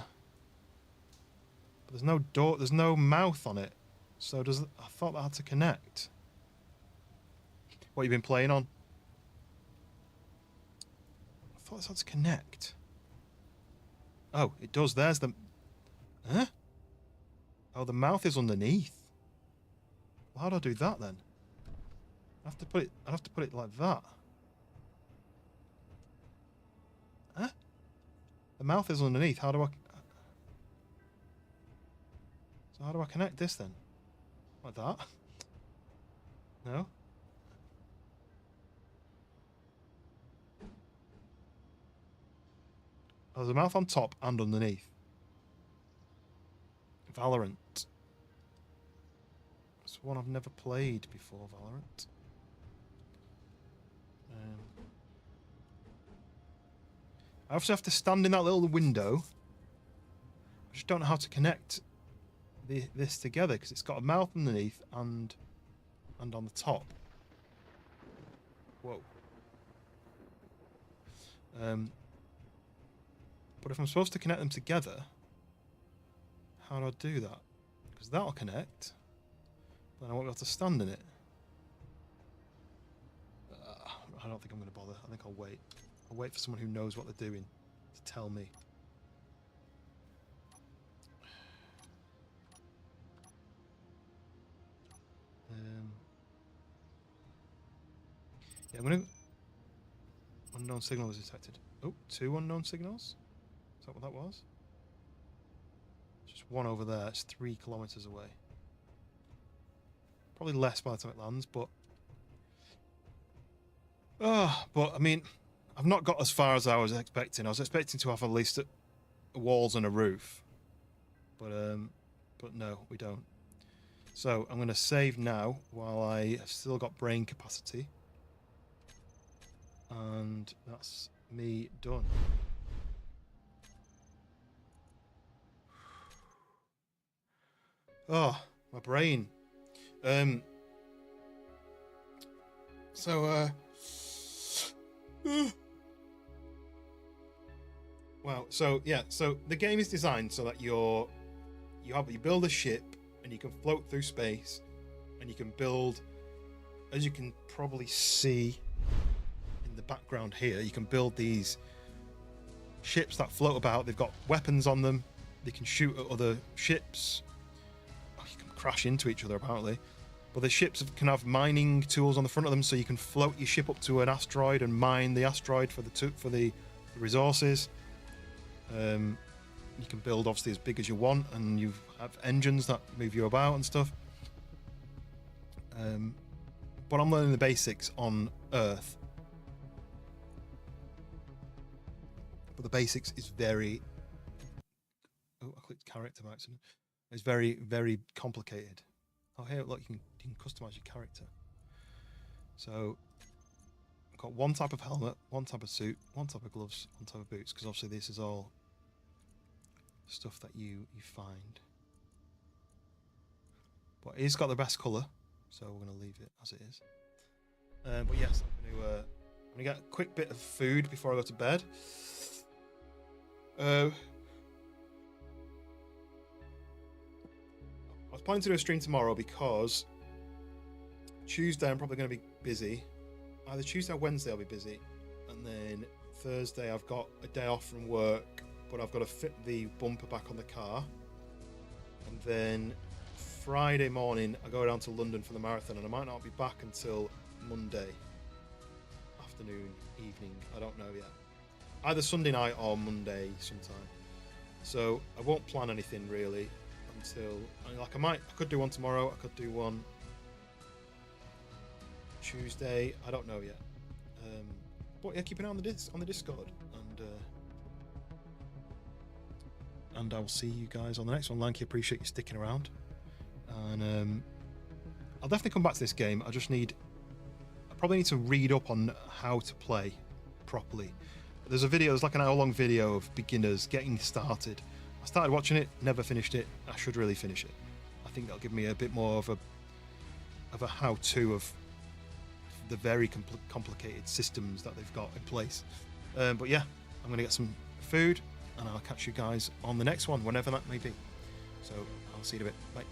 Speaker 3: there's no door, there's no mouth on it. So I thought that had to connect. What you been playing on? I thought this had to connect. Oh, it does. There's the... Huh? Oh, the mouth is underneath. Well, how do I do that then? I'd have to put it like that. Huh? The mouth is underneath. How do I... So how do I connect this then? Like that? No? Oh, there's a mouth on top and underneath. Valorant. It's one I've never played before, Valorant. I obviously have to stand in that little window. I just don't know how to connect this together because it's got a mouth underneath and on the top. Whoa. But if I'm supposed to connect them together, how do I do that? Because that'll connect, then I won't be able to stand in it. I don't think I'm going to bother. I think I'll wait. I'll wait for someone who knows what they're doing to tell me. Yeah, I'm going to... Unknown signal was detected. Oh, 2 unknown signals? Is that what that was? Just one over there. It's 3 kilometers away. Probably less by the time it lands, but... but, I mean, I've not got as far as I was expecting. I was expecting to have at least walls and a roof. But no, we don't. So, I'm going to save now while I have still got brain capacity. And that's me done. Oh, my brain. Wow. So yeah. So the game is designed so that you build a ship and you can float through space, and you can build, as you can probably see in the background here, you can build these ships that float about. They've got weapons on them. They can shoot at other ships. Oh, you can crash into each other apparently. But the ships can have mining tools on the front of them, so you can float your ship up to an asteroid and mine the asteroid for the resources. You can build obviously as big as you want, and you have engines that move you about and stuff. But I'm learning the basics on Earth. But the basics is very... Oh, I clicked character by accident. It's very, very complicated. Oh, here, look, you can customize your character. So, I've got one type of helmet, one type of suit, one type of gloves, one type of boots, because obviously this is all stuff that you find. But it's got the best colour, so we're going to leave it as it is. But yes, I'm going to get a quick bit of food before I go to bed. I was planning to do a stream tomorrow because Tuesday I'm probably going to be busy. Either Tuesday or Wednesday I'll be busy, and then Thursday I've got a day off from work, but I've got to fit the bumper back on the car. And then Friday morning I go down to London for the marathon, and I might not be back until Monday afternoon, evening, I don't know yet. Either Sunday night or Monday sometime. So I won't plan anything really until, I could do one tomorrow, I could do one Tuesday, I don't know yet. But yeah, keep an eye on the Discord, and I will see you guys on the next one. Lanky, appreciate you sticking around, and I'll definitely come back to this game. I probably need to read up on how to play properly. There's like an hour-long video of beginners getting started. I started watching it, never finished it. I should really finish it. I think that'll give me a bit more of a how-to of the very complicated systems that they've got in place. But yeah, I'm going to get some food, and I'll catch you guys on the next one, whenever that may be. So I'll see you in a bit. Bye.